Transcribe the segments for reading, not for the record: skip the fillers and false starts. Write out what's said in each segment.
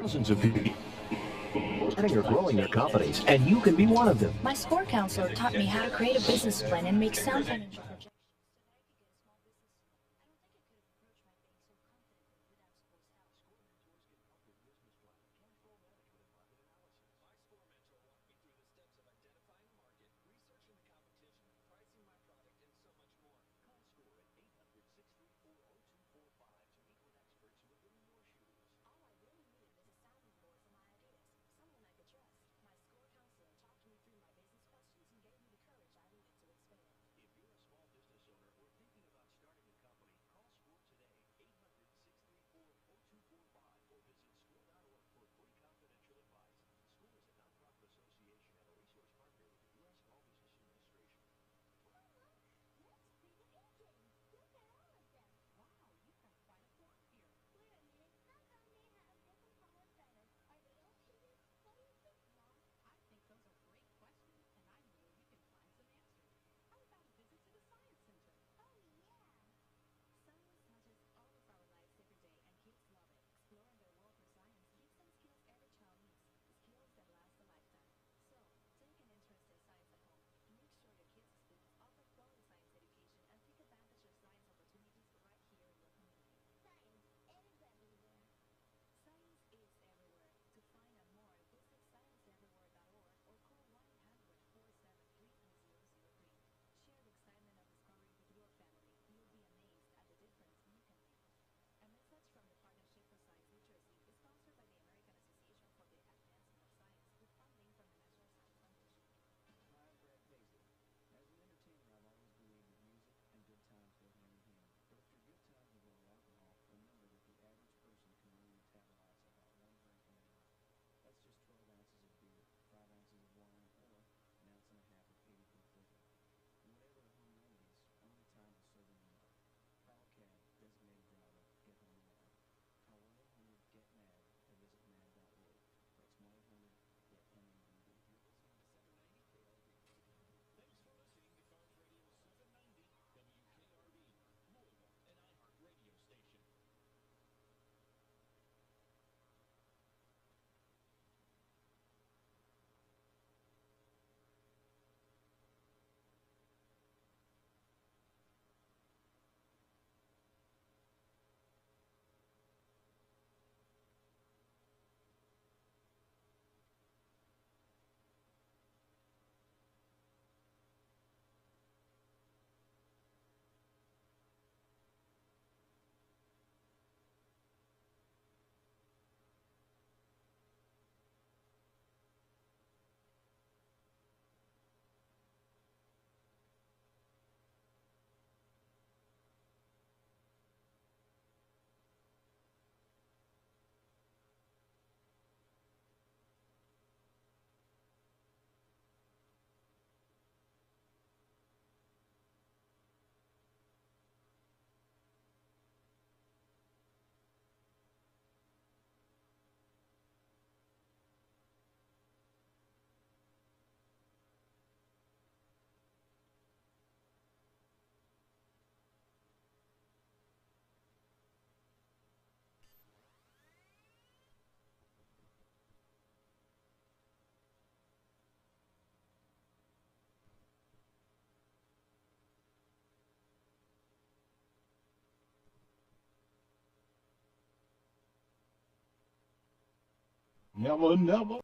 Thousands of people starting or growing their companies, and you can be one of them. My sport counselor taught me how to create a business plan and make sound financial projections. Never, never.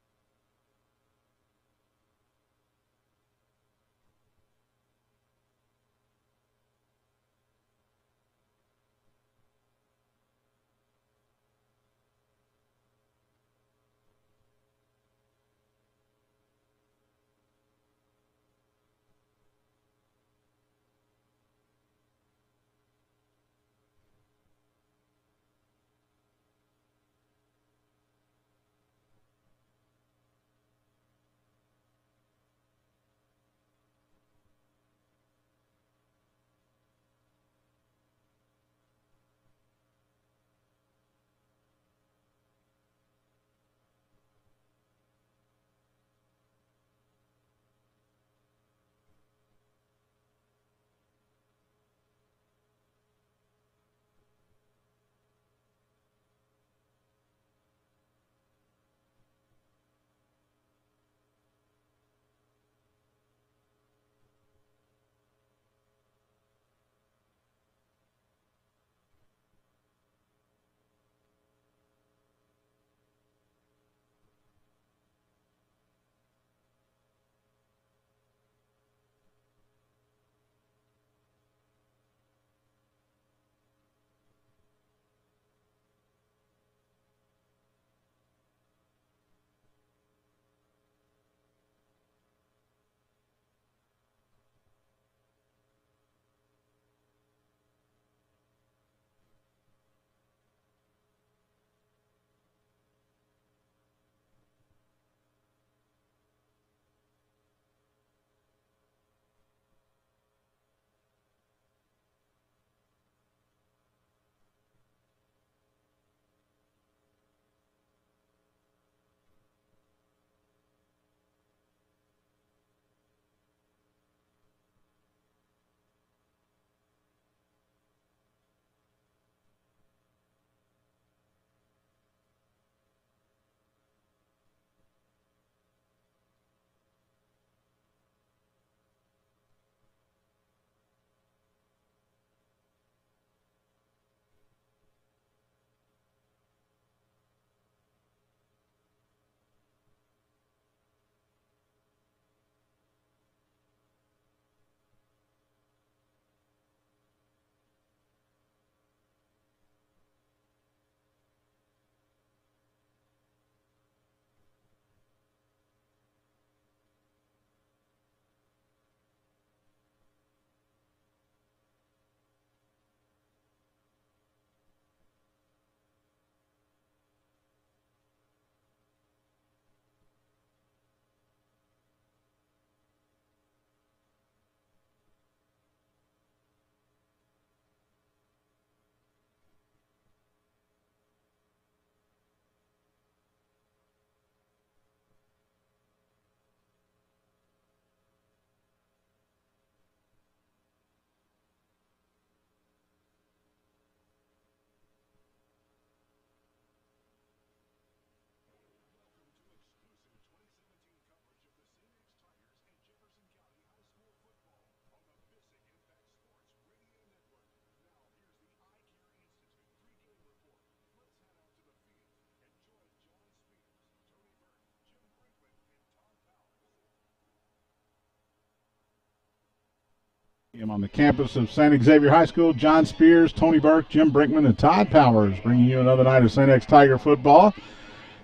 On the campus of St. Xavier High School, John Spears, Tony Burke, Jim Brinkman, and Todd Powers bringing you another night of St. X Tiger football.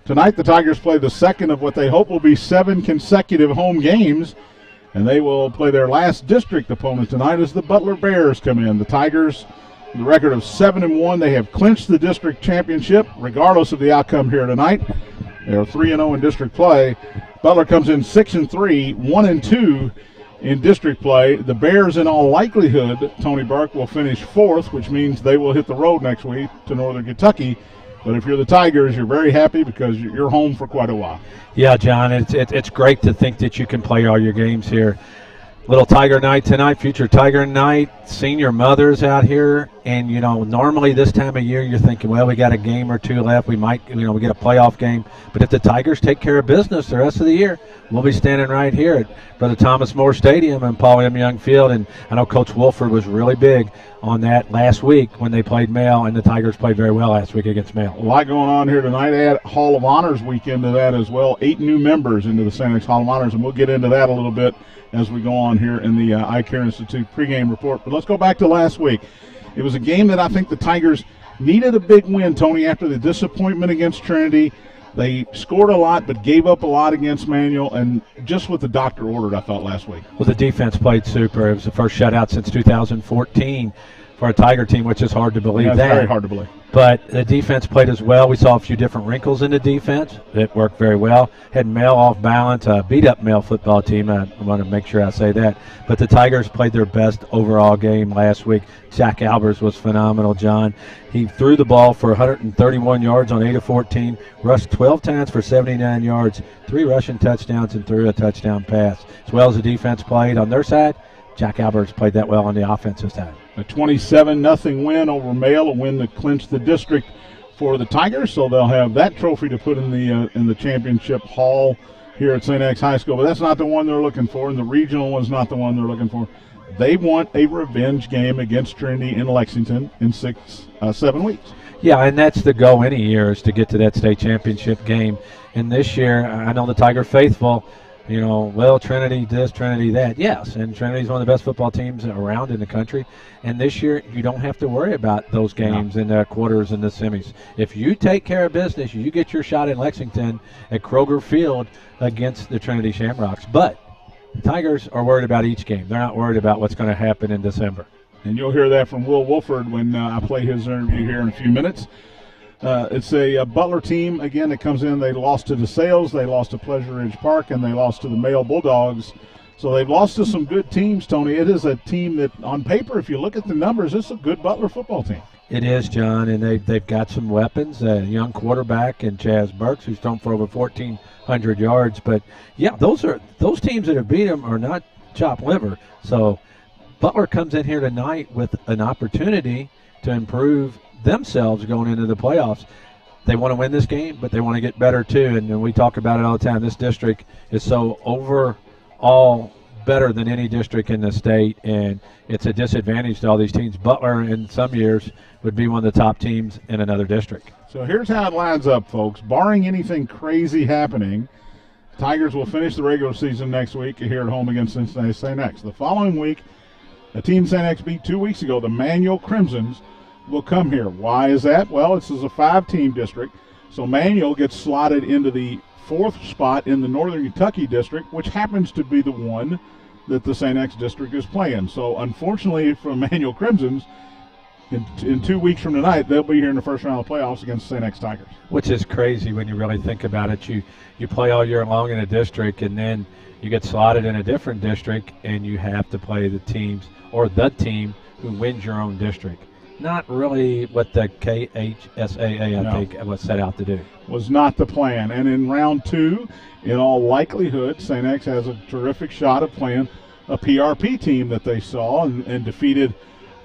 Tonight the Tigers play the second of what they hope will be 7 consecutive home games, and they will play their last district opponent tonight as the Butler Bears come in. The Tigers, the record of 7-1, they have clinched the district championship regardless of the outcome here tonight. They are 3-0 in district play. Butler comes in 6-3, 1-2 in district play. The Bears, in all likelihood, Tony Burke, will finish 4th, which means they will hit the road next week to Northern Kentucky. But if you're the Tigers, you're very happy because you're home for quite a while. Yeah, John, it's great to think that you can play all your games here. Little Tiger night tonight, future Tiger night, senior mothers out here. And, you know, normally this time of year you're thinking, well, we got a game or two left. We might, we get a playoff game. But if the Tigers take care of business the rest of the year, we'll be standing right here at Brother Thomas More Stadium and Paul M. Young Field. And I know Coach Wolford was really big on that last week when they played Male, and the Tigers played very well last week against Male. A lot going on here tonight. Add Hall of Honors weekend to that as well. 8 new members into the St. X Hall of Honors, and we'll get into that a little bit as we go on here in the Eye Care Institute pregame report. But let's go back to last week. It was a game that I think the Tigers needed a big win, Tony, after the disappointment against Trinity. They scored a lot but gave up a lot against Manual, and just what the doctor ordered, I thought, last week. Well, the defense played super. It was the first shutout since 2014 for a Tiger team, which is hard to believe. Yeah, it's very hard to believe. But the defense played as well. We saw a few different wrinkles in the defense. It worked very well. Had Male off balance, beat-up Male football team. I want to make sure I say that. But the Tigers played their best overall game last week. Jack Albers was phenomenal, John. He threw the ball for 131 yards on 8 of 14, rushed 12 times for 79 yards, 3 rushing touchdowns, and threw a touchdown pass. As well as the defense played on their side, Jack Albers played that well on the offensive side. A 27-0 win over Male, a win that clinched the district for the Tigers, so they'll have that trophy to put in the championship hall here at St. X High School. But that's not the one they're looking for, and the regional one's not the one they're looking for. They want a revenge game against Trinity in Lexington in 7 weeks. Yeah, and that's the goal any year, is to get to that state championship game. And this year, I know the Tiger faithful, well, Trinity this, Trinity that. Yes, and Trinity's one of the best football teams around in the country. And this year, you don't have to worry about those games in the quarters and the semis. If you take care of business, you get your shot in Lexington at Kroger Field against the Trinity Shamrocks. But the Tigers are worried about each game. They're not worried about what's going to happen in December. And you'll hear that from Will Wolford when I play his interview here in a few minutes. It's a Butler team, again, that comes in. They lost to DeSales, they lost to Pleasure Ridge Park, and they lost to the Male Bulldogs. So they've lost to some good teams, Tony. It is a team that, on paper, if you look at the numbers, it's a good Butler football team. It is, John, and they've got some weapons. A young quarterback in Chaz Burks, who's thrown for over 1,400 yards. But, yeah, those teams that have beat them are not chopped liver. So Butler comes in here tonight with an opportunity to improve themselves going into the playoffs. They want to win this game, but they want to get better too, and we talk about it all the time. This district is so overall better than any district in the state, and it's a disadvantage to all these teams. Butler in some years would be one of the top teams in another district. So here's how it lines up, folks. Barring anything crazy happening, Tigers will finish the regular season next week here at home against Cincinnati St. X. The following week, a team St. X beat 2 weeks ago, the Manual Crimsons, will come here. Why is that? Well, this is a 5-team district, so Manual gets slotted into the 4th spot in the Northern Kentucky district, which happens to be the one that the St. X district is playing. So unfortunately for Manual Crimsons, in 2 weeks from tonight, they'll be here in the first round of playoffs against St. X Tigers. Which is crazy when you really think about it. You play all year long in a district, and then you get slotted in a different district, and you have to play the teams or the team who wins your own district. Not really what the KHSAA, I think, was set out to do. Was not the plan. And in round 2, in all likelihood, St. X has a terrific shot of playing a PRP team that they saw and defeated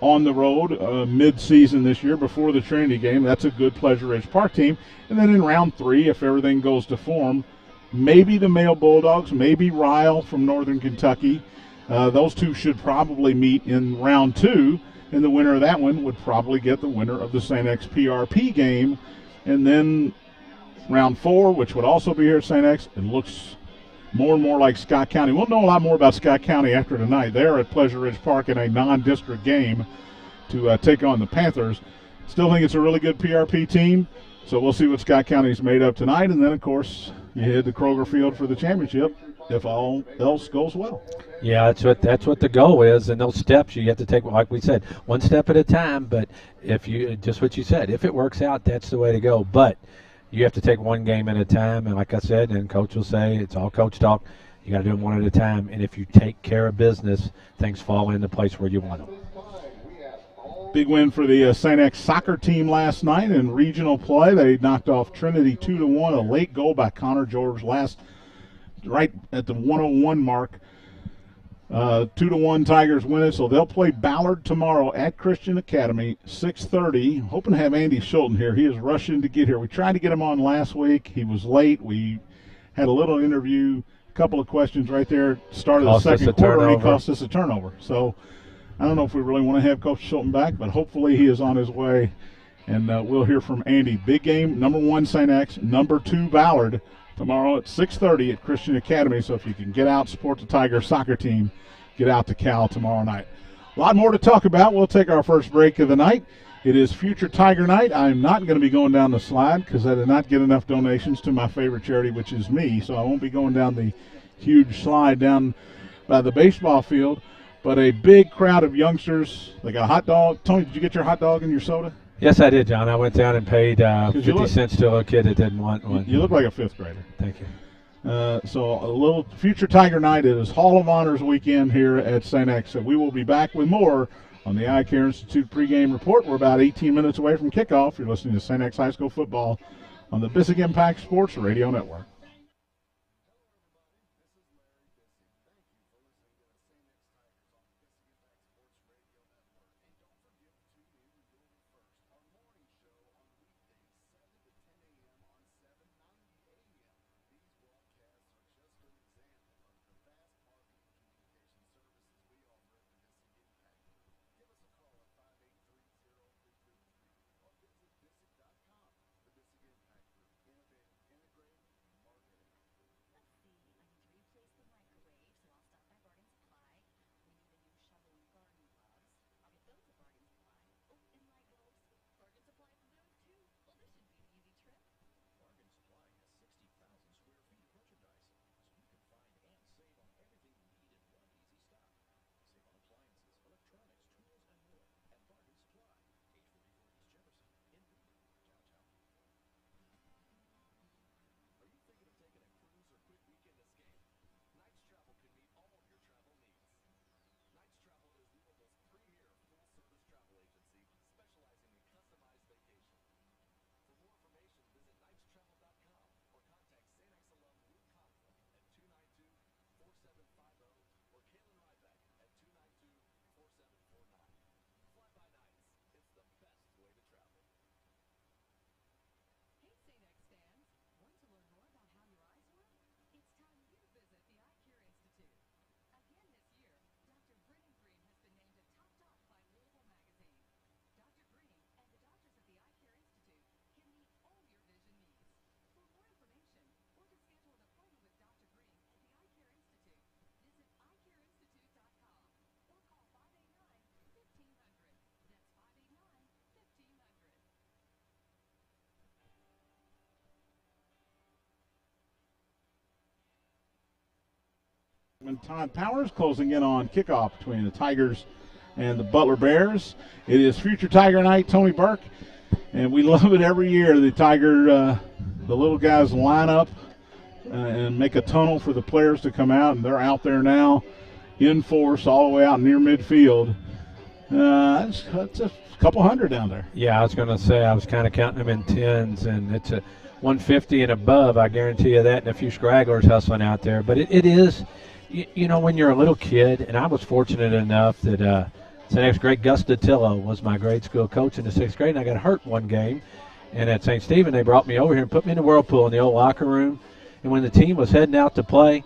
on the road mid-season this year before the Trinity game. That's a good Pleasure Ridge Park team. And then in round 3, if everything goes to form, maybe the Male Bulldogs, maybe Ryle from Northern Kentucky. Those two should probably meet in round 2. And the winner of that one would probably get the winner of the St. X PRP game. And then round 4, which would also be here at St. X, it looks more and more like Scott County. We'll know a lot more about Scott County after tonight. They're at Pleasure Ridge Park in a non-district game to take on the Panthers. Still think it's a really good PRP team, so we'll see what Scott County's made of tonight. And then, of course, you head to Kroger Field for the championship if all else goes well. Yeah, that's what the goal is, and those steps you have to take, like we said, one step at a time. But if you, just what you said, if it works out, that's the way to go. But you have to take one game at a time, and like I said, and Coach will say, it's all coach talk, you got to do them one at a time, and if you take care of business, things fall into place where you want them. Big win for the St. X soccer team last night in regional play. They knocked off Trinity 2-1, a late goal by Connor George right at the 101 mark. 2-1 Tigers win it, so they'll play Ballard tomorrow at Christian Academy, 6:30. Hoping to have Andy Schulten here. He is rushing to get here. We tried to get him on last week. He was late. We had a little interview, a couple of questions right there. Started the second quarter, and he cost us a turnover. So I don't know if we really want to have Coach Schulten back, but hopefully he is on his way, and we'll hear from Andy. Big game, number 1 St. X, number 2 Ballard, tomorrow at 6:30 at Christian Academy. So if you can get out, support the Tiger soccer team, get out to Cal tomorrow night. A lot more to talk about. We'll take our first break of the night. It is Future Tiger Night. I'm not going to be going down the slide because I did not get enough donations to my favorite charity, which is me. So I won't be going down the huge slide down by the baseball field. But a big crowd of youngsters. They got a hot dog. Tony, did you get your hot dog and your soda? Yes, I did, John. I went down and paid 50 cents to a kid that didn't want one. You look like a 5th grader. Thank you. So a little Future Tiger Night. It is Hall of Honors weekend here at St. X. So we will be back with more on the Eye Care Institute pregame report. We're about 18 minutes away from kickoff. You're listening to St. X High School football on the Bissig Impact Sports Radio Network. And Todd Powers closing in on kickoff between the Tigers and the Butler Bears. It is Future Tiger Night, Tony Burke, and we love it every year. The Tiger, the little guys line up and make a tunnel for the players to come out, and they're out there now in force all the way out near midfield. It's a couple hundred down there. Yeah, I was going to say I was kind of counting them in tens, and it's a 150 and above, I guarantee you that, and a few scragglers hustling out there. But it is, you know, when you're a little kid, and I was fortunate enough that St. X great Gus Datillo was my grade school coach in the 6th grade, and I got hurt one game. And at St. Stephen, they brought me over here and put me in the whirlpool in the old locker room. And when the team was heading out to play,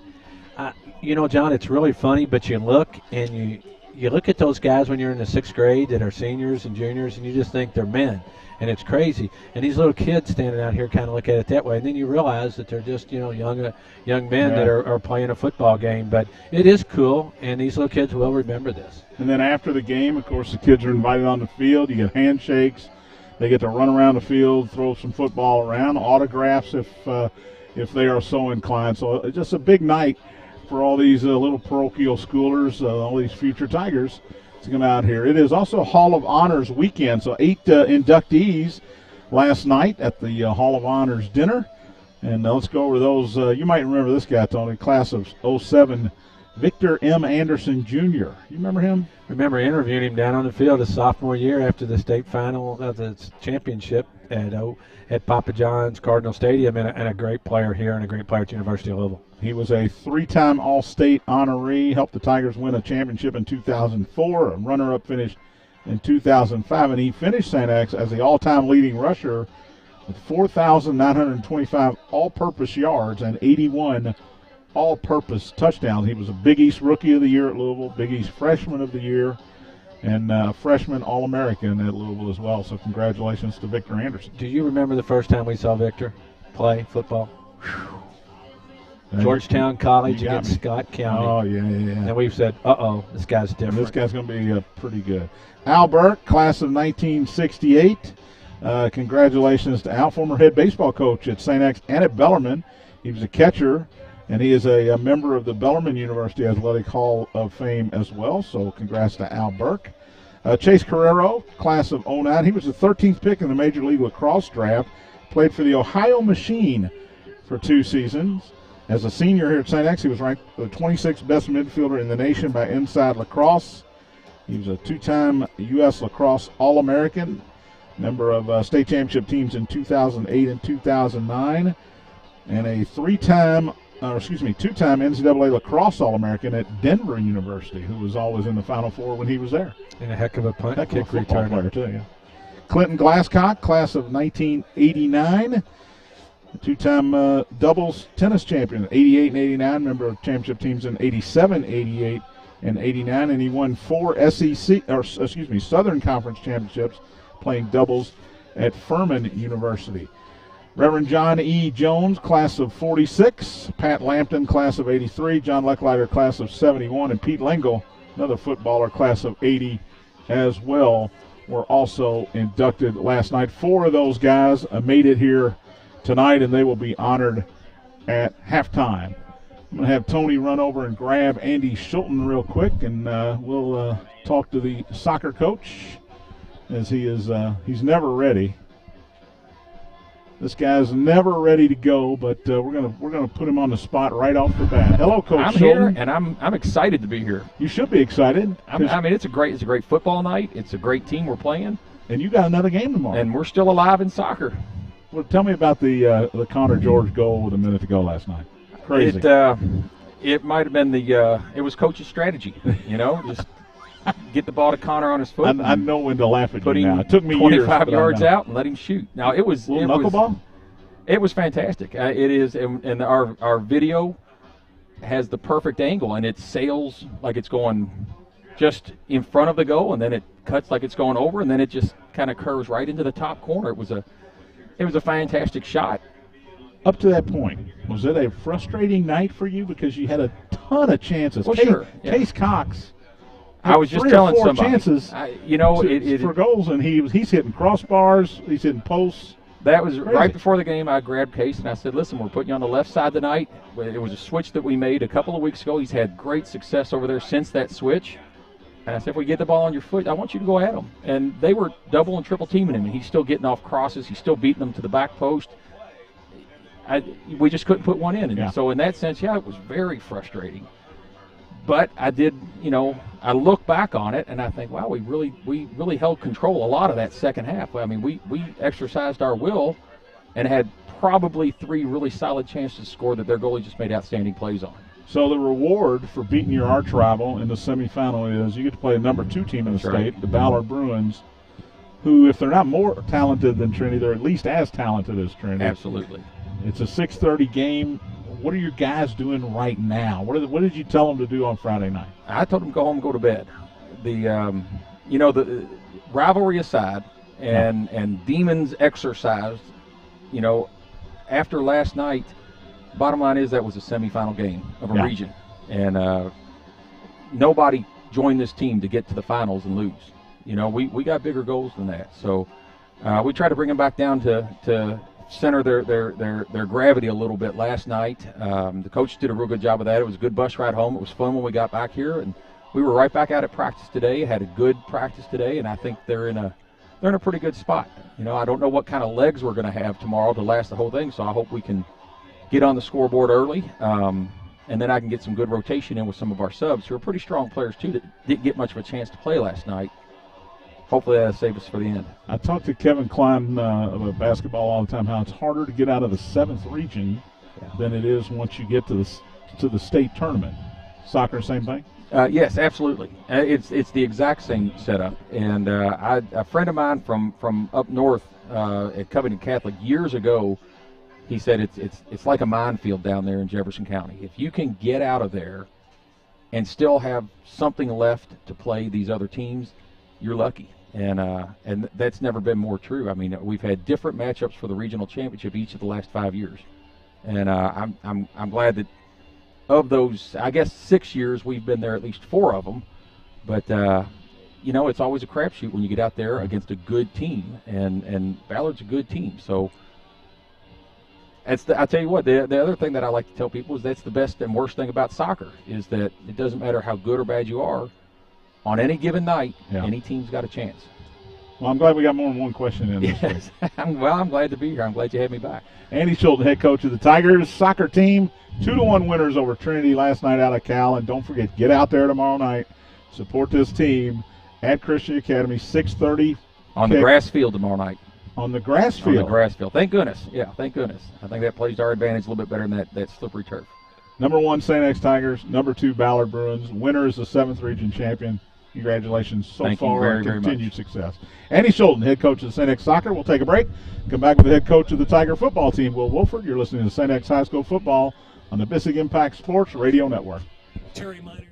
you know, John, it's really funny, but you look and you look at those guys when you're in the 6th grade that are seniors and juniors, and you just think they're men. And it's crazy. And these little kids standing out here kind of look at it that way. And then you realize that they're just, young men that are playing a football game. But it is cool, and these little kids will remember this. And then after the game, of course, the kids are invited on the field. You get handshakes. They get to run around the field, throw some football around, autographs if they are so inclined. So it's just a big night for all these little parochial schoolers, all these future Tigers to come out here. It is also Hall of Honors weekend, so 8 inductees last night at the Hall of Honors dinner. And let's go over those. You might remember this guy, Tony, class of 07, Victor M. Anderson Jr. You remember him? Remember interviewing him down on the field his sophomore year after the state final of the championship at Papa John's Cardinal Stadium, and a great player here and a great player at the University of Louisville. He was a 3-time All-State honoree, helped the Tigers win a championship in 2004, a runner-up finish in 2005, and he finished St. X as the all-time leading rusher with 4,925 all-purpose yards and 81 all-purpose touchdowns. He was a Big East Rookie of the Year at Louisville, Big East Freshman of the Year, and freshman All-American at Louisville as well. So congratulations to Victor Anderson. Do you remember the first time we saw Victor play football? Georgetown College against Scott County. Oh, yeah. And we've said, this guy's different. This guy's going to be pretty good. Al Burke, class of 1968. Congratulations to Al, former head baseball coach at St. X and at Bellarmine. He was a catcher, and he is a member of the Bellarmine University Athletic Hall of Fame as well. So congrats to Al Burke. Chase Carrero, class of 09. He was the 13th pick in the Major League Lacrosse draft. Played for the Ohio Machine for 2 seasons. As a senior here at St. X, he was ranked the 26th best midfielder in the nation by Inside Lacrosse. He was a 2-time U.S. Lacrosse All-American, member of state championship teams in 2008 and 2009, and a 2-time NCAA Lacrosse All-American at Denver University, who was always in the Final Four when he was there. And a heck of a punt kick returner, too. Yeah. Clinton Glasscock, class of 1989. 2-time doubles tennis champion, 88 and 89, member of championship teams in 87, 88, and 89, and he won 4 Southern Conference championships playing doubles at Furman University. Reverend John E. Jones, class of 46, Pat Lampton, class of 83, John Lecklider, class of 71, and Pete Lingle, another footballer, class of 80 as well, were also inducted last night. 4 of those guys made it here tonight, and they will be honored at halftime. I'm going to have Tony run over and grab Andy Schulten real quick, and we'll talk to the soccer coach, as he's never ready. This guy's never ready to go, but we're gonna put him on the spot right off the bat. Hello, Coach I'm Schulten. here, and I'm excited to be here. You should be excited. I mean, it's a great football night. It's a great team we're playing, and you got another game tomorrow. and we're still alive in soccer. Well, tell me about the Connor George goal with a minute to go last night. Crazy. It might have been it was coach's strategy, just get the ball to Connor on his foot. I know when to laugh at put you him now. It took me 25 years, yards out and let him shoot. Now it was knuckleball. It was fantastic. It is, and our video has the perfect angle, and it sails like it's going just in front of the goal, and then it cuts like it's going over, and then it just kind of curves right into the top corner. It was a fantastic shot. Up to that point, was it a frustrating night for you because you had a ton of chances? Well, sure. Yeah. Case Cox. I was just telling somebody, chances for goals, and he's hitting crossbars, he's hitting posts. That was crazy. Right before the game. I grabbed Case and I said, "Listen, we're putting you on the left side tonight." It was a switch that we made a couple of weeks ago. He's had great success over there since that switch. And I said, if we get the ball on your foot, I want you to go at him. And they were double and triple teaming him, and he's still getting off crosses. He's still beating them to the back post. We just couldn't put one in. And so in that sense, it was very frustrating. But I did, I look back on it and I think, wow, we really held control a lot of that second half. I mean, we exercised our will and had probably 3 really solid chances to score that their goalie just made outstanding plays on. So the reward for beating your arch rival in the semifinal is you get to play a number 2 team in the state, the Ballard Bruins, who, if they're not more talented than Trinity, they're at least as talented as Trinity. Absolutely. It's a 6:30 game. What are your guys doing right now? What did you tell them to do on Friday night? I told them to go home and go to bed. the rivalry aside and demons exercised, after last night, bottom line is that was a semifinal game of a region, and nobody joined this team to get to the finals and lose. We got bigger goals than that, so we tried to bring them back down to center their gravity a little bit last night. The coach did a real good job of that. It was a good bus ride home. It was fun when we got back here, and we were right back out at practice today. Had a good practice today, and I think they're in a pretty good spot. I don't know what kind of legs we're going to have tomorrow to last the whole thing, so I hope we can get on the scoreboard early, and then I can get some good rotation in with some of our subs who are pretty strong players too that didn't get much of a chance to play last night. Hopefully that'll save us for the end. I talked to Kevin Klein about basketball all the time, how it's harder to get out of the 7th region than it is once you get to the state tournament. Soccer, same thing? Yes, absolutely. It's the exact same setup. And a friend of mine from up north at Covington Catholic years ago, he said it's like a minefield down there in Jefferson County. If you can get out of there and still have something left to play these other teams, you're lucky. And that's never been more true. I mean, we've had different matchups for the regional championship each of the last 5 years, and I'm glad that of those, I guess 6 years we've been there, at least 4 of them. But it's always a crapshoot when you get out there against a good team, and Ballard's a good team. So I tell you what, the other thing that I like to tell people is that's the best and worst thing about soccer is that it doesn't matter how good or bad you are. On any given night, any team's got a chance. Well, I'm glad we got more than one question in this week. Well, I'm glad to be here. I'm glad you had me back. Andy Schulten, head coach of the Tigers soccer team, 2-1 winners over Trinity last night out of Cal. And don't forget, get out there tomorrow night, support this team at Christian Academy, 6:30. On the grass field tomorrow night. On the grass field. On the grass field. Thank goodness. Yeah, thank goodness. I think that plays to our advantage a little bit better than that slippery turf. Number 1, St. X Tigers. Number 2, Ballard Bruins. Winner is the 7th region champion. Congratulations so Thank far you very, on very continued much. success. Andy Schulten, head coach of St. X Soccer. We'll take a break. Come back with the head coach of the Tiger football team, Will Wolford. You're listening to St. X High School Football on the Bissig Impact Sports Radio Network. Terry Miners.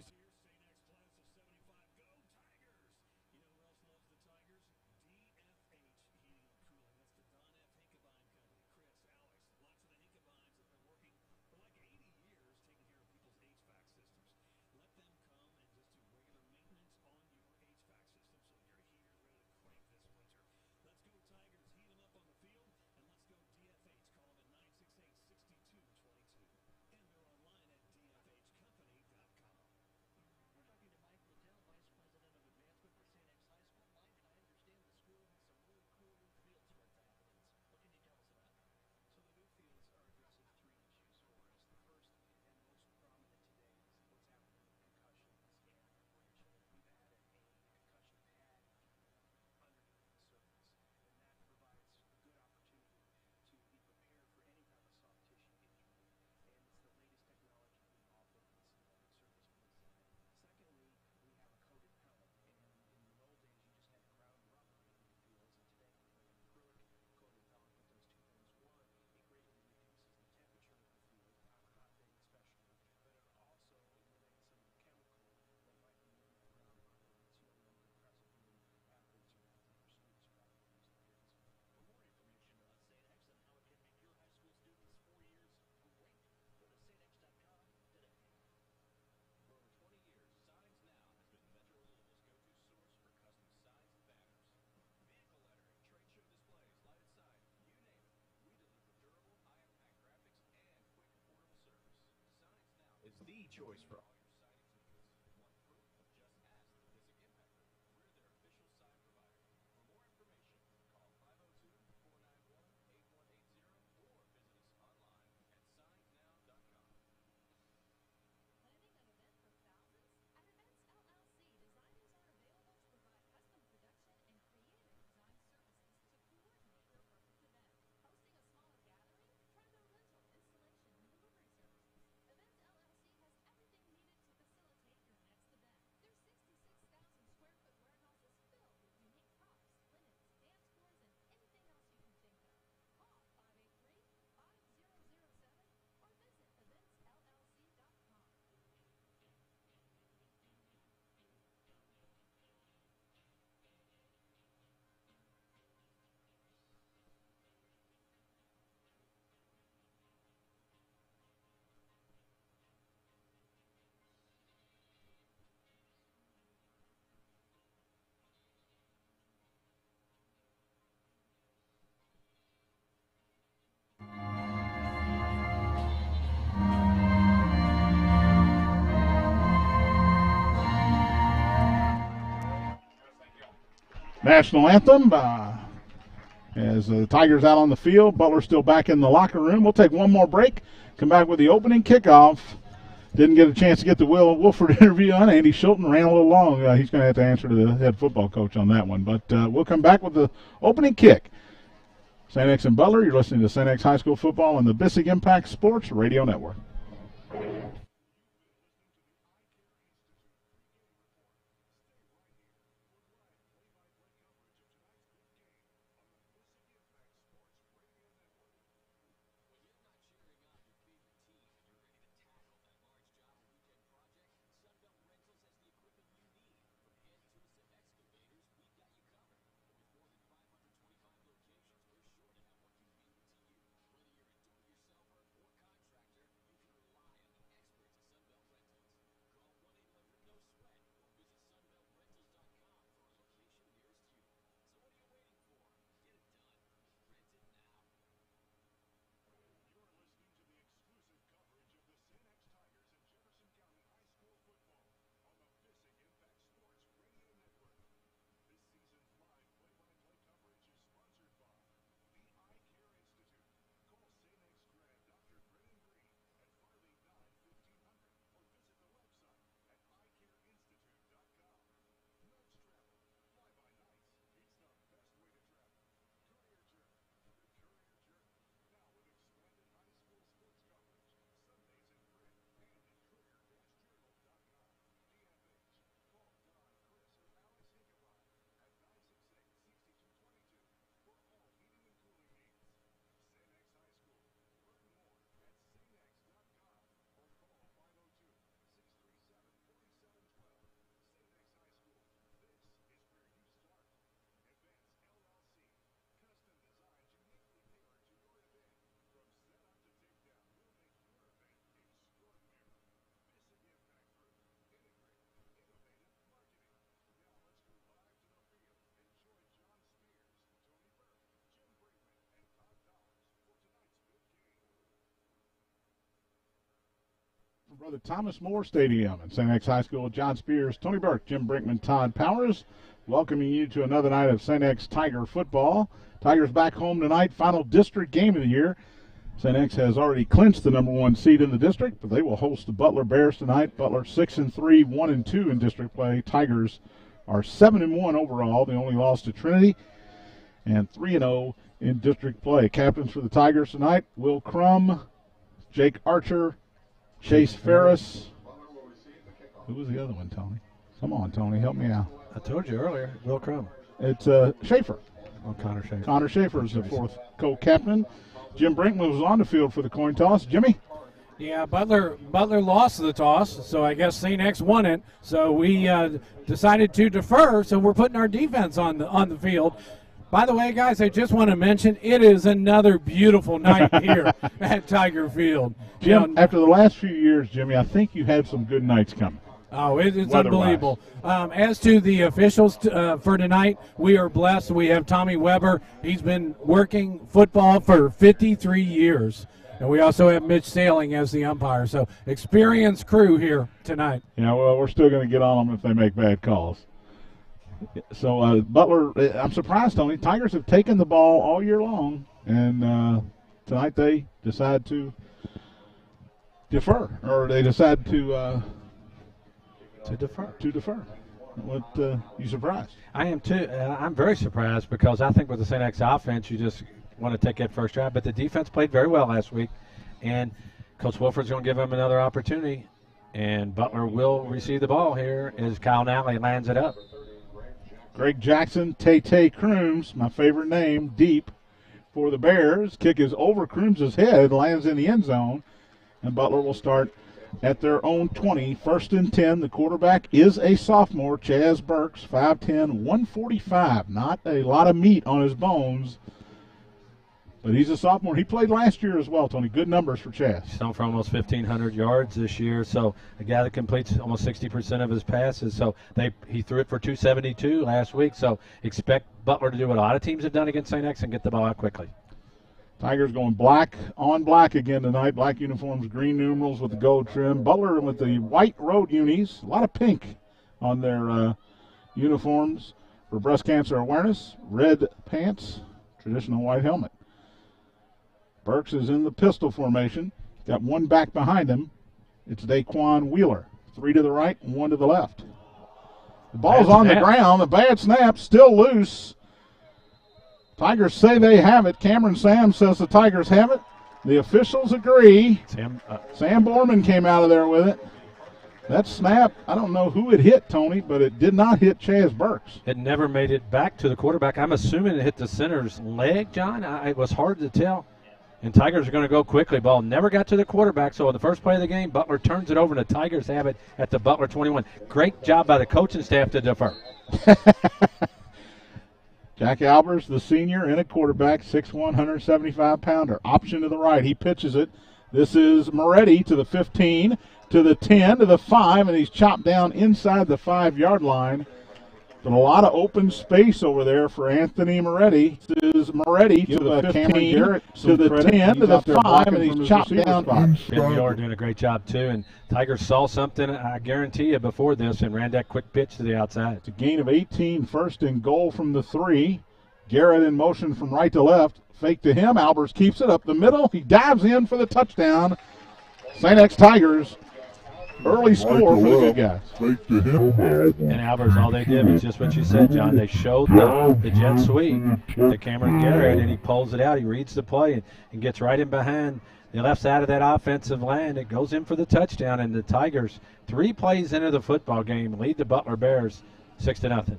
It's the choice for all your national anthem. As the Tigers out on the field, Butler still back in the locker room. We'll take one more break, come back with the opening kickoff. Didn't get a chance to get the Will Wolford interview on. Andy Schulten ran a little long. He's going to have to answer to the head football coach on that one. But we'll come back with the opening kick. St. X and Butler, you're listening to St. X High School Football on the Bissig Impact Sports Radio Network. Brother Thomas More Stadium at St. X High School. John Spears, Tony Burke, Jim Brinkman, Todd Powers, welcoming you to another night of St. X Tiger football. Tigers back home tonight, final district game of the year. St. X has already clinched the #1 seed in the district, but they will host the Butler Bears tonight. Butler 6-3, 1-2 in district play. Tigers are 7-1 overall. They only lost to Trinity, and 3-0 in district play. Captains for the Tigers tonight: Will Crum, Jake Archer, Chase Ferris. Who was the other one, Tony? Come on, Tony, help me out. I told you earlier, Will Crum. It's Schaefer. Oh, Connor Schaefer. Connor Schaefer is the fourth co-captain. Jim Brinkman was on the field for the coin toss. Jimmy? Yeah, Butler lost the toss, so I guess St. X won it. So we decided to defer, so we're putting our defense on the field. By the way, guys, I just want to mention it is another beautiful night here at Tiger Field. Jim, after the last few years, Jimmy, I think you had some good nights coming. Oh, it's unbelievable. As to the officials for tonight, we are blessed. We have Tommy Weber. He's been working football for 53 years. And we also have Mitch Sailing as the umpire. So experienced crew here tonight. Yeah, well, we're still going to get on them if they make bad calls. So Butler, I'm surprised, Tony. Tigers have taken the ball all year long, and tonight they decide to defer, or they decide to defer. What you surprised? I am too. I'm very surprised because I think with the St. X offense, you just want to take that first drive. But the defense played very well last week, and Coach Wolford's going to give them another opportunity. And Butler will receive the ball here as Kyle Nally lands it up. Greg Jackson, Tay Crooms, my favorite name, deep for the Bears. Kick is over Crooms' head, lands in the end zone, and Butler will start at their own 20. 1st and 10. The quarterback is a sophomore, Chaz Burks, 5'10", 145. Not a lot of meat on his bones, but he's a sophomore. He played last year as well, Tony. Good numbers for Chaz. He's thrown for almost 1,500 yards this year, so a guy that completes almost 60% of his passes. So he threw it for 272 last week, so expect Butler to do what a lot of teams have done against St. X and get the ball out quickly. Tigers going black on black again tonight. Black uniforms, green numerals with the gold trim. Butler with the white road unis. A lot of pink on their uniforms. for breast cancer awareness, red pants, traditional white helmet. Burks is in the pistol formation. Got one back behind him. It's Daquan Wheeler. 3 to the right and 1 to the left. The ball's on the ground. The bad snap, still loose. Tigers say they have it. Cameron Sam says the Tigers have it. The officials agree. Sam Borman came out of there with it. That snap, I don't know who it hit, Tony, but it did not hit Chaz Burks. It never made it back to the quarterback. I'm assuming it hit the center's leg, John. It was hard to tell. And Tigers are going to go quickly. Ball never got to the quarterback, so in the first play of the game, Butler turns it over, and the Tigers have it at the Butler 21. Great job by the coaching staff to defer. Jack Albers, the senior, in a quarterback, 6'1", 175-pounder. Option to the right. He pitches it. This is Moretti to the 15, to the 10, to the 5, and he's chopped down inside the 5-yard line. But a lot of open space over there for Anthony Moretti. This is Moretti to the 15, to the 10, to the 5, and he's chopped down. Ben Mueller doing a great job, too. And Tigers saw something, I guarantee you, before this and ran that quick pitch to the outside. It's a gain of 18, first and goal from the 3. Garrett in motion from right to left. Fake to him. Albers keeps it up the middle. He dives in for the touchdown. St. X Tigers. Early score for the good guys. And Albers, all they did was just what you said, John. They showed the jet sweep to Cameron Garrett, and he pulls it out. He reads the play and gets right in behind the left side of that offensive line. It goes in for the touchdown, and the Tigers, 3 plays into the football game, lead the Butler Bears 6-0.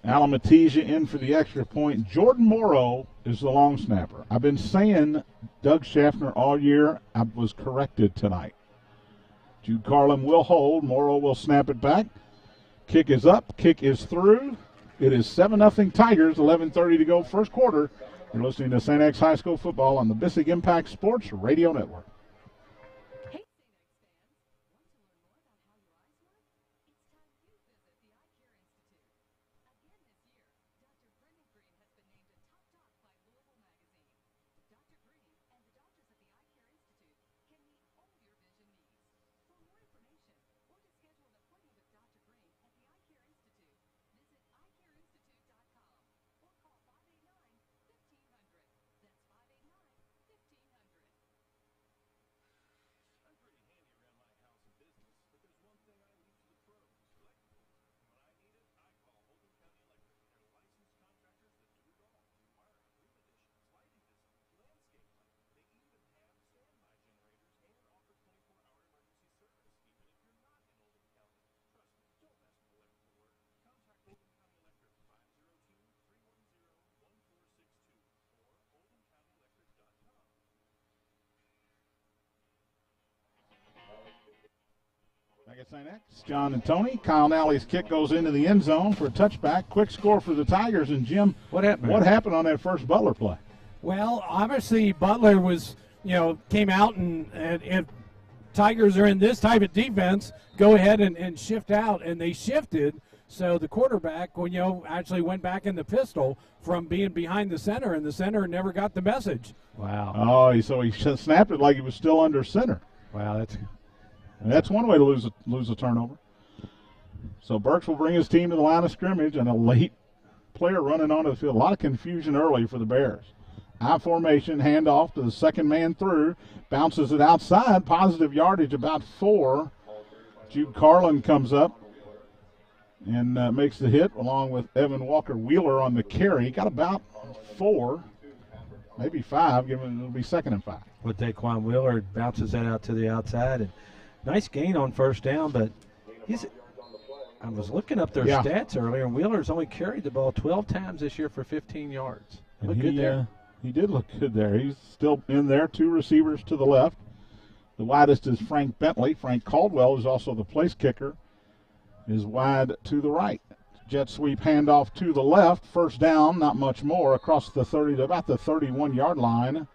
Alamatija in for the extra point. Jordan Morrow is the long snapper. I've been saying Doug Schaffner all year. I was corrected tonight. Jude Carlin will hold. Morrow will snap it back. Kick is up. Kick is through. It is 7-0 Tigers. 11:30 to go, first quarter. You're listening to St. X High School football on the Bissig Impact Sports Radio Network. Back at St. X, John and Tony. Kyle Nally's kick goes into the end zone for a touchback. Quick score for the Tigers. And, Jim, what happened on that first Butler play? Well, obviously Butler was, came out and if Tigers are in this type of defense, go ahead and shift out. And they shifted. So the quarterback, actually went back in the pistol from being behind the center, and the center never got the message. Wow. Oh, so he snapped it like he was still under center. Wow, that's one way to lose a turnover. So Burks will bring his team to the line of scrimmage, and a late player running onto the field. A lot of confusion early for the Bears. I formation, handoff to the second man through, bounces it outside, positive yardage about 4. Jude Carlin comes up and makes the hit along with Evan Walker Wheeler on the carry. Got about 4, maybe 5, it'll be 2nd and 5. With Daquan Wheeler bounces that out to the outside, and nice gain on first down, but I was looking up their stats earlier, and Wheeler's only carried the ball 12 times this year for 15 yards. Look good there. He did look good there. He's still in there, 2 receivers to the left. The widest is Frank Bentley. Frank Caldwell is also the place kicker, is wide to the right. Jet sweep handoff to the left. First down, not much more, across the 30 to about the 31-yard line.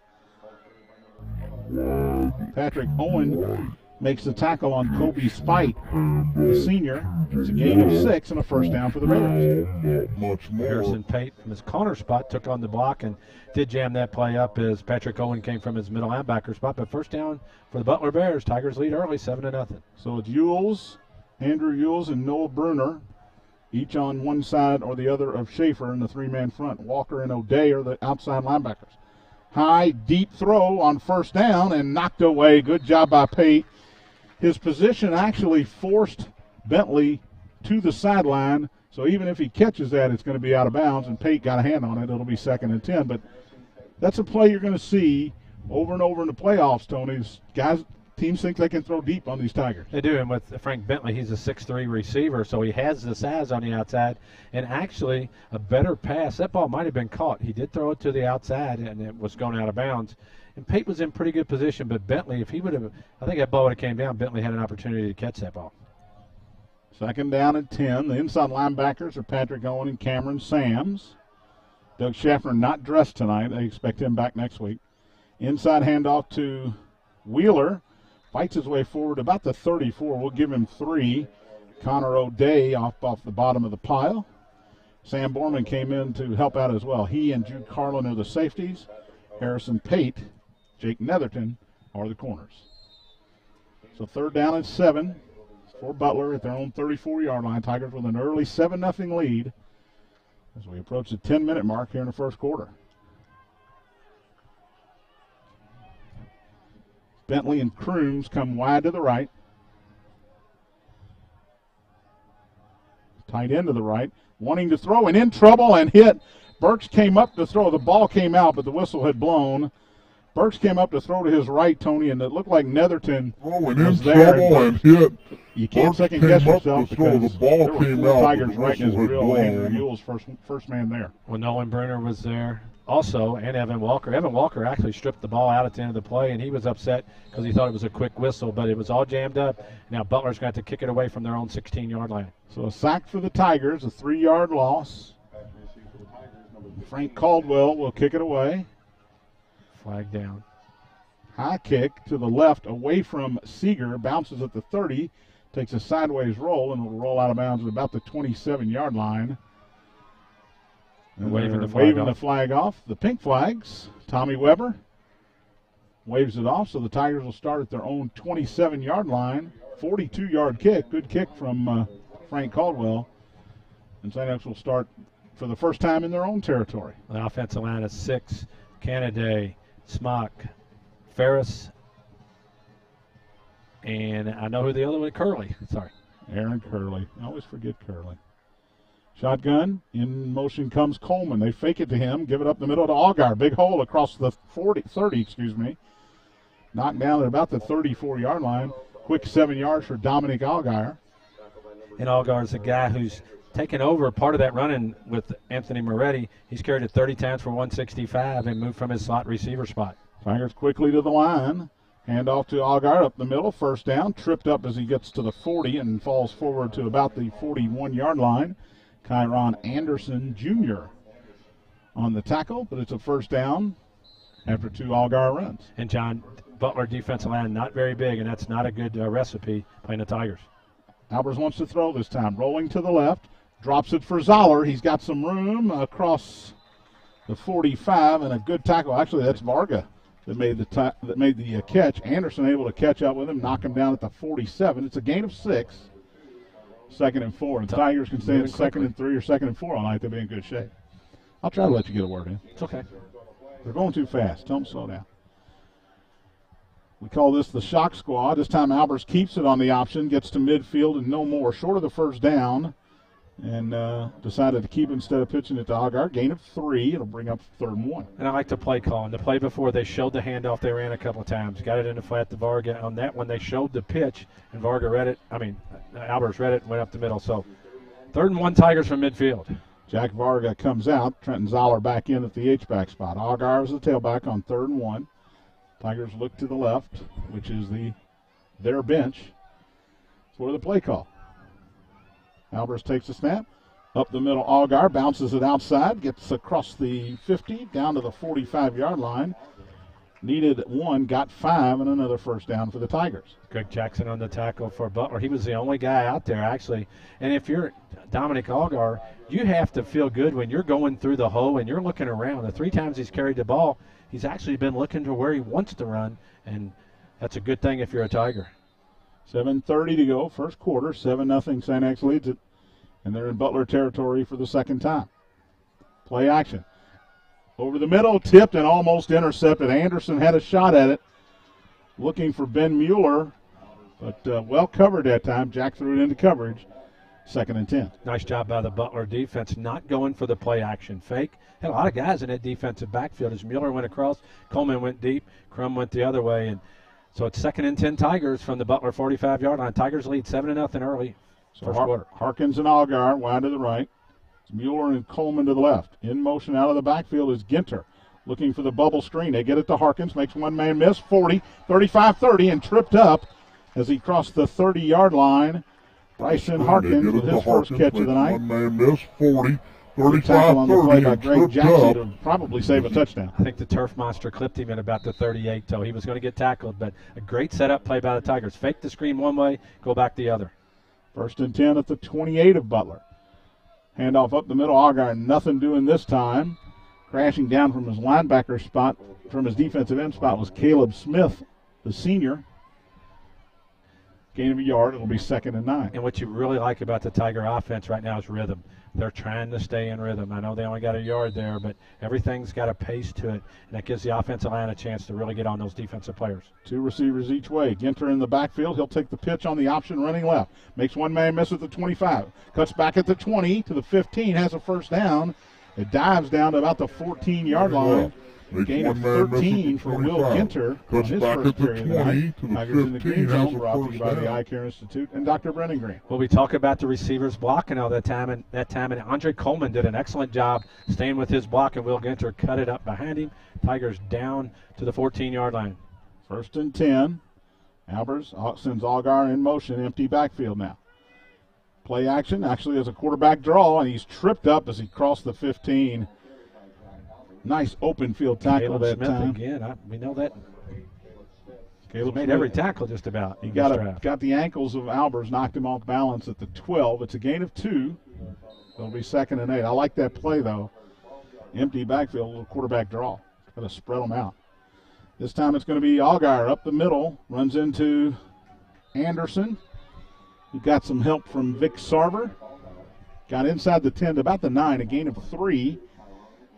Patrick Owen makes the tackle on Kobe Spite, the senior. It's a gain of 6 and a first down for the Bears. Harrison Pate from his corner spot took on the block and did jam that play up as Patrick Owen came from his middle linebacker spot. But first down for the Butler Bears. Tigers lead early, 7-0. So it's Andrew Ewells, and Noah Bruner each on one side or the other of Schaefer in the three-man front. Walker and O'Day are the outside linebackers. High, deep throw on first down and knocked away. Good job by Pate. His position actually forced Bentley to the sideline, so even if he catches that, it's going to be out of bounds, and Pate got a hand on it. It'll be 2nd and 10, but that's a play you're going to see over and over in the playoffs, Tony. Teams think they can throw deep on these Tigers. They do, and with Frank Bentley, he's a 6'3" receiver, so he has the size on the outside. And actually, a better pass. That ball might have been caught. He did throw it to the outside, and it was going out of bounds. And Pate was in pretty good position, but Bentley, if he would have, I think that ball would have came down, Bentley had an opportunity to catch that ball. 2nd down and 10. The inside linebackers are Patrick Owen and Cameron Sams. Doug Schaffner not dressed tonight. They expect him back next week. Inside handoff to Wheeler. Fights his way forward about the 34. We'll give him 3. Connor O'Day off the bottom of the pile. Sam Borman came in to help out as well. He and Jude Carlin are the safeties. Harrison Pate, Jake Netherton are the corners. So 3rd down and 7 for Butler at their own 34-yard line. Tigers with an early 7-0 lead as we approach the 10-minute mark here in the first quarter. Bentley and Crooms come wide to the right. Tight end to the right. Wanting to throw and in trouble and hit. Burks came up to throw. The ball came out, but the whistle had blown. Burks came up to throw to his right, Tony, and it looked like Netherton was there. And hit. You can't second guess yourself because the ball came out. Tigers right in his grill. Andrew Ewell's first man there. Well, Nolan Brenner was there also, and Evan Walker. Evan Walker actually stripped the ball out at the end of the play, and he was upset because he thought it was a quick whistle, but it was all jammed up. Now Butler's got to kick it away from their own 16-yard line. So a sack for the Tigers, a 3-yard loss. Frank Caldwell will kick it away. Flag down. High kick to the left away from Seeger. Bounces at the 30. Takes a sideways roll and will roll out of bounds at about the 27-yard line. And waving the flag off. The pink flags. Tommy Weber waves it off, so the Tigers will start at their own 27-yard line. 42-yard kick. Good kick from Frank Caldwell. And St. X will start for the first time in their own territory. The offensive line is 6. Canaday, Smock, Ferris, and I know who the other one is, Curley. Sorry. Aaron Curley. I always forget Curley. Shotgun. In motion comes Coleman. They fake it to him. Give it up the middle to Allgaier. Big hole across the 30. Knocked down at about the 34-yard line. Quick 7 yards for Dominic Allgaier. And Allgaier's a guy who's taken over part of that running with Anthony Moretti. He's carried it 30 times for 165 and moved from his slot receiver spot. Tigers quickly to the line. Hand off to Allgaier up the middle. First down. Tripped up as he gets to the 40 and falls forward to about the 41-yard line. Kyron Anderson Jr. on the tackle, but it's a first down after 2 Allgaier runs. And John, Butler defensive line not very big, and that's not a good recipe playing the Tigers. Albers wants to throw this time. Rolling to the left. Drops it for Zoller. He's got some room across the 45 and a good tackle. Actually, that's Varga that made the catch. Anderson able to catch up with him, knock him down at the 47. It's a gain of 6. 2nd and 4. And the Tigers can stay in 2nd and 3 or 2nd and 4 all night. They'll be in good shape. I'll try to let you get a word in. It's okay. They're going too fast. Tell them to slow down. We call this the shock squad. This time Albers keeps it on the option, gets to midfield and no more. Short of the first down. And decided to keep instead of pitching it to Allgaier. Gain of 3. It'll bring up 3rd and 1. And I like the play call. In the play before, they showed the handoff. They ran a couple of times. Got it in the flat to Varga. On that one, they showed the pitch, and Varga read it. Albers read it and went up the middle. So 3rd and 1 Tigers from midfield. Jack Varga comes out. Trenton Zoller back in at the H-back spot. Allgaier is the tailback on 3rd and 1. Tigers look to the left, which is their bench for the play call. Albers takes the snap. Up the middle, Allgaier bounces it outside, gets across the 50, down to the 45-yard line. Needed 1, got 5, and another first down for the Tigers. Greg Jackson on the tackle for Butler. He was the only guy out there, actually. And if you're Dominic Allgaier, you have to feel good when you're going through the hole and you're looking around. The 3 times he's carried the ball, he's actually been looking to where he wants to run, and that's a good thing if you're a Tiger. 7:30 to go, first quarter. 7-0 St. X leads it And they're in Butler territory for the second time. Play action. Over the middle, tipped and almost intercepted. Anderson had a shot at it, looking for Ben Mueller, but well covered that time. Jack threw it into coverage. 2nd and 10. Nice job by the Butler defense, not going for the play action fake. Had a lot of guys in that defensive backfield as Mueller went across, Coleman went deep, Crum went the other way, and so it's 2nd and 10 Tigers from the Butler 45-yard line. Tigers lead 7-0 early. So First quarter. Harkins and Allgaier wide to the right. It's Mueller and Coleman to the left. In motion out of the backfield is Ginter, looking for the bubble screen. They get it to Harkins, makes one man miss, 40, 35-30, and tripped up as he crossed the 30-yard line. Bryson Harkins with his first catch of the night. One man miss, 40, Tackle on the play 35-30, by and Greg tripped Jackson up. to probably save a touchdown. I think the turf monster clipped him at about the 38, so he was going to get tackled, but a great setup play by the Tigers. Fake the screen one way, go back the other. 1st and 10 at the 28 of Butler. Handoff up the middle. Allgaier, nothing doing this time. Crashing down from his linebacker spot, from his defensive end spot, was Caleb Smith, the senior. Gain of a yard. It'll be 2nd and 9. And what you really like about the Tiger offense right now is rhythm. They're trying to stay in rhythm. I know they only got a yard there, but everything's got a pace to it, and that gives the offensive line a chance to really get on those defensive players. 2 receivers each way. Ginter in the backfield. He'll take the pitch on the option running left. Makes one man miss at the 25. Cuts back at the 20 to the 15. Has a first down. It dives down to about the 14-yard line. Gain of 13 for Will Ginter on his first carry of the night. Tigers in the green zone, brought to you by the Eye Care Institute and Dr. Brennan Green. Well, we talk about the receivers blocking all that time, and Andre Coleman did an excellent job staying with his block, and Will Ginter cut it up behind him. Tigers down to the 14-yard line. 1st and 10. Albers sends Allgaier in motion, empty backfield now. Play action, actually as a quarterback draw, and he's tripped up as he crossed the 15. Nice open field tackle Caleb that Smith time. Again, we know that. Caleb Made Smith, every tackle just about. He got the ankles of Albers, knocked him off balance at the 12. It's a gain of 2. It'll be 2nd and 8. I like that play, though. Empty backfield, a little quarterback draw. Got to spread them out. This time it's going to be Allgaier up the middle. Runs into Anderson. He got some help from Vic Sarver. Got inside the 10 to about the 9, a gain of 3.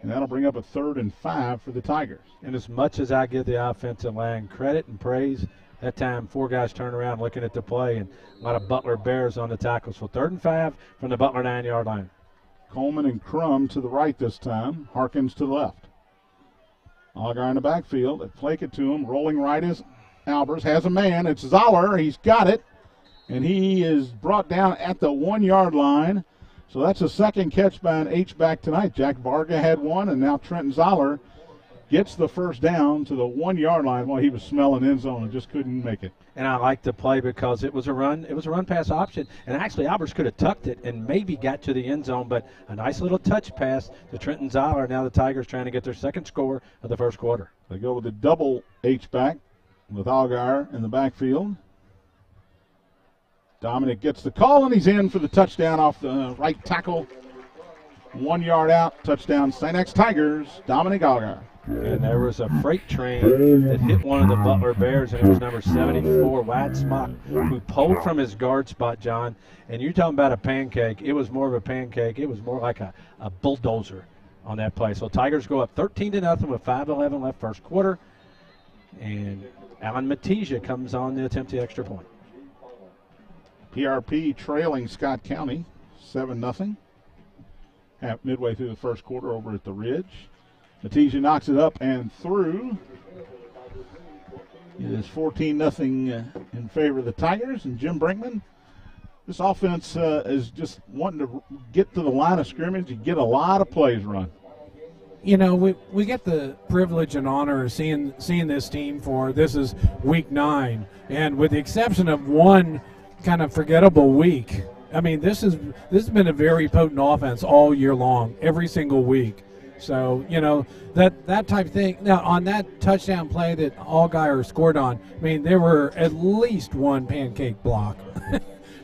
And that'll bring up a 3rd and 5 for the Tigers. And as much as I give the offensive line credit and praise, that time 4 guys turned around looking at the play, and a lot of Butler Bears on the tackle. So 3rd and 5 from the Butler 9-yard line. Coleman and Crum to the right this time. Harkins to the left. Allgaier in the backfield. They flake it to him. Rolling right is Albers. Has a man. It's Zoller. He's got it. And he is brought down at the 1-yard line. So that's a second catch by an H-back tonight. Jack Varga had one, and now Trenton Zoller gets the first down to the 1-yard line while he was smelling end zone and just couldn't make it. And I like the play because it was a run. It was a run pass option. And actually, Albers could have tucked it and maybe got to the end zone, but a nice little touch pass to Trenton Zoller. Now the Tigers trying to get their second score of the first quarter. They go with a double H-back with Allgaier in the backfield. Dominic gets the call, and he's in for the touchdown off the right tackle. 1 yard out, touchdown, St. X Tigers, Dominic Allgaier. And there was a freight train that hit one of the Butler Bears, and it was number 74, Wad Smock, who pulled from his guard spot, John. And you're talking about a pancake. It was more of a pancake. It was more like a bulldozer on that play. So Tigers go up 13-0 with 5:11 left first quarter. And Alan Matija comes on to attempt the extra point. PRP trailing Scott County 7-0. Midway through the first quarter over at the Ridge. Matija knocks it up and through. It is 14-0 in favor of the Tigers. And Jim Brinkman, this offense is just wanting to get to the line of scrimmage and get a lot of plays run. You know, we get the privilege and honor of seeing this team for this is week 9. And with the exception of one kind of forgettable week, I mean, this has been a very potent offense all year long, every single week. So, you know, that type of thing. Now, on that touchdown play that Allgaier scored on, I mean, there were at least one pancake block.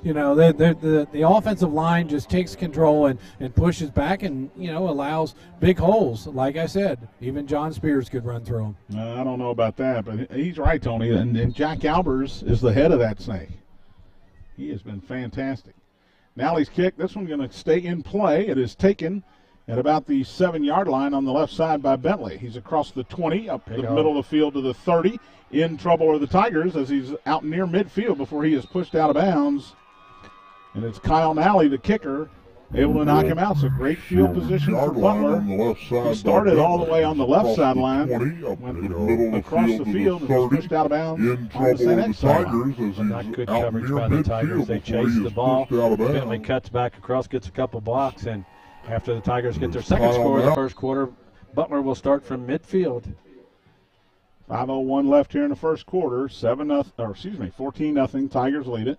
You know, the offensive line just takes control and pushes back and, you know, allows big holes. Like I said, even John Spears could run through them. I don't know about that, but he's right, Tony. And Jack Albers is the head of that snake. He has been fantastic. Nally's kick, this one's going to stay in play. It is taken at about the 7-yard line on the left side by Bentley. He's across the 20, up the middle of the field to the 30. In trouble are the Tigers as he's out near midfield before he is pushed out of bounds. And it's Kyle Nally, the kicker, able to knock him out. So great field position for Butler. He started all the way on the left sideline, went across the field and was pushed out of bounds on the St. X sideline. Not good coverage by the Tigers. They chase the ball. Bentley cuts back across, gets a couple blocks, and after the Tigers get their second score in the first quarter, Butler will start from midfield. 5:01 left here in the first quarter. 14-0. Tigers lead it.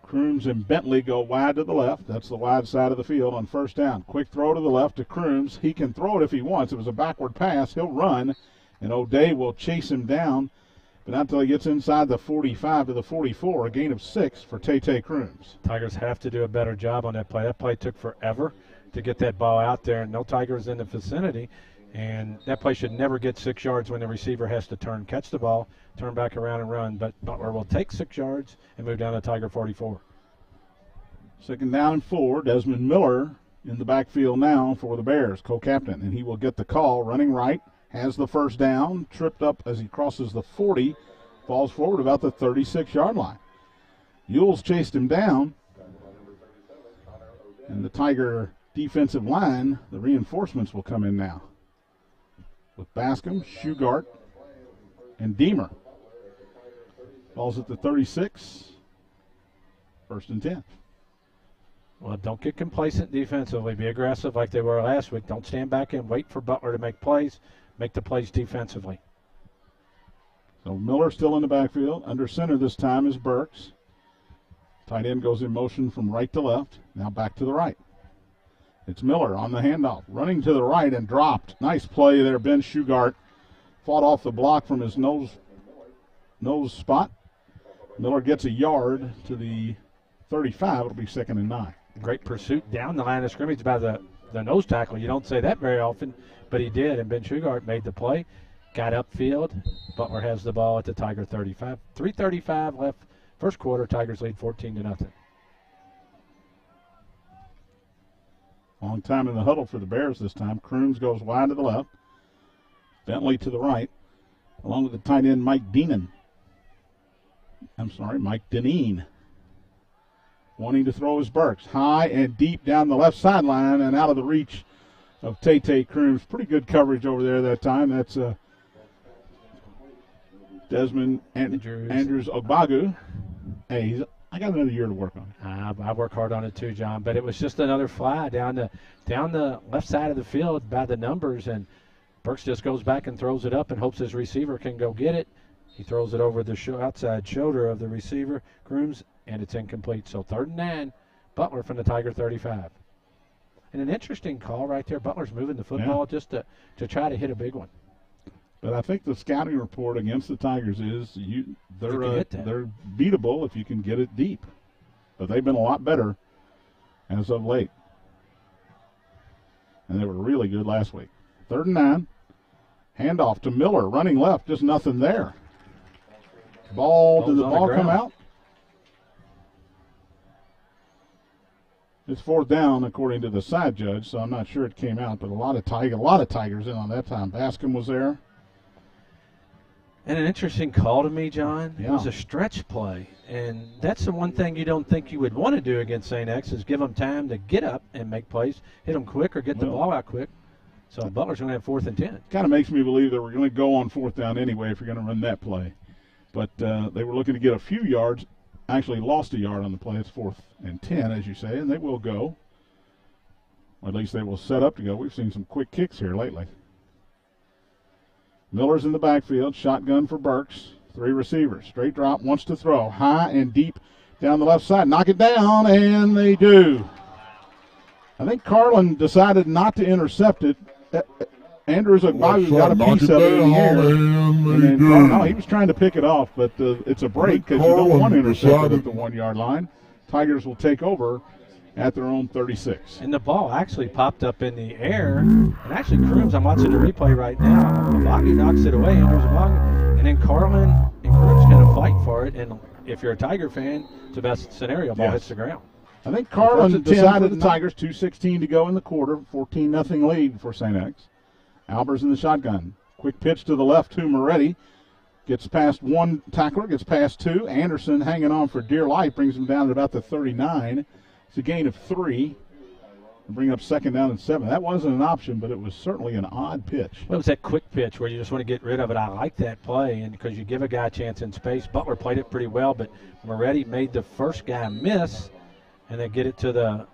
Crooms and Bentley go wide to the left. That's the wide side of the field on first down. Quick throw to the left to Crooms. He can throw it if he wants. It was a backward pass. He'll run, and O'Day will chase him down, but not until he gets inside the 45 to the 44, a gain of 6 for Tay Crooms. Tigers have to do a better job on that play. That play took forever to get that ball out there, and no Tigers in the vicinity. And that play should never get 6 yards when the receiver has to catch the ball, turn back around and run. But Butler will take 6 yards and move down to Tiger 44. 2nd down and 4. Desmond Miller in the backfield now for the Bears, co-captain. And he will get the call, running right, has the first down, tripped up as he crosses the 40, falls forward about the 36-yard line. Ewell's chased him down. And the Tiger defensive line, the reinforcements will come in now, with Bascom, Shugart, and Deemer. Ball's at the 36. 1st and 10. Well, don't get complacent defensively. Be aggressive like they were last week. Don't stand back and wait for Butler to make plays. Make the plays defensively. So Miller still in the backfield. Under center this time is Burks. Tight end goes in motion from right to left. Now back to the right. It's Miller on the handoff, running to the right and dropped. Nice play there. Ben Shugart fought off the block from his nose spot. Miller gets a yard to the 35. It'll be 2nd and 9. Great pursuit down the line of scrimmage by the nose tackle. You don't say that very often, but he did, and Ben Shugart made the play. Got upfield. Butler has the ball at the Tiger 35. 3:35 left. First quarter, Tigers lead 14-0. Long time in the huddle for the Bears this time. Crooms goes wide to the left. Bentley to the right, along with the tight end Mike Deneen. Wanting to throw his Burks. High and deep down the left sideline and out of the reach of Tay Crooms. Pretty good coverage over there that time. That's Desmond Andrews Ogbagu. Hey, I got another year to work on it. I work hard on it too, John, but it was just another fly down the left side of the field by the numbers, and Burks just goes back and throws it up and hopes his receiver can go get it. He throws it over the outside shoulder of the receiver, Crooms, and it's incomplete. So 3rd and 9, Butler from the Tiger 35. And an interesting call right there. Butler's moving the football just to try to hit a big one. But I think the scouting report against the Tigers is they're beatable if you can get it deep. But they've been a lot better as of late. And they were really good last week. 3rd and 9. Handoff to Miller, running left, just nothing there. Did the ball come out? It's 4th down according to the side judge, so I'm not sure it came out, but a lot of Tigers in on that time. Bascom was there. And an interesting call to me, John. Yeah. It was a stretch play, and that's the one thing you don't think you would want to do against St. X is give them time to get up and make plays, hit them quick or get the ball out quick. So Butler's going to have 4th and 10. Kind of makes me believe that we're going to go on 4th down anyway if you're going to run that play. But they were looking to get a few yards. Actually lost a yard on the play. It's 4th and 10, as you say, and they will go. Or at least they will set up to go. We've seen some quick kicks here lately. Miller's in the backfield. Shotgun for Burks. 3 receivers. Straight drop. Wants to throw. High and deep down the left side. Knock it down, and they do. I think Carlin decided not to intercept it. Andrews Ogbagu got a piece of it in the air. No, he was trying to pick it off, but it's a break because you don't want to intercept it at the 1-yard line. Tigers will take over at their own 36. And the ball actually popped up in the air. And actually, Crooms, I'm watching the replay right now. Ogbagu knocks it away, Andrews Ogbagu. And then Carlin and Crooms going to fight for it. And if you're a Tiger fan, it's the best scenario. Ball hits the ground. I think Carlin decided the Tigers. 2:16 to go in the quarter. 14-0 lead for St. X. Albers in the shotgun. Quick pitch to the left to Moretti. Gets past one tackler, gets past two. Anderson hanging on for dear life, brings him down at about the 39. It's a gain of 3. Bring up 2nd down and 7. That wasn't an option, but it was certainly an odd pitch. Well, it was that quick pitch where you just want to get rid of it. I like that play, and because you give a guy a chance in space. Butler played it pretty well, but Moretti made the first guy miss, and then get it to the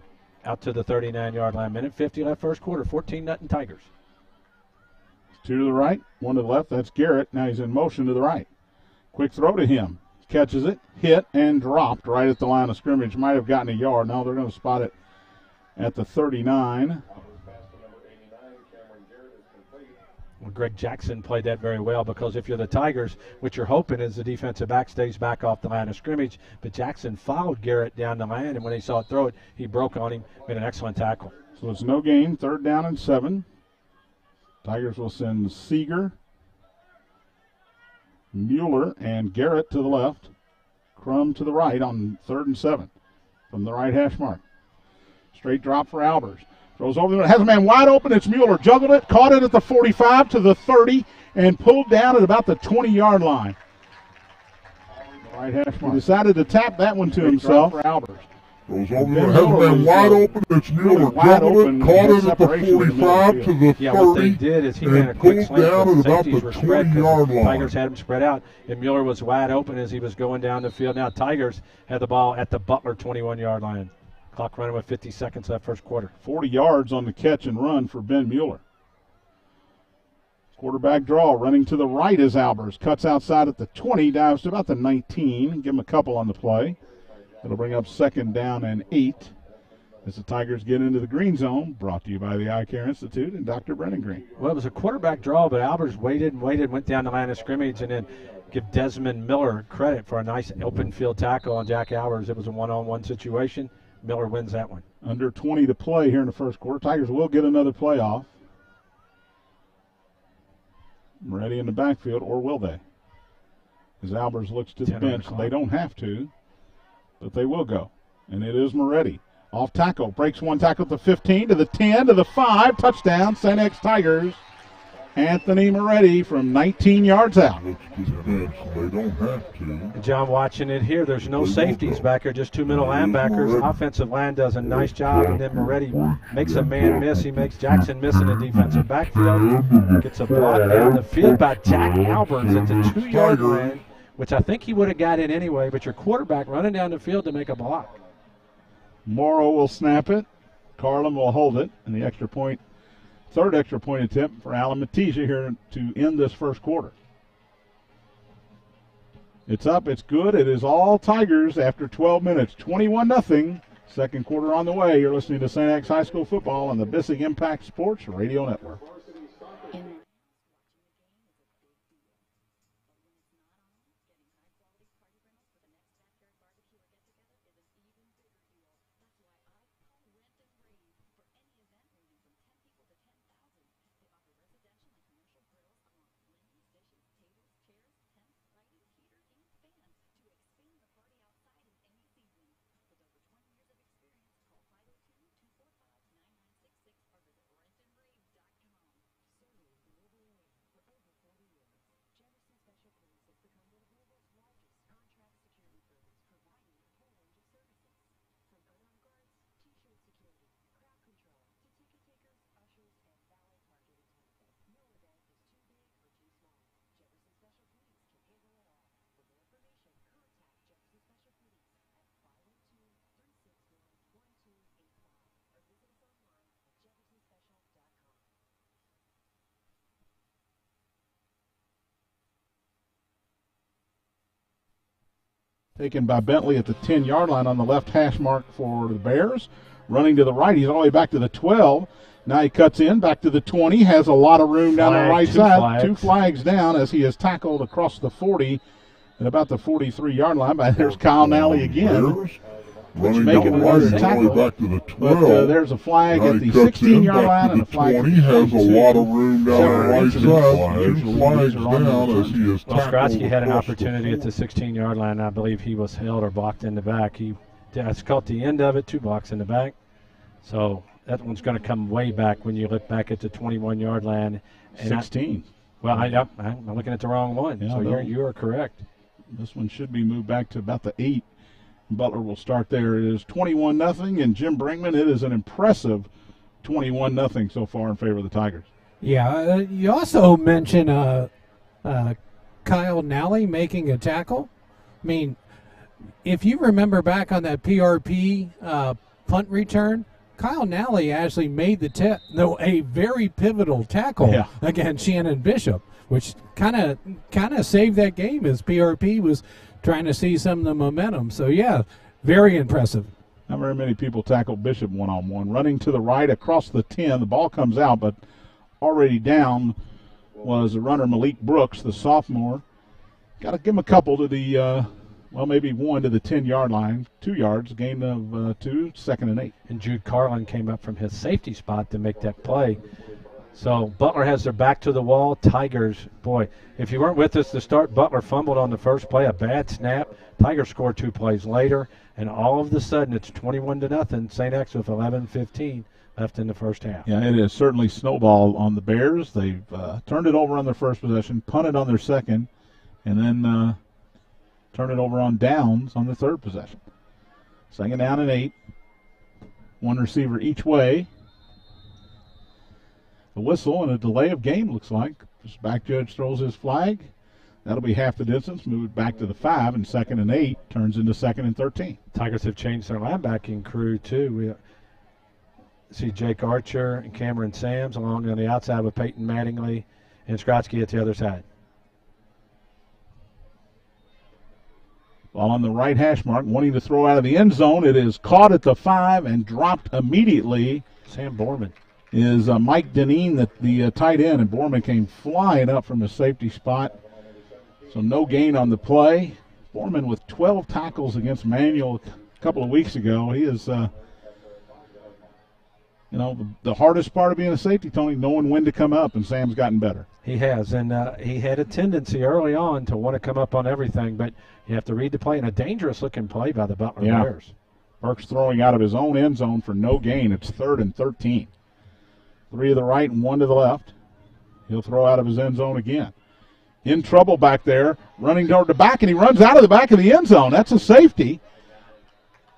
out to the 39-yard line. Minute 50 left first quarter. 14-0 Tigers. 2 to the right, 1 to the left. That's Garrett. Now he's in motion to the right. Quick throw to him. Catches it, hit, and dropped right at the line of scrimmage. Might have gotten a yard. No, they're going to spot it at the 39. Well, Greg Jackson played that very well, because if you're the Tigers, what you're hoping is the defensive back stays back off the line of scrimmage. But Jackson followed Garrett down the line, and when he saw it throw it, he broke on him, made an excellent tackle. So it's no gain, 3rd down and 7. Tigers will send Seeger, Mueller, and Garrett to the left. Crum to the right on 3rd and 7 from the right hash mark. Straight drop for Albers. Throws over there. Has a man wide open. It's Mueller. Juggled it. Caught it at the 45 to the 30 and pulled down at about the 20-yard line. Right hash mark. He decided to tap that one to himself for Albers. Goes over there. Has a man wide open. It's Mueller. Juggled it. Caught it at the 45 to the 30. Yeah, what they did is he ran a quick slant. Down at about the 20-yard line. Tigers had him spread out, and Mueller was wide open as he was going down the field. Now Tigers had the ball at the Butler 21-yard line. Clock running with 50 seconds left first quarter. 40 yards on the catch and run for Ben Mueller. Quarterback draw, running to the right is Albers. Cuts outside at the 20, dives to about the 19. Give him a couple on the play. That'll bring up 2nd down and 8 as the Tigers get into the green zone. Brought to you by the Eye Care Institute and Dr. Brennan Green. Well, it was a quarterback draw, but Albers waited and waited, went down the line of scrimmage, and then give Desmond Miller credit for a nice open field tackle on Jack Albers. It was a one-on-one situation. Miller wins that one. Under 20 to play here in the first quarter. Tigers will get another playoff. Ready in the backfield, or will they? As Albers looks to the bench, they don't have to, but they will go. And it is Moretti. Off tackle, breaks one tackle at the 15, to the 10, to the 5. Touchdown, St. X Tigers. Anthony Moretti from 19 yards out. They don't have to. John, watching it here, there's no safeties back here, just 2 middle linebackers. Offensive line does a nice job, and then Moretti makes a man miss. He makes Jackson miss in the defensive backfield. Gets a block down the field by Jack Albers at the 2-yard line, which I think he would have got in anyway, but your quarterback running down the field to make a block. Morrow will snap it. Carlin will hold it, and the extra point. 3rd extra point attempt for Alan Matija here to end this first quarter. It's up, it's good. It is all Tigers after 12 minutes. 21-0. Second quarter on the way. You're listening to St. X High School football on the Bissing Impact Sports Radio Network. Taken by Bentley at the 10-yard line on the left hash mark for the Bears. Running to the right, he's all the way back to the 12. Now he cuts in, back to the 20, has a lot of room down the right side. 2 flags down as he is tackled across the 40 at about the 43-yard line. But there's Kyle Nally again. running making the it right under all tackle. the way back to the 12. But there's a flag Now at he the cuts in 16-yard back line to and a the flag at 20. the Has a 22. lot of room down the right Separation side. flags. Two Usually flags these are on the down as return. he is Well, tackled Skrotsky had an across the opportunity at the 16-yard line. I believe he was held or blocked in the back. That's caught the end of it, 2 blocks in the back. So that one's going to come way back when you look back at the 21-yard line. And 16. I'm looking at the wrong one. Yeah, so no. you are correct. This one should be moved back to about the 8. Butler will start there. It is 21-0, and Jim Brinkman, it is an impressive 21-0 so far in favor of the Tigers. Yeah, you also mentioned Kyle Nally making a tackle. I mean, if you remember back on that PRP punt return, Kyle Nally actually made a very pivotal tackle against Shannon Bishop, which kind of saved that game as PRP was trying to see some of the momentum. So, yeah, very impressive. Not very many people tackle Bishop one-on-one. Running to the right across the 10. The ball comes out, but already down was the runner Malik Brooks, the sophomore. Got to give him a couple to the, maybe 1 to the 10-yard line. 2 yards, gain of 2, 2nd and 8. And Jude Carlin came up from his safety spot to make that play. So Butler has their back to the wall. Tigers, boy, if you weren't with us to start, Butler fumbled on the first play, a bad snap. Tigers scored 2 plays later, and all of a sudden it's 21-0. St. X with 11:15 left in the first half. Yeah, it is certainly snowballed on the Bears. They've turned it over on their first possession, punted on their second, and then turned it over on downs on the third possession. 2nd down and 8. 1 receiver each way. The whistle and a delay of game, looks like. Just back judge throws his flag. That'll be half the distance. Move it back to the 5, and 2nd and 8 turns into 2nd and 13. Tigers have changed their linebacking crew, too. We see Jake Archer and Cameron Sams along on the outside with Peyton Mattingly and Skrotsky at the other side. While on the right hash mark, wanting to throw out of the end zone, it is caught at the 5 and dropped immediately. Sam Borman. Is Mike Deneen, the tight end, and Borman came flying up from his safety spot. So no gain on the play. Borman with 12 tackles against Manuel a couple of weeks ago. He is, the hardest part of being a safety, Tony, knowing when to come up, and Sam's gotten better. He has, and he had a tendency early on to want to come up on everything, but you have to read the play, and a dangerous-looking play by the Butler Bears. Burks throwing out of his own end zone for no gain. It's 3rd and 13. 3 to the right and 1 to the left. He'll throw out of his end zone again. In trouble back there, running toward the back, and he runs out of the back of the end zone. That's a safety.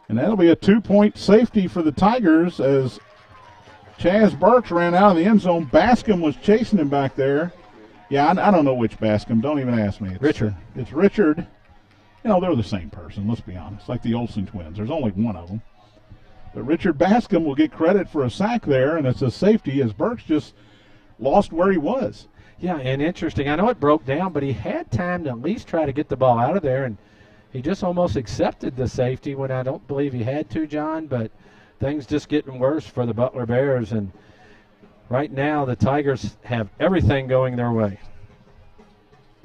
And that'll be a 2-point safety for the Tigers as Chaz Burks ran out of the end zone. Bascom was chasing him back there. Yeah, I don't know which Bascom. Don't even ask me. It's Richard. It's Richard. They're the same person, let's be honest. Like the Olsen twins. There's only one of them. But Richard Bascom will get credit for a sack there, and it's a safety as Burks just lost where he was. Yeah, and interesting. I know it broke down, but he had time to at least try to get the ball out of there, and he just almost accepted the safety when I don't believe he had to, John, but things just getting worse for the Butler Bears, and right now the Tigers have everything going their way.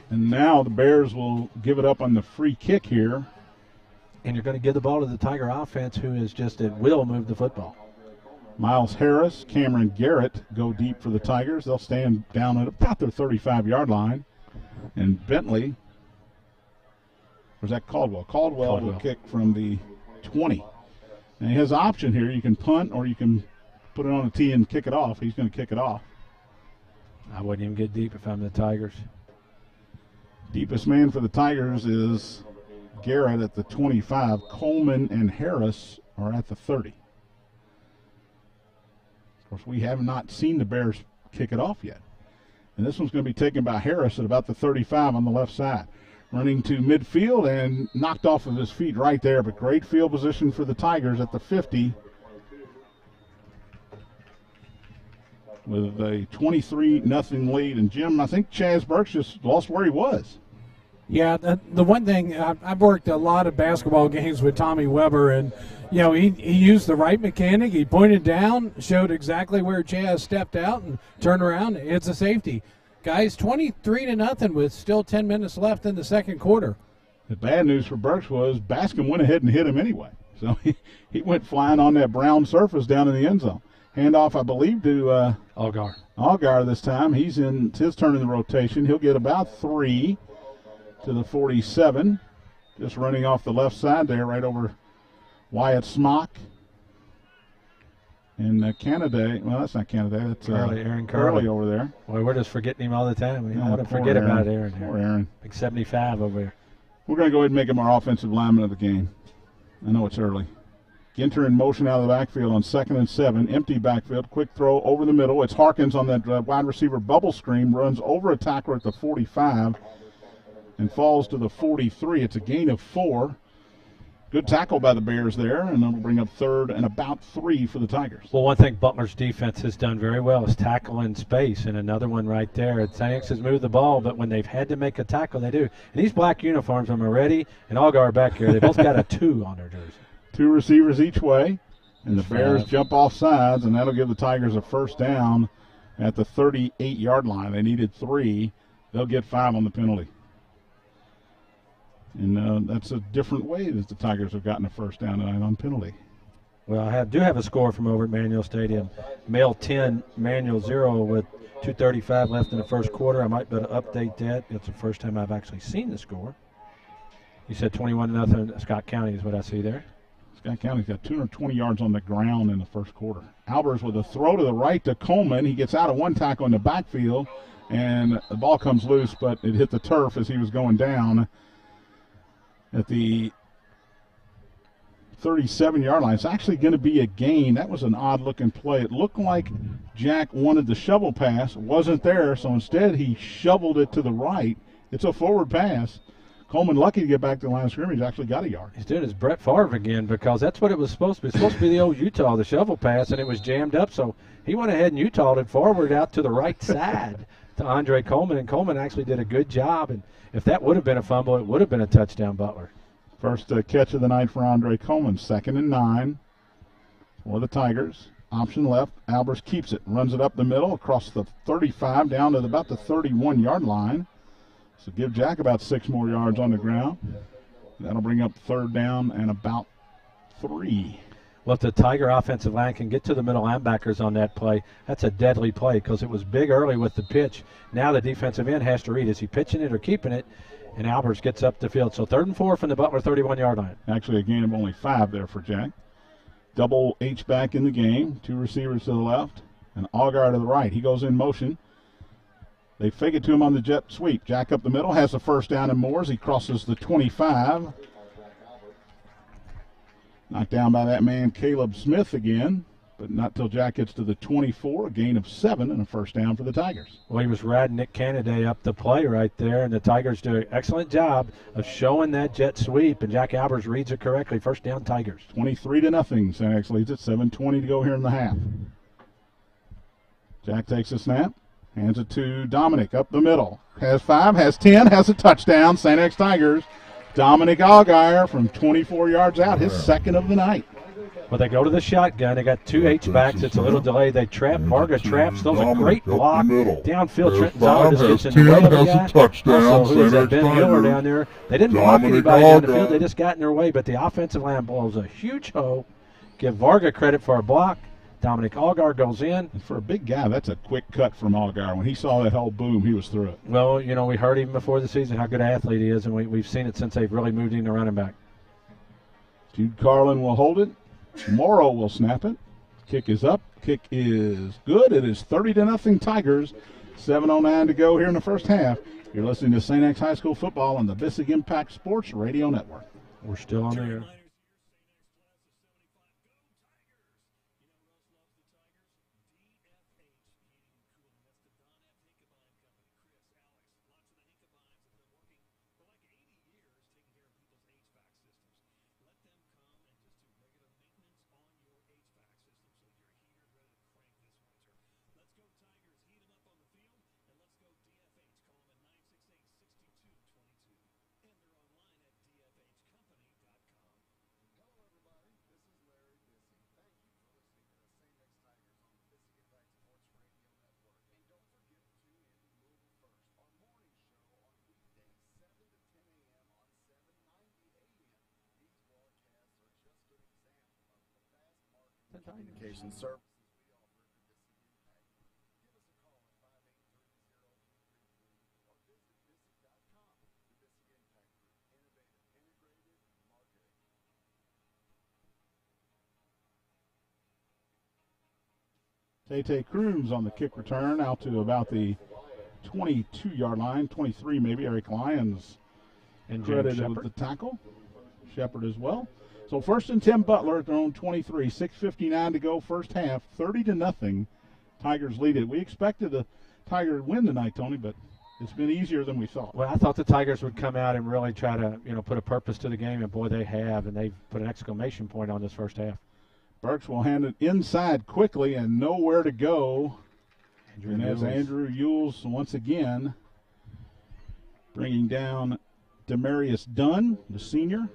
And now the Bears will give it up on the free kick here. And you're going to give the ball to the Tiger offense, who is just at will move the football. Miles Harris, Cameron Garrett go deep for the Tigers. They'll stand down at about their 35-yard line. And Bentley, or was that Caldwell? Caldwell will kick from the 20. And he has an option here. You can punt or you can put it on a tee and kick it off. He's going to kick it off. I wouldn't even get deep if I'm the Tigers. Deepest man for the Tigers is Garrett at the 25. Coleman and Harris are at the 30. Of course, we have not seen the Bears kick it off yet. And this one's going to be taken by Harris at about the 35 on the left side. Running to midfield and knocked off of his feet right there, but great field position for the Tigers at the 50 with a 23-0 lead. And, Jim, I think Chaz Burks just lost where he was. Yeah, the one thing, I've worked a lot of basketball games with Tommy Weber, and, he used the right mechanic. He pointed down, showed exactly where Chaz stepped out, and turned around. It's a safety. Guys, 23-0 with still 10 minutes left in the second quarter. The bad news for Burks was Bascom went ahead and hit him anyway. So he went flying on that brown surface down in the end zone. Handoff, I believe, to Algar this time. He's in his turn in the rotation. He'll get about 3 to the 47. Just running off the left side there, right over Wyatt Smock. And Canada, well, that's not Canada. That's Aaron Curley over there. Boy, we're just forgetting him all the time. We don't want to forget about Aaron. Poor Aaron. Big 75 over here. We're going to go ahead and make him our offensive lineman of the game. I know it's early. Ginter in motion out of the backfield on 2nd and 7. Empty backfield. Quick throw over the middle. It's Harkins on that wide receiver bubble screen. Runs over a tackler at the 45 and falls to the 43. It's a gain of 4. Good tackle by the Bears there, and that'll bring up 3rd and about 3 for the Tigers. Well, one thing Butler's defense has done very well is tackle in space, and another one right there. Sanex has moved the ball, but when they've had to make a tackle, they do. And these black uniforms from Moretti and Algar back here, they both got a 2 on their jersey. 2 receivers each way, and the Bears jump off sides, and that'll give the Tigers a first down at the 38-yard line. They needed 3. They'll get 5 on the penalty. And that's a different way that the Tigers have gotten a first down tonight on penalty. Well, I do have a score from over at Manual Stadium. Male 10, Manual 0 with 2:35 left in the first quarter. I might better update that. It's the first time I've actually seen the score. You said 21-0 Scott County is what I see there. Scott County's got 220 yards on the ground in the first quarter. Albers with a throw to the right to Coleman. He gets out of one tackle in the backfield, and the ball comes loose, but it hit the turf as he was going down at the 37-yard line. It's actually going to be a gain. That was an odd-looking play. It looked like Jack wanted the shovel pass. It wasn't there, so instead he shoveled it to the right. It's a forward pass. Coleman, lucky to get back to the line of scrimmage, actually got a yard. He's doing his Brett Favre again because that's what it was supposed to be. It's supposed to be the old Utah, the shovel pass, and it was jammed up, so he went ahead and Utah'd it forward out to the right side to Andre Coleman, and Coleman actually did a good job. And if that would have been a fumble, it would have been a touchdown, Butler. First catch of the night for Andre Coleman. 2nd and 9 for the Tigers. Option left. Albers keeps it. Runs it up the middle across the 35 down to about the 31-yard line. So give Jack about 6 more yards on the ground. That'll bring up 3rd down and about 3. Well, if the Tiger offensive line can get to the middle linebackers on that play, that's a deadly play because it was big early with the pitch. Now the defensive end has to read, is he pitching it or keeping it? And Albers gets up the field. So 3rd and 4 from the Butler 31-yard line. Actually a gain of only 5 there for Jack. Double H-back in the game. 2 receivers to the left and Algar to the right. He goes in motion. They fake it to him on the jet sweep. Jack up the middle, has the first down and more as he crosses the 25. Knocked down by that man, Caleb Smith again, but not till Jack gets to the 24, a gain of 7 and a first down for the Tigers. Well, he was riding Nick Canada up the play right there, and the Tigers do an excellent job of showing that jet sweep, and Jack Albers reads it correctly. First down, Tigers. 23-0. Sanex leads it, 7:20 to go here in the half. Jack takes a snap, hands it to Dominic up the middle. Has 5, has 10, has a touchdown. Sanex Tigers. Dominic Allgaier from 24 yards out, his 2nd of the night. Well, they go to the shotgun. They got 2 H-backs. It's a little delay. They trap. Varga traps. Those are great block. Downfield, Trenton Zoller just gets in the way of the guy. Also, who's that Ben Miller down there? They didn't block anybody down the field. They just got in their way, but the offensive line blows a huge hole. Give Varga credit for a block. Dominic Algar goes in. And for a big guy, that's a quick cut from Algar. When he saw that whole boom, he was through it. Well, you know, we heard even before the season how good an athlete he is, and we've seen it since they've really moved him to running back. Jude Carlin will hold it. Morrow will snap it. Kick is up. Kick is good. It is 30-0 Tigers. 7:09 to go here in the first half. You're listening to St. X High School football on the Bissig Impact Sports Radio Network. We're still on the air. Communication service. Tay Crooms on the kick return out to about the 22-yard line, 23 maybe. Eric Lyons And credited with the tackle. Shepard as well. So first and 10 Butler at their own 23. 6:59 to go first half. 30-0. Tigers lead it. We expected the Tigers to win tonight, Tony, but it's been easier than we thought. Well, I thought the Tigers would come out and really try to, put a purpose to the game, and boy, they have, and they've put an exclamation point on this first half. Burks will hand it inside quickly and nowhere to go. And that's Andrew Yules once again bringing down Demarius Dunn, the senior.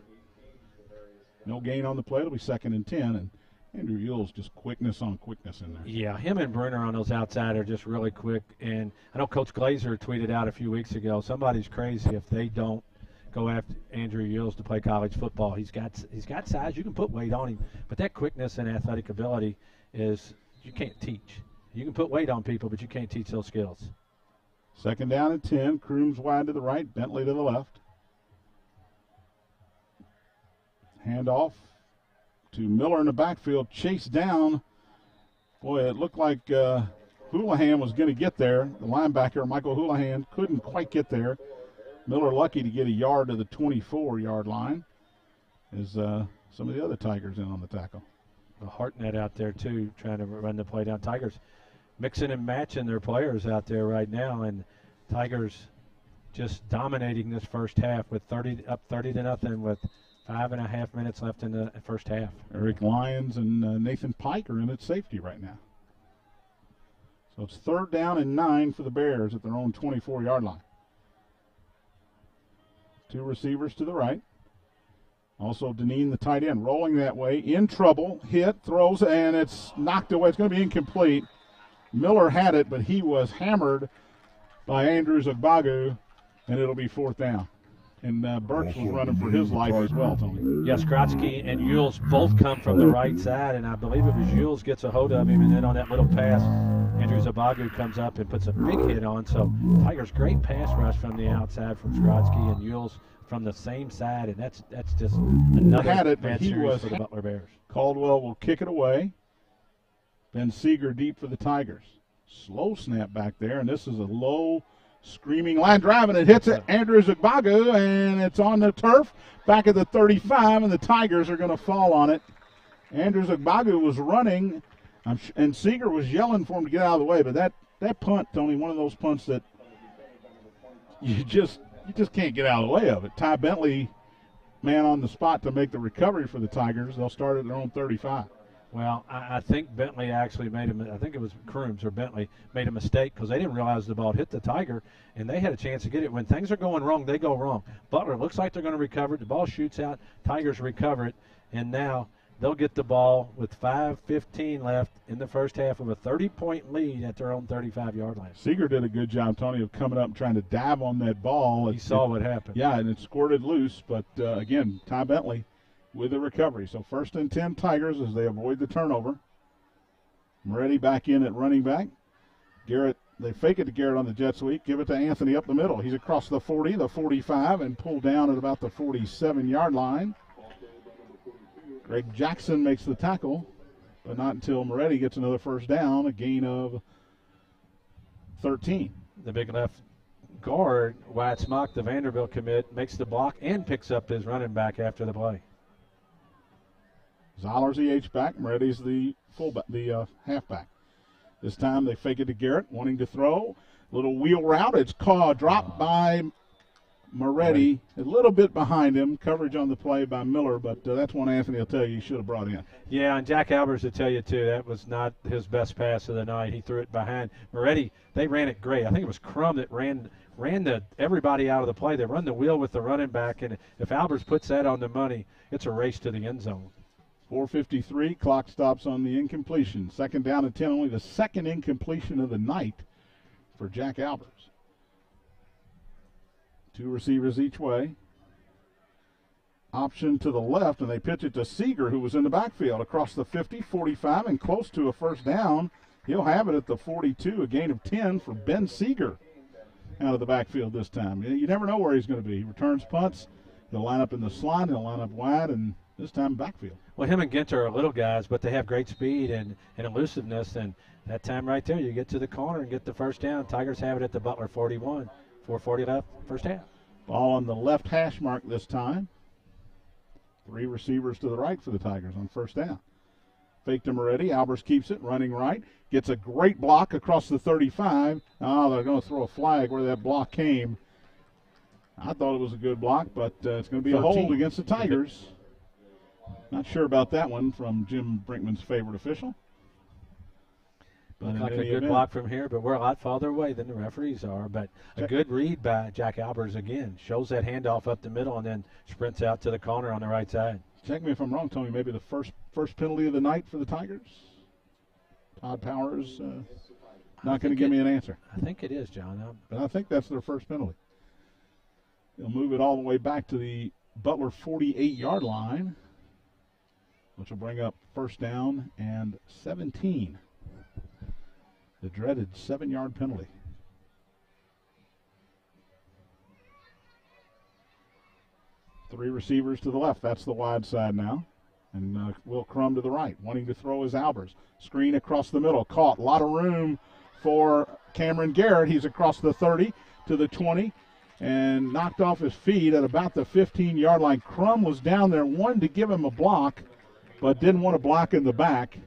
No gain on the play. It'll be 2nd and 10. And Andrew Yules just quickness on quickness in there. Yeah, him and Bruner on those outside are just really quick. And I know Coach Glazer tweeted out a few weeks ago, somebody's crazy if they don't go after Andrew Yules to play college football. He's got size. You can put weight on him. But that quickness and athletic ability is you can't teach. You can put weight on people, but you can't teach those skills. 2nd down and 10. Crooms wide to the right, Bentley to the left. Handoff to Miller in the backfield, chased down. Boy, it looked like Houlihan was going to get there. The linebacker, Michael Houlihan, couldn't quite get there. Miller lucky to get a yard to the 24-yard line. As some of the other Tigers in on the tackle. Hartnett out there, too, trying to run the play down. Tigers mixing and matching their players out there right now, and Tigers just dominating this first half with 30-0 with 5.5 minutes left in the first half. Eric Lyons and Nathan Pike are in at safety right now. So it's 3rd down and 9 for the Bears at their own 24-yard line. 2 receivers to the right. Also Deneen, the tight end, rolling that way. In trouble, hit, throws, and it's knocked away. It's going to be incomplete. Miller had it, but he was hammered by Andrews Agbagu, and it'll be 4th down. And Burks was running for his life as well, Tony. Yes, Grotzky and Yules both come from the right side, and I believe it was Yules gets a hold of him, and then on that little pass, Andrews Agbagu comes up and puts a big hit on. So Tigers great pass rush from the outside from Grotzky and Yules from the same side, and that's just another bad series for the Butler Bears. Caldwell will kick it away. Ben Seeger deep for the Tigers. Slow snap back there, and this is a low screaming line drive, and it hits it. Andrews Agbagu, and it's on the turf back at the 35, and the Tigers are going to fall on it. Andrews Agbagu was running, and Seeger was yelling for him to get out of the way, but that punt, Tony, one of those punts that you just can't get out of the way of it. Ty Bentley, man on the spot to make the recovery for the Tigers. They'll start at their own 35. Well, I think Bentley actually I think it was Crooms or Bentley made a mistake because they didn't realize the ball hit the Tiger, and they had a chance to get it. When things are going wrong, they go wrong. Butler looks like they're going to recover it. The ball shoots out. Tigers recover it, and now they'll get the ball with 5:15 left in the first half of a 30-point lead at their own 35-yard line. Seeger did a good job, Tony, of coming up and trying to dab on that ball. He saw what happened. Yeah, and it squirted loose, but again, Ty Bentley with the recovery. So 1st and 10 Tigers as they avoid the turnover. Moretti back in at running back. Garrett, they fake it to Garrett on the jet sweep, give it to Anthony up the middle. He's across the 40, the 45, and pulled down at about the 47-yard line. Greg Jackson makes the tackle, but not until Moretti gets another first down, a gain of 13. The big left guard, Wyatt Smock, the Vanderbilt commit, makes the block and picks up his running back after the play. Zoller's the H-back. Moretti's the fullback, the halfback. This time they fake it to Garrett, wanting to throw. Little wheel route. It's dropped by Moretti. A little bit behind him. Coverage on the play by Miller, but that's one Anthony will tell you should have brought in. Yeah, and Jack Albers will tell you, too, that was not his best pass of the night. He threw it behind. Moretti, they ran it great. I think it was Crum that ran everybody out of the play. They run the wheel with the running back, and if Albers puts that on the money, it's a race to the end zone. 4:53, clock stops on the incompletion. 2nd down and 10, only the second incompletion of the night for Jack Albers. 2 receivers each way. Option to the left, and they pitch it to Seeger, who was in the backfield across the 50, 45, and close to a first down. He'll have it at the 42, a gain of 10 for Ben Seeger out of the backfield this time. You never know where he's going to be. He returns punts. He'll line up in the slot. He'll line up wide, and this time backfield. Well, him and Ginter are little guys, but they have great speed and elusiveness. And that time right there, you get to the corner and get the first down. Tigers have it at the Butler 41. 4:40 left, first half. Ball on the left hash mark this time. 3 receivers to the right for the Tigers on first down. Fake to Moretti. Albers keeps it, running right. Gets a great block across the 35. Oh, they're going to throw a flag where that block came. I thought it was a good block, but it's going to be 13. A hold against the Tigers. Not sure about that one from Jim Brinkman's favorite official. Looked like a good block from here, but we're a lot farther away than the referees are. But a good read by Jack Albers again. Shows that handoff up the middle and then sprints out to the corner on the right side. Check me if I'm wrong, Tony. Maybe the first penalty of the night for the Tigers? Todd Powers not going to give me an answer. I think it is, John. But I think that's their first penalty. They'll move it all the way back to the Butler 48-yard line, which will bring up first down and 17. The dreaded 7-yard penalty. Three receivers to the left. That's the wide side now. And Will Crum to the right. Wanting to throw is Albers. Screen across the middle. Caught. A lot of room for Cameron Garrett. He's across the 30 to the 20 and knocked off his feet at about the 15-yard line. Crum was down there, wanted to give him a block, but didn't want to block in the back.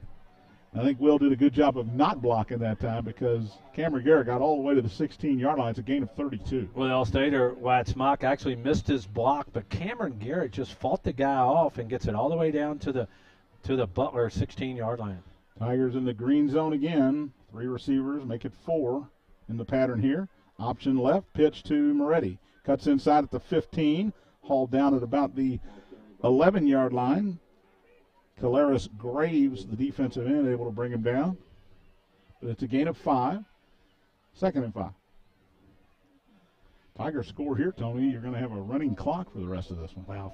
I think Will did a good job of not blocking that time because Cameron Garrett got all the way to the 16-yard line. It's a gain of 32. Well, All-Stater Wyatt Smock actually missed his block, but Cameron Garrett just fought the guy off and gets it all the way down to the Butler 16-yard line. Tigers in the green zone again. 3 receivers, make it 4 in the pattern here. Option left, pitch to Moretti. Cuts inside at the 15, hauled down at about the 11-yard line. Caleris Graves, the defensive end, able to bring him down. But it's a gain of 5. 2nd and 5. Tigers score here, Tony. You're going to have a running clock for the rest of this one. Wow,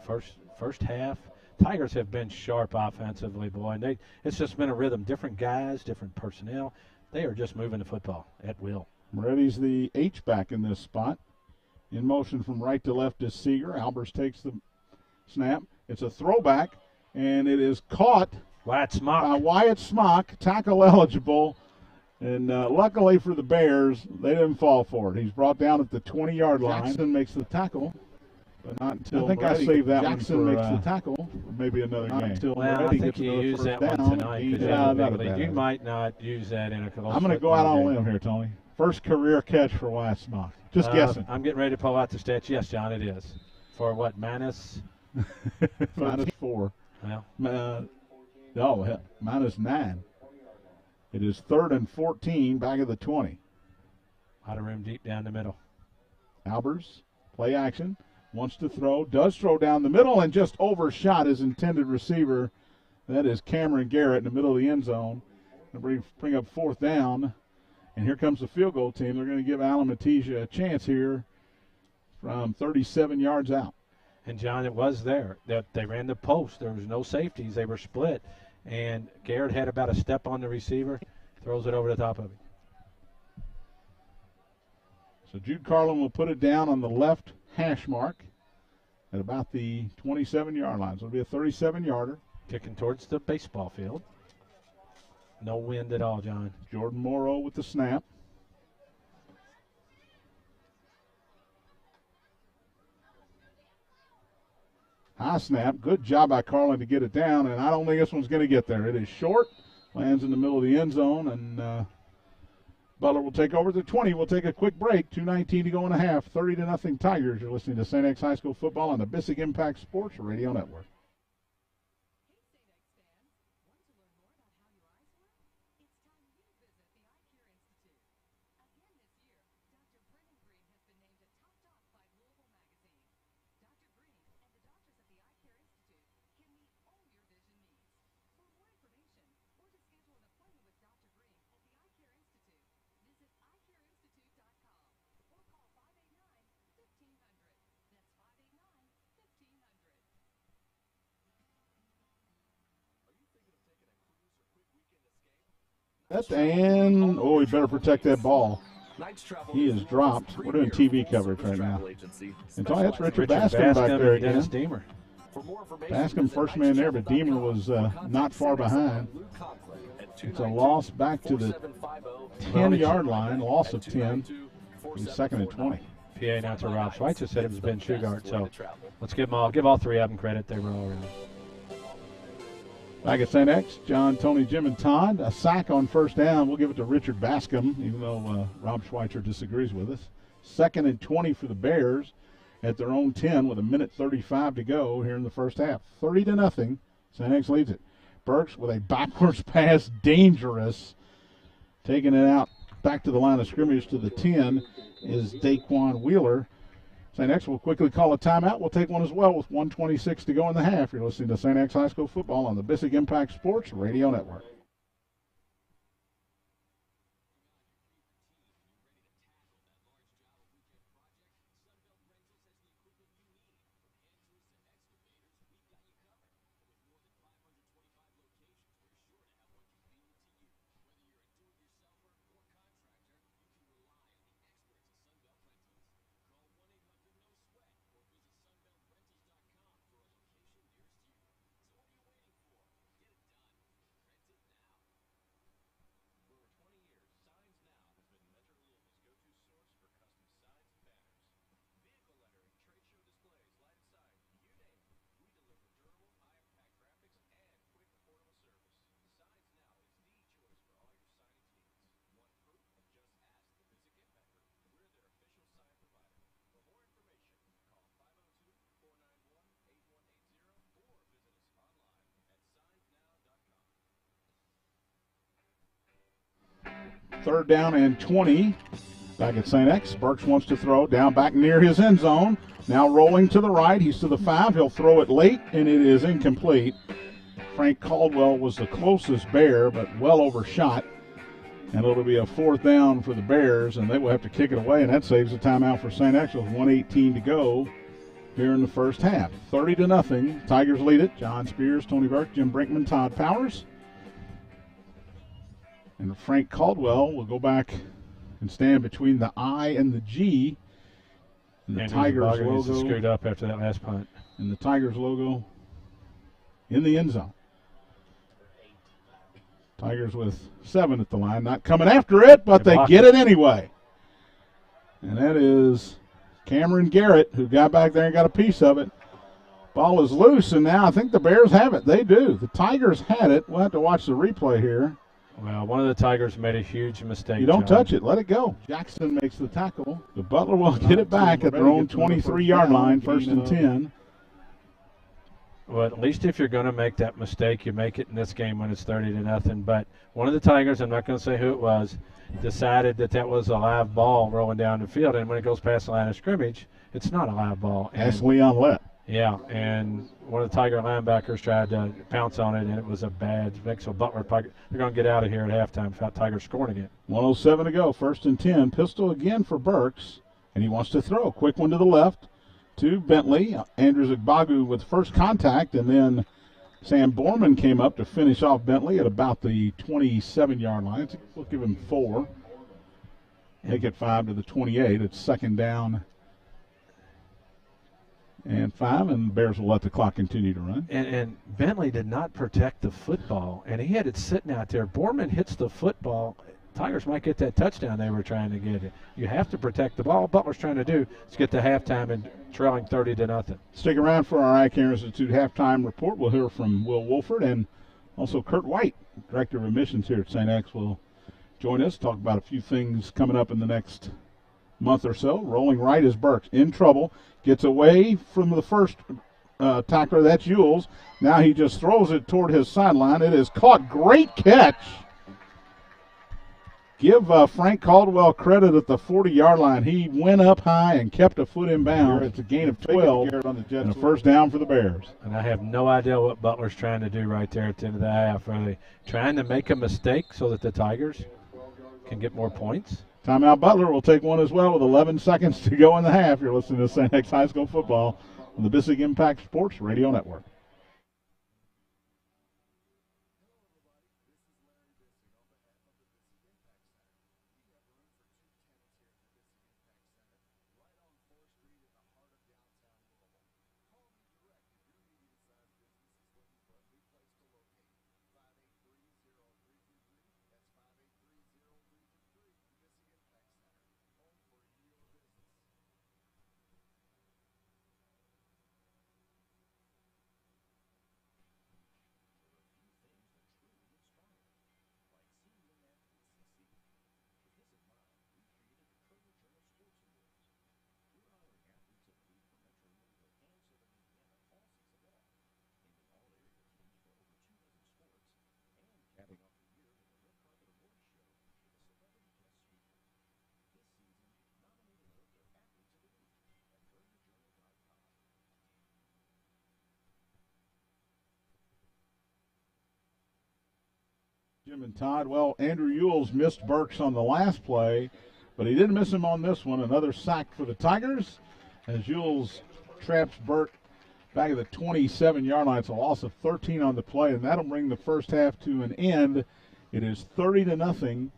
first half. Tigers have been sharp offensively, boy. And it's just been a rhythm. Different guys, different personnel. They are just moving the football at will. Moretti's the H-back in this spot. In motion from right to left is Seeger. Albers takes the snap. It's a throwback. And it is caught Wyatt Smock. by Wyatt Smock, tackle eligible. And luckily for the Bears, they didn't fall for it. He's brought down at the 20-yard line. Jackson makes the tackle, but not until I think I saved that Jackson one for, makes the tackle. Maybe another game. Well, I think you use that one tonight. You might not use that in a close. I'm going to go out on a limb here, Tony. First career catch for Wyatt Smock. Just guessing. I'm getting ready to pull out the stats. Yes, John, it is. For what, minus? Minus 4. Well, minus 9. It is 3rd and 14, back of the 20. Out of room deep down the middle. Albers, play action, wants to throw, does throw down the middle, and just overshot his intended receiver. That is Cameron Garrett in the middle of the end zone. Bring up 4th down, and here comes the field goal team. They're going to give Alan Matija a chance here from 37 yards out. And, John, it was there. They ran the post. There was no safeties. They were split. And Garrett had about a step on the receiver, throws it over the top of it. So Jude Carlin will put it down on the left hash mark at about the 27-yard line. So it'll be a 37-yarder. Kicking towards the baseball field. No wind at all, John. Jordan Morrow with the snap. High snap. Good job by Carlin to get it down, and I don't think this one's going to get there. It is short. Lands in the middle of the end zone, and Butler will take over at the 20. We'll take a quick break. 2:19 to go in a half. 30-0 Tigers. You're listening to St. X High School football on the Bissig Impact Sports Radio Network. And, oh, he better protect that ball. He is dropped. We're doing TV coverage right now. And that's Richard Bascom back there again. Dennis Deemer. Bascom first man there, but Deemer was not far behind. It's a loss back to the 10-yard line, loss of 10. He's 2nd and 20. PA announcer Rob Schweitzer said it was Ben Shugart, so let's give all three of them credit. They were all around. Back at St. X, John, Tony, Jim, and Todd. A sack on first down. We'll give it to Richard Bascom, even though Rob Schweitzer disagrees with us. 2nd and 20 for the Bears at their own 10 with 1:35 to go here in the first half. 30-0. St. X leads it. Burks with a backwards pass, dangerous. Taking it out back to the line of scrimmage to the 10 is Daquan Wheeler. St. X will quickly call a timeout. We'll take one as well with 1:26 to go in the half. You're listening to St. X High School football on the Bissig Impact Sports Radio Network. Third down and 20. Back at St. X. Burks wants to throw down back near his end zone. Now rolling to the right. He's to the 5. He'll throw it late, and it is incomplete. Frank Caldwell was the closest Bear, but well overshot. And it'll be a 4th down for the Bears, and they will have to kick it away, and that saves a timeout for St. X with 1:18 to go here in the first half. 30-0. Tigers lead it. John Spears, Tony Burke, Jim Brinkman, Todd Powers. And Frank Caldwell will go back and stand between the I and the G. And the Tigers logo screwed up after that last punt. And the Tigers logo in the end zone. Tigers with 7 at the line, not coming after it, but they get it anyway. And that is Cameron Garrett, who got back there and got a piece of it. Ball is loose, and now I think the Bears have it. They do. The Tigers had it. We'll have to watch the replay here. Well, one of the Tigers made a huge mistake. You don't touch it. Let it go. Jackson makes the tackle. The Butler will get it back at their own 23-yard line, 1st and 10. Well, at least if you're going to make that mistake, you make it in this game when it's 30-0. But one of the Tigers, I'm not going to say who it was, decided that was a live ball rolling down the field. And when it goes past the line of scrimmage, it's not a live ball. That's Leon Lett. Yeah, and one of the Tiger linebackers tried to pounce on it, and it was a bad fix. So Butler, they're going to get out of here at halftime without Tigers scoring again. 1:07 to go, 1st and 10. Pistol again for Burks, and he wants to throw. Quick one to the left to Bentley. Andrews Agbagu with first contact, and then Sam Borman came up to finish off Bentley at about the 27-yard line. We'll give him 4. Make it 5 to the 28. It's 2nd down and 5, and the Bears will let the clock continue to run. And Bentley did not protect the football, and he had it sitting out there. Borman hits the football. Tigers might get that touchdown they were trying to get. You have to protect the ball. All Butler's trying to do is get to halftime and trailing 30-0. Stick around for our Eye Care Institute halftime report. We'll hear from Will Wolford and also Kurt White, Director of Admissions here at St. X, will join us, talk about a few things coming up in the next month or so. Rolling right is Burks. In trouble. Gets away from the first tackler. That's Yules. Now he just throws it toward his sideline. It is caught. Great catch. Give Frank Caldwell credit at the 40-yard line. He went up high and kept a foot in bounds. It's a gain of 12 and a 1st down for the Bears. And I have no idea what Butler's trying to do right there at the end of the half. Are they trying to make a mistake so that the Tigers can get more points? Timeout. Butler will take one as well with 11 seconds to go in the half. You're listening to St. X High School football on the Bissig Impact Sports Radio Network. Jim and Todd. Well, Andrew Ewells missed Burks on the last play, but he didn't miss him on this one. Another sack for the Tigers as Ewells traps Burke back at the 27-yard line. It's a loss of 13 on the play, and that'll bring the first half to an end. It is 30-0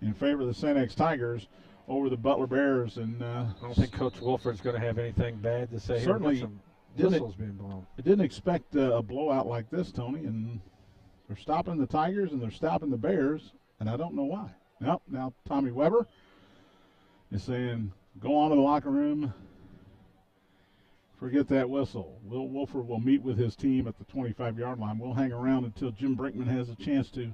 in favor of the St. X Tigers over the Butler Bears. And I don't think Coach Wolford's going to have anything bad to say. Certainly here. Some whistles being blown. I didn't expect a blowout like this, Tony, and they're stopping the Tigers and they're stopping the Bears, and I don't know why. Now Tommy Weber is saying, go on to the locker room, forget that whistle. Will Wolford will meet with his team at the 25-yard line. We'll hang around until Jim Brinkman has a chance to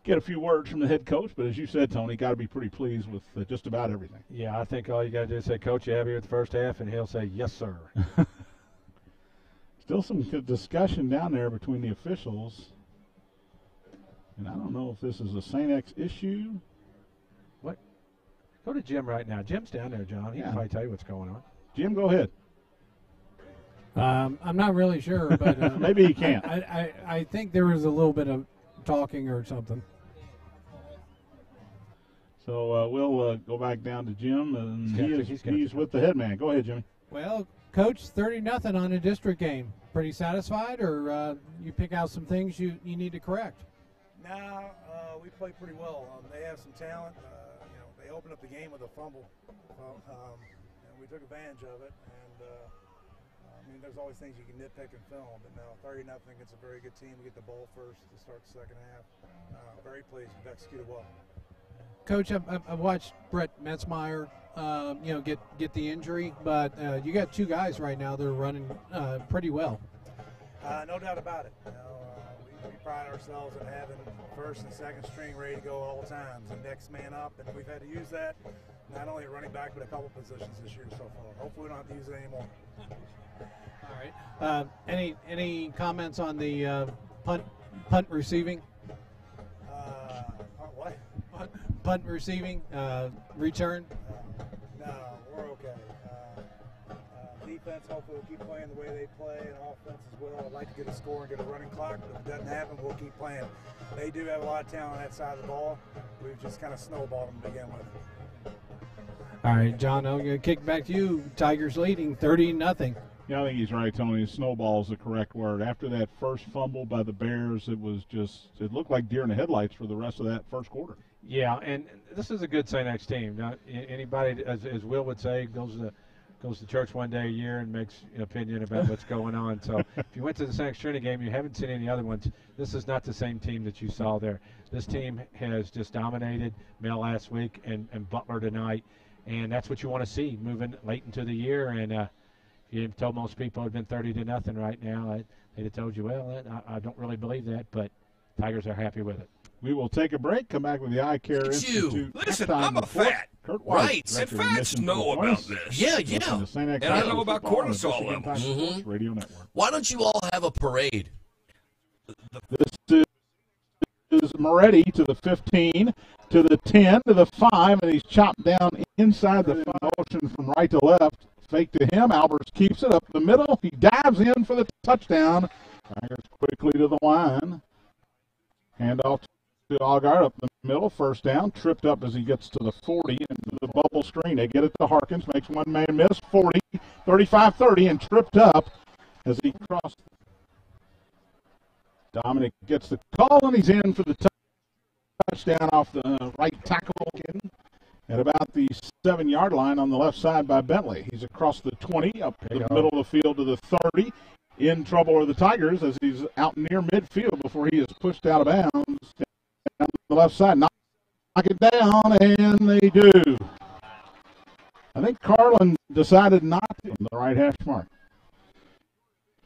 get a few words from the head coach, but as you said, Tony, got to be pretty pleased with just about everything. Yeah, I think all you got to do is say, Coach, you happy with the first half? And he'll say, yes, sir. Still some good discussion down there between the officials. And I don't know if this is a St. X issue. What? Go to Jim right now. Jim's down there, John. He can probably tell you what's going on. Jim, go ahead. I'm not really sure, but maybe he can't. I think there was a little bit of talking or something. So we'll go back down to Jim, and he's with the head man. Go ahead, Jimmy. Well, Coach, 30-0 on a district game. Pretty satisfied, or you pick out some things you need to correct? No, we played pretty well. They have some talent. They opened up the game with a fumble, and we took advantage of it. And there's always things you can nitpick in film, but no, 30-0 against a very good team. We get the ball first to start the second half. Very pleased. We've executed well. Coach, I've watched Brett Metzmeyer, get the injury, but you got two guys right now that are running pretty well. No doubt about it. We pride ourselves in having first and second string ready to go all times, and next man up, and we've had to use that not only at running back but a couple positions this year so far. Hopefully we don't have to use it anymore. All right. Any comments on the punt receiving? What? Punt receiving return? No, we're okay. Defense, hopefully we'll keep playing the way they play, and offense as well. I'd like to get a score and get a running clock, but if it doesn't happen, we'll keep playing. They do have a lot of talent on that side of the ball. We've just kind of snowballed them to begin with. All right, John, I'm going to kick back to you. Tigers leading 30-0. Yeah, I think he's right, Tony. Snowball is the correct word. After that first fumble by the Bears, it looked like deer in the headlights for the rest of that first quarter. Yeah, and this is a good St. X team. Now, anybody, as Will would say, goes to church one day a year and makes an opinion about what's going on. So if you went to the St. X Trinity game, you haven't seen any other ones. This is not the same team that you saw there. This team has just dominated Mill last week and Butler tonight, and that's what you want to see moving late into the year. And if you had told most people it had been 30-0 right now, they'd have told you, well, I don't really believe that, but Tigers are happy with it. We will take a break, come back with the Eye Care Institute. Listen, I'm a fat. Kurt White, Right, and fats know about this. Yeah. And I know about cortisol levels. Mm-hmm. Radio Network. Why don't you all have a parade? This is Moretti to the 15, to the 10, to the 5, and he's chopped down inside the motion from right to left. Fake to him. Albers keeps it up the middle. He dives in for the touchdown. Tigers quickly to the line. Handoff to Allgard up the middle. First down. Tripped up as he gets to the 40 into the bubble screen. They get it to Harkins. Makes one man miss. 40, 35-30, and tripped up as he crossed. Dominic gets the call, and he's in for the touchdown off the right tackle at about the 7-yard line on the left side by Bentley. He's across the 20, up the middle of the field to the 30. In trouble are the Tigers as he's out near midfield before he is pushed out of bounds. Down the left side, knock it down, and they do. I think Carlin decided not to on the right hash mark.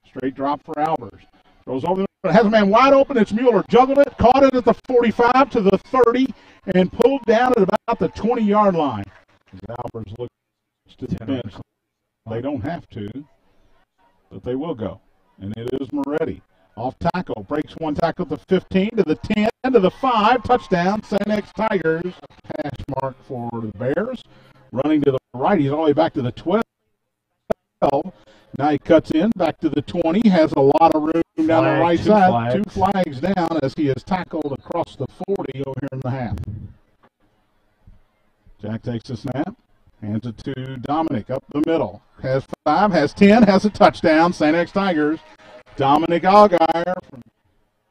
Straight drop for Albers. Goes over the has a man wide open. It's Mueller. Juggled it, caught it at the 45 to the 30, and pulled down at about the 20-yard line. Albers looks to the bench. They don't have to, but they will go. And it is Moretti. Off tackle. Breaks one tackle to 15 to the 10 to the 5. Touchdown. St. X Tigers. Hash mark for the Bears. Running to the right. He's all the way back to the 12. Now he cuts in, back to the 20, has a lot of room down the right side. Flags. 2 flags down as he is tackled across the 40 over here in the half. Jack takes the snap, hands it to Dominic up the middle. Has 5, has 10, has a touchdown. St. X Tigers. Dominic Allgaier,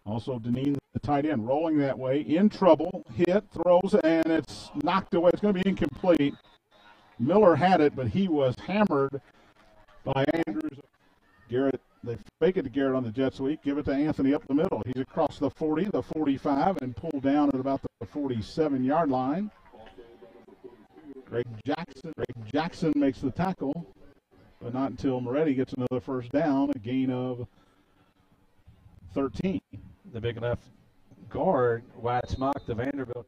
also Deneen, the tight end, rolling that way, in trouble, hit, throws, and it's knocked away. It's going to be incomplete. Miller had it, but he was hammered by Andrews. Garrett, they fake it to Garrett on the jet sweep, give it to Anthony up the middle. He's across the 40, the 45, and pulled down at about the 47-yard line. Greg Jackson makes the tackle, but not until Moretti gets another first down, a gain of 13. The big left guard, Wyatt Smock, the Vanderbilt.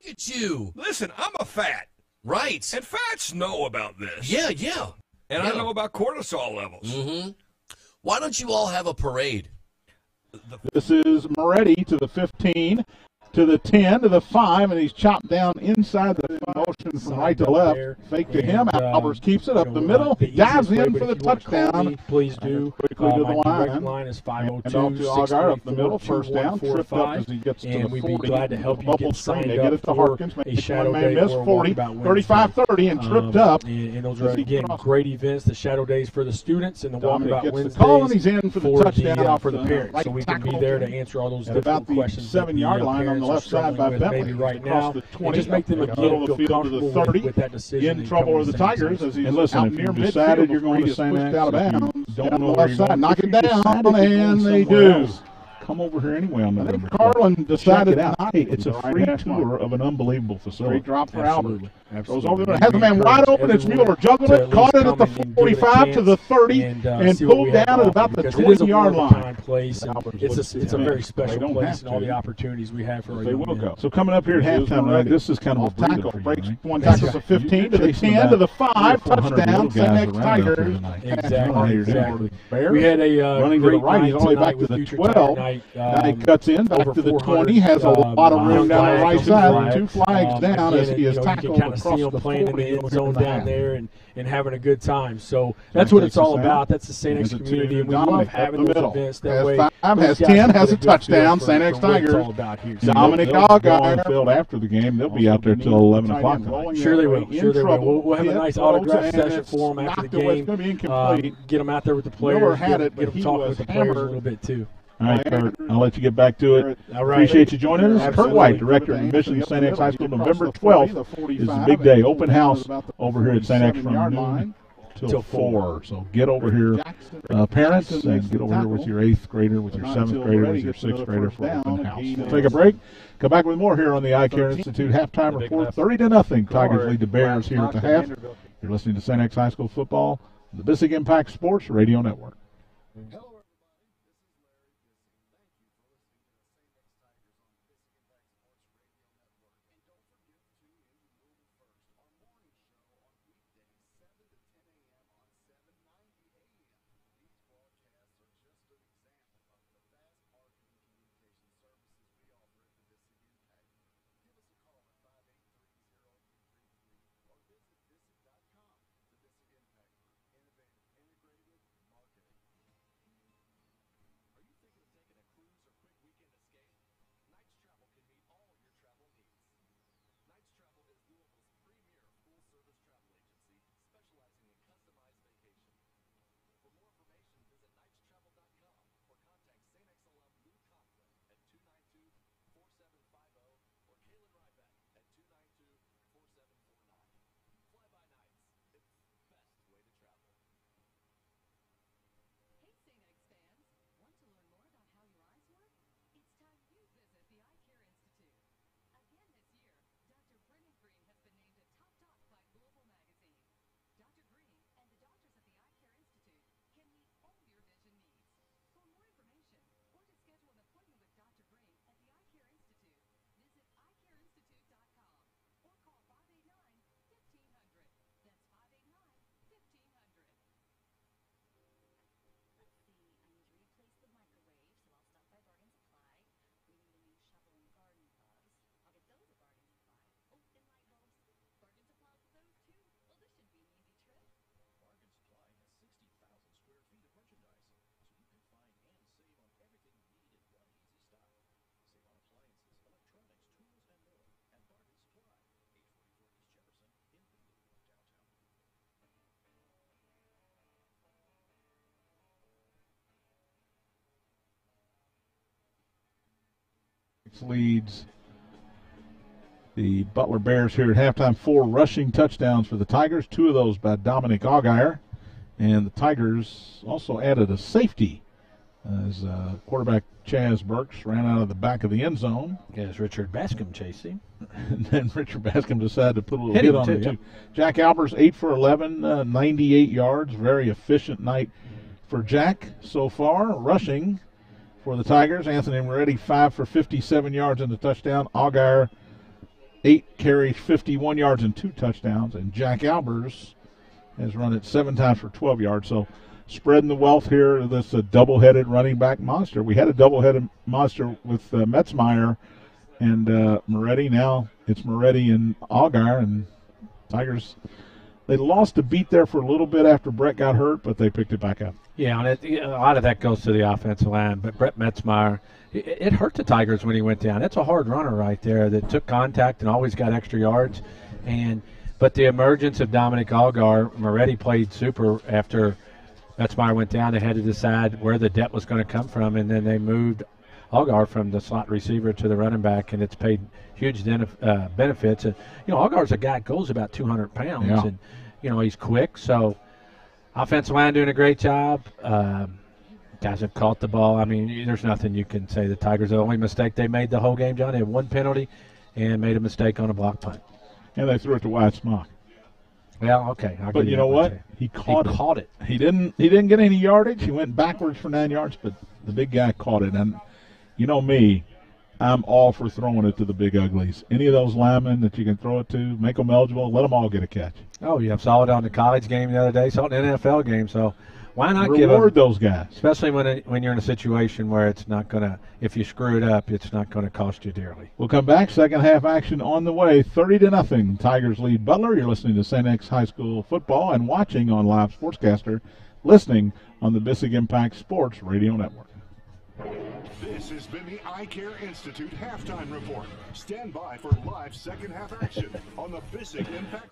at you. Listen, I'm a fat. Right. And fats know about this. Yeah. And I know about cortisol levels. Mm-hmm. Why don't you all have a parade? This is Moretti to the 15, to the 10, to the 5, and he's chopped down inside the motion from right to left. Fake to him. Albers keeps it up the middle. Dives in for the touchdown. Please do. Quickly to the line. Line is And off to Allgaier up the middle. First down. Tripped up as he gets to the 40. We'd be glad to help you Bubble get screen. signed They get up it to for Harkins. a Make Shadow one Day man miss. or 40, Walkabout 35-30, and tripped up. And those are, again, great events, the Shadow Days for the students and the Dominic Walkabout gets Wednesdays the call, and he's in for the touchdown off for the parents. right So we can be tackle there to answer all those at difficult about the questions that 7-yard line on the left side by Bentley. maybe right Across now, the and 20, just make them middle again of the feel field to the comfortable 30. with that decision. In trouble are the Tigers as he's out near midfield. You're going to St. X out of bounds. Don't know where left side. Knock it down, and they do. Come over here anyway on the number. Carlin decided not. Hey, it's a free tour of an unbelievable facility. Great drop for Albert. Goes over there, has the man wide open. It's Mueller. Juggled it, caught it at the 45 to the 30, and pulled down at about the 20-yard line. It's a very special place, and all the opportunities we have for they will go. So coming up here at halftime, right, this is kind of a tackle. Breaks one tackle to 15 to the 10 to the 5, touchdown. St. X Tigers. Exactly. We had a running to the right. He's all the way back to the 12. Now he cuts in back to the 20. Has a lot of room down the right side. 2 flags down as he is tackled across the 40 in the end zone down there and having a good time. So that's what it's all about. That's the St. X community, and we love having those events. That way, has 10, has a touchdown. St. X Tigers. Dominic Allgaier filled after the game. They'll be out there till 11 o'clock tonight. Sure they will. Sure they will. We'll have a nice autograph session for them after the game. Get them out there with the players. Get them talking with the players a little bit too. All right, Kurt, I'll let you get back to it. All right. Appreciate you joining us. Kurt White, Director of Admissions at St. X High School. November 12th is a big day. Open house over here at St. X from noon till 4. So get over here, parents, and get over here with your 8th grader, with your 7th grader, with your 6th grader for open house. We'll take a break. Come back with more here on the Eye Care Institute halftime report. 30-0. Tigers lead the Bears here at the half. You're listening to St. X High School football, the Big Impact Sports Radio Network. Leads the Butler Bears here at halftime. 4 rushing touchdowns for the Tigers, 2 of those by Dominic Allgaier. And the Tigers also added a safety as quarterback Chaz Burks ran out of the back of the end zone. As Richard Bascom chasing. And then Richard Bascom decided to put a little hit on it, too. Jack Albers, 8 for 11, 98 yards. Very efficient night for Jack so far. Rushing for the Tigers, Anthony Moretti, 5 for 57 yards and a touchdown. Allgaier, 8 carries, 51 yards, and 2 touchdowns. And Jack Albers has run it 7 times for 12 yards. So spreading the wealth here of this double-headed running back monster. We had a double-headed monster with Metzmeyer and Moretti. Now it's Moretti and Allgaier, and Tigers, they lost a beat there for a little bit after Brett got hurt, but they picked it back up. Yeah, and a lot of that goes to the offensive line. But Brett Metzmeyer, it hurt the Tigers when he went down. It's a hard runner right there that took contact and always got extra yards. But the emergence of Dominic Allgaier, Moretti played super after Metzmeyer went down. They had to decide where the depth was going to come from, and then they moved Allgaier from the slot receiver to the running back, and it's paid huge benefits. And, Allgaier's a guy that goes about 200 pounds, yeah. And, he's quick. So offensive line doing a great job. Guys have caught the ball. I mean, there's nothing you can say. The Tigers, the only mistake they made the whole game, John, they had 1 penalty and made a mistake on a block punt. And they threw it to Wyatt Smock. Well, okay. But you know what? He caught it. He didn't get any yardage. He went backwards for 9 yards, but the big guy caught it. And you know me, I'm all for throwing it to the big uglies. Any of those linemen that you can throw it to, make them eligible, let them all get a catch. Oh, you saw it on the college game the other day, saw it in the NFL game. So why not give reward those guys? Especially when you're in a situation where it's not going to, if you screw it up, it's not going to cost you dearly. We'll come back. Second half action on the way. 30-0. Tigers lead Butler. You're listening to St. X High School football and watching on Livesportscaster, listening on the Bissig Impact Sports Radio Network. This has been the Eye Care Institute Halftime Report. Stand by for live second half action on the Bissig Impact.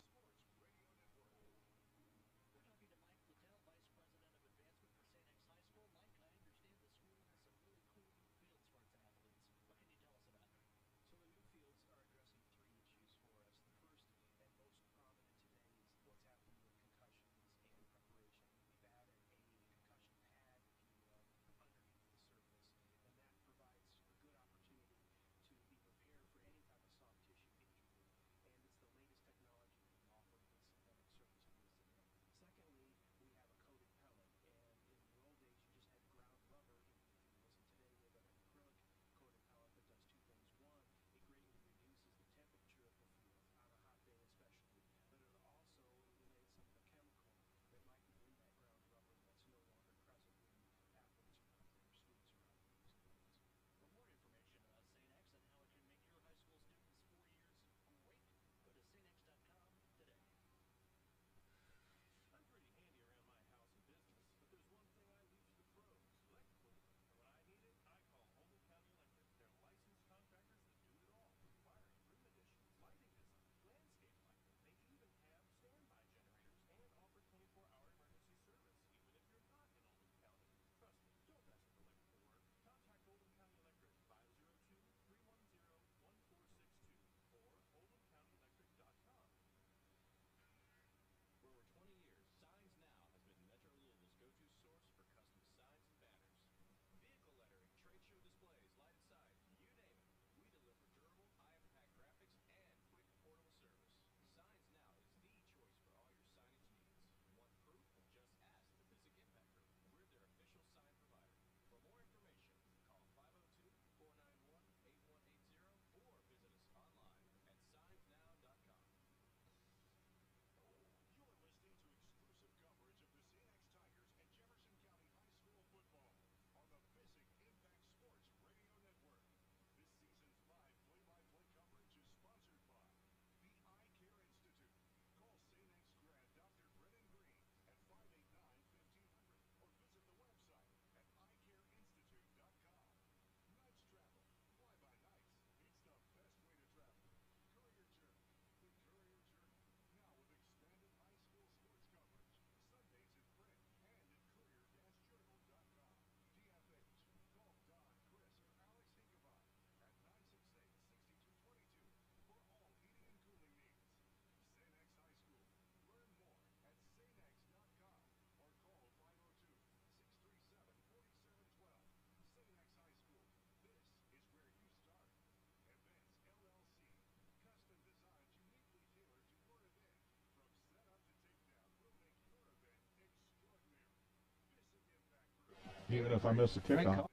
Even if I miss the kickoff.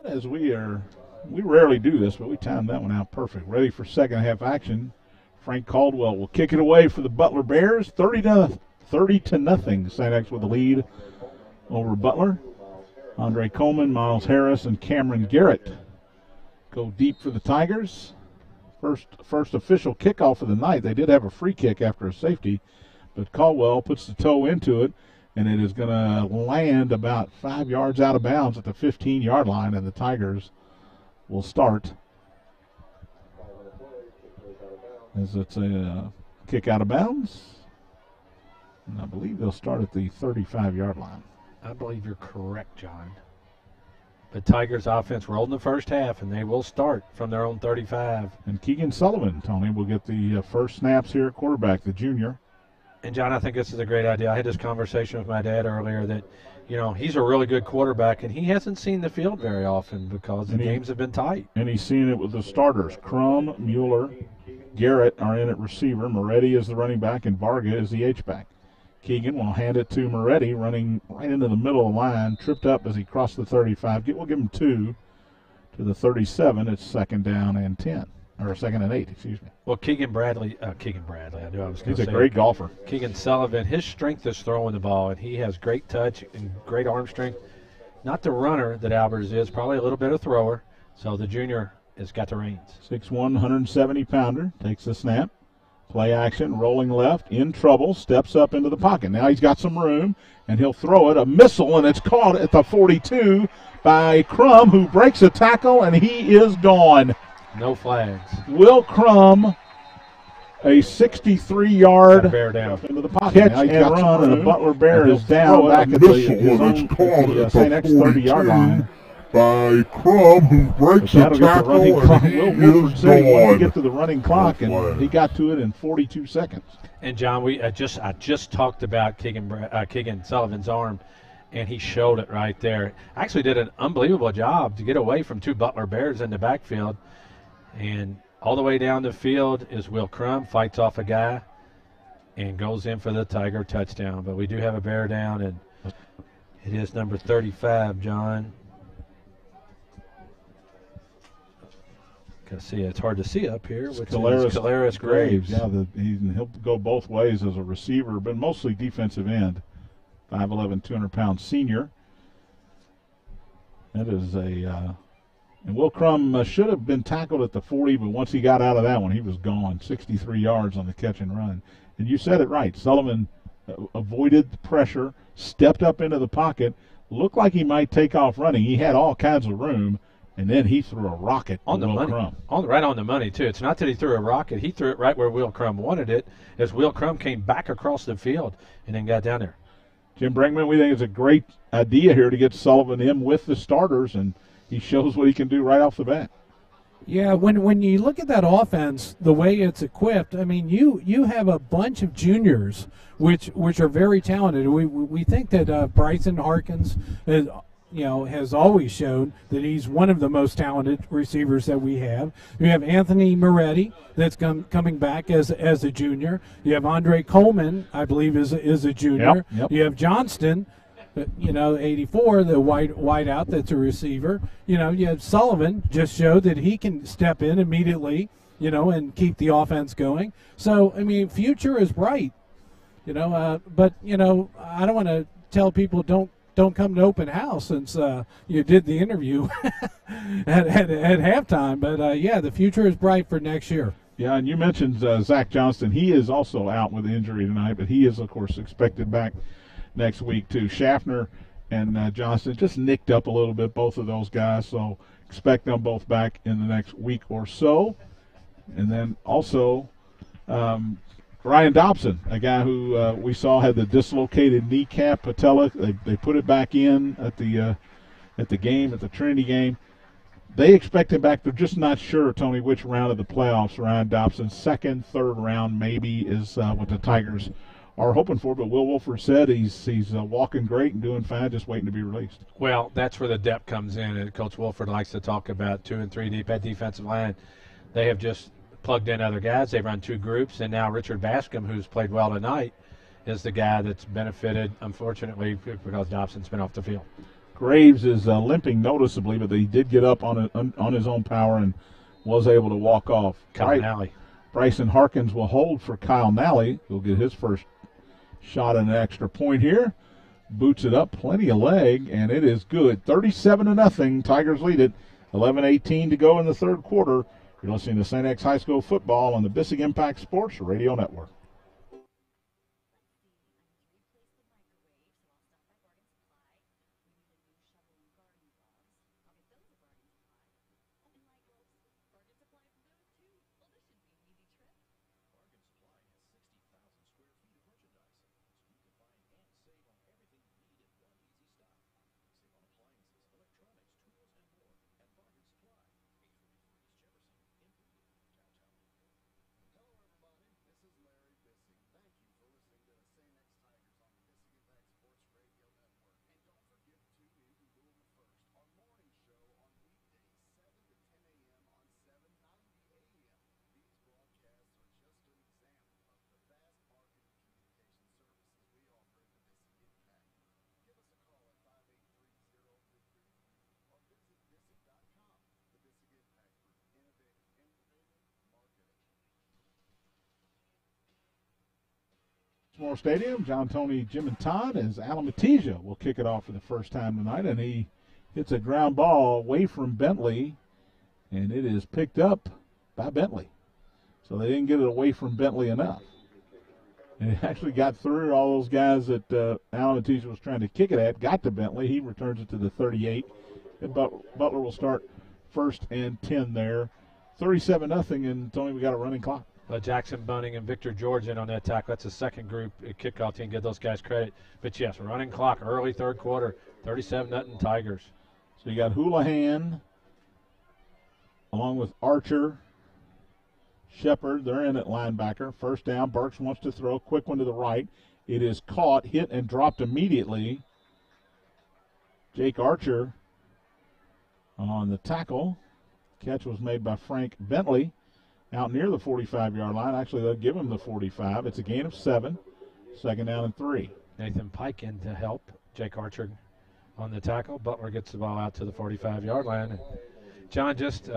As we rarely do this, but we timed that one out perfect. Ready for second half action. Frank Caldwell will kick it away for the Butler Bears. 30 to nothing. St. X with the lead over Butler. Andre Coleman, Miles Harris, and Cameron Garrett go deep for the Tigers. First official kickoff of the night. They did have a free kick after a safety, but Caldwell puts the toe into it, and it is going to land about 5 yards out of bounds at the 15-yard line, and the Tigers will start. As it's a kick out of bounds, and I believe they'll start at the 35-yard line. I believe you're correct, John. The Tigers offense rolled in the first half, and they will start from their own 35. And Keegan Sullivan, Tony, will get the first snaps here at quarterback, the junior. And, John, I think this is a great idea. I had this conversation with my dad earlier that, he's a really good quarterback, and he hasn't seen the field very often because the games have been tight. And he's seen it with the starters. Crum, Mueller, Garrett are in at receiver. Moretti is the running back, and Varga is the H-back. Keegan will hand it to Moretti, running right into the middle of the line, tripped up as he crossed the 35. We'll give him 2 to the 37. It's second down and 10, or second and 8, excuse me. Well, Keegan Bradley, I knew I was going to say. He's a great golfer. Keegan Sullivan, his strength is throwing the ball, and he has great touch and great arm strength. Not the runner that Albers is, probably a little bit of thrower. So the junior has got the reins. 6'1", 170-pounder, takes the snap. Play action, rolling left, in trouble, steps up into the pocket. Now he's got some room, and he'll throw it, a missile, and it's caught at the 42 by Crum, who breaks a tackle, and he is gone. No flags. Will Crum, a 63-yard bear down into the pocket. Catch and run, and the Butler Bear is down back at the St. X 30-yard line. By Crum, who breaks a tackle, and he is gone. Get to the running clock, and he got to it in 42 seconds. And John, I just talked about Keegan Sullivan's arm, and he showed it right there. Actually did an unbelievable job to get away from 2 Butler Bears in the backfield. And all the way down the field is Will Crum, fights off a guy, and goes in for the Tiger touchdown. But we do have a Bear down, and it is number 35, John. See, it's hard to see up here. Which Caleris Graves. Yeah, he'll go both ways as a receiver, but mostly defensive end. 5'11", 200-pound senior. That is and Will Crum should have been tackled at the 40, but once he got out of that one, he was gone. 63 yards on the catch and run. And you said it right. Sullivan avoided the pressure, stepped up into the pocket, looked like he might take off running. He had all kinds of room. And then he threw a rocket on the money. Right on the money, too. It's not that he threw a rocket. He threw it right where Will Crum wanted it, as Will Crum came back across the field and then got down there. Jim Brinkman, we think it's a great idea here to get Sullivan in with the starters, and he shows what he can do right off the bat. Yeah, when you look at that offense, the way it's equipped, I mean, you have a bunch of juniors which are very talented. We think that Bryson Harkins is – has always shown that he's one of the most talented receivers that we have. You have Anthony Moretti that's coming back as a junior. You have Andre Coleman, I believe, is a junior. Yep. You have Johnston, 84, the wide out that's a receiver. You have Sullivan, just showed that he can step in immediately, and keep the offense going. So, I mean, future is bright. But, I don't want to tell people don't come to open house since you did the interview at halftime. But, the future is bright for next year. Yeah, and you mentioned Zach Johnston. He is also out with injury tonight, but he is, of course, expected back next week, too. Schaffner and Johnston just nicked up a little bit, both of those guys, so expect them both back in the next week or so. And then also Ryan Dobson, a guy who we saw had the dislocated kneecap patella. They put it back in at the Trinity game. They expect him back. They're just not sure, Tony, which round of the playoffs Ryan Dobson, second, third round maybe, is what the Tigers are hoping for. But Will Wolford said he's walking great and doing fine, just waiting to be released. Well, that's where the depth comes in, and Coach Wolford likes to talk about 2 and 3 deep at defensive line. They have just plugged in other guys. They've run 2 groups, and now Richard Bascom, who's played well tonight, is the guy that's benefited, unfortunately, because Dobson's been off the field. Graves is limping noticeably, but he did get up on his own power and was able to walk off. Kyle Nally. Bryson Harkins will hold for Kyle Nally. He'll get his first shot at an extra point here. Boots it up, plenty of leg, and it is good. 37-0. Tigers lead it. 11:18 to go in the third quarter. You're listening to St. X High School football on the Bissig Impact Sports Radio Network. Moore Stadium, John, Tony, Jim, and Todd, as Alametitia will kick it off for the first time tonight, and he hits a ground ball away from Bentley, and it is picked up by Bentley. So they didn't get it away from Bentley enough. And it actually got through all those guys that Alametitia was trying to kick it at, got to Bentley. He returns it to the 38. And Butler will start first and 10 there. 37-0, and Tony, we got a running clock. Jackson Bunning and Victor George in on that tackle. That's the second group kickoff team. Give those guys credit. But, yes, running clock, early third quarter, 37-0 Tigers. So you got Houlihan along with Archer, Shepard. They're in at linebacker. First down. Burks wants to throw. Quick one to the right. It is caught, hit, and dropped immediately. Jake Archer on the tackle. Catch was made by Frank Bentley out near the 45-yard line. Actually, they'll give him the 45. It's a gain of 7. Second down and 3. Nathan Pike in to help. Jake Archer on the tackle. Butler gets the ball out to the 45-yard line. And John, just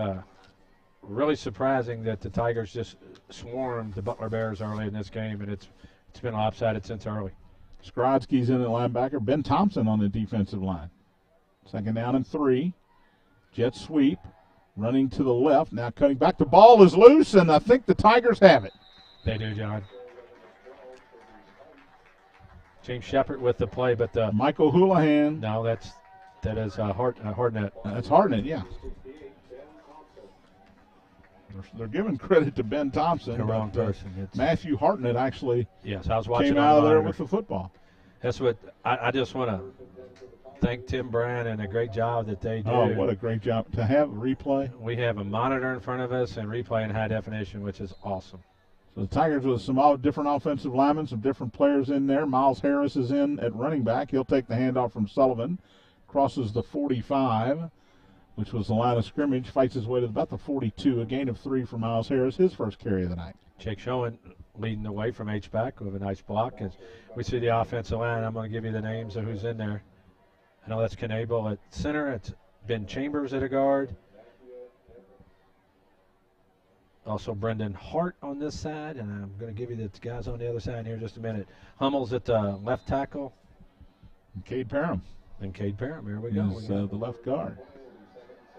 really surprising that the Tigers just swarmed the Butler Bears early in this game, and it's been lopsided since early. Skrodsky's in at linebacker. Ben Thompson on the defensive line. Second down and 3. Jet sweep. Running to the left, now cutting back. The ball is loose, and I think the Tigers have it. They do, John. James Shepard with the play, but Michael Houlihan. No, that is Hardnett. That's Hardnett, yeah. They're giving credit to Ben Thompson. The wrong person. Matthew Hartnett actually yes, I was watching came out of there with the football. That's what I just want to thank Tim Brand and a great job that they do. Oh, what a great job. To have a replay. We have a monitor in front of us and replay in high definition, which is awesome. So the Tigers with some different offensive linemen, some different players in there. Miles Harris is in at running back. He'll take the handoff from Sullivan. Crosses the 45, which was the line of scrimmage. Fights his way to about the 42. A gain of 3 for Miles Harris, his first carry of the night. Jake Schoen leading the way from H-back with a nice block. As we see the offensive line, I'm going to give you the names of who's in there. I know that's Knable at center. It's Ben Chambers at a guard. Also Brendan Hart on this side, and I'm going to give you the guys on the other side here in just a minute. Hummel's at the left tackle. And Cade Parham. And Cade Parham, here we go. Is, the left guard.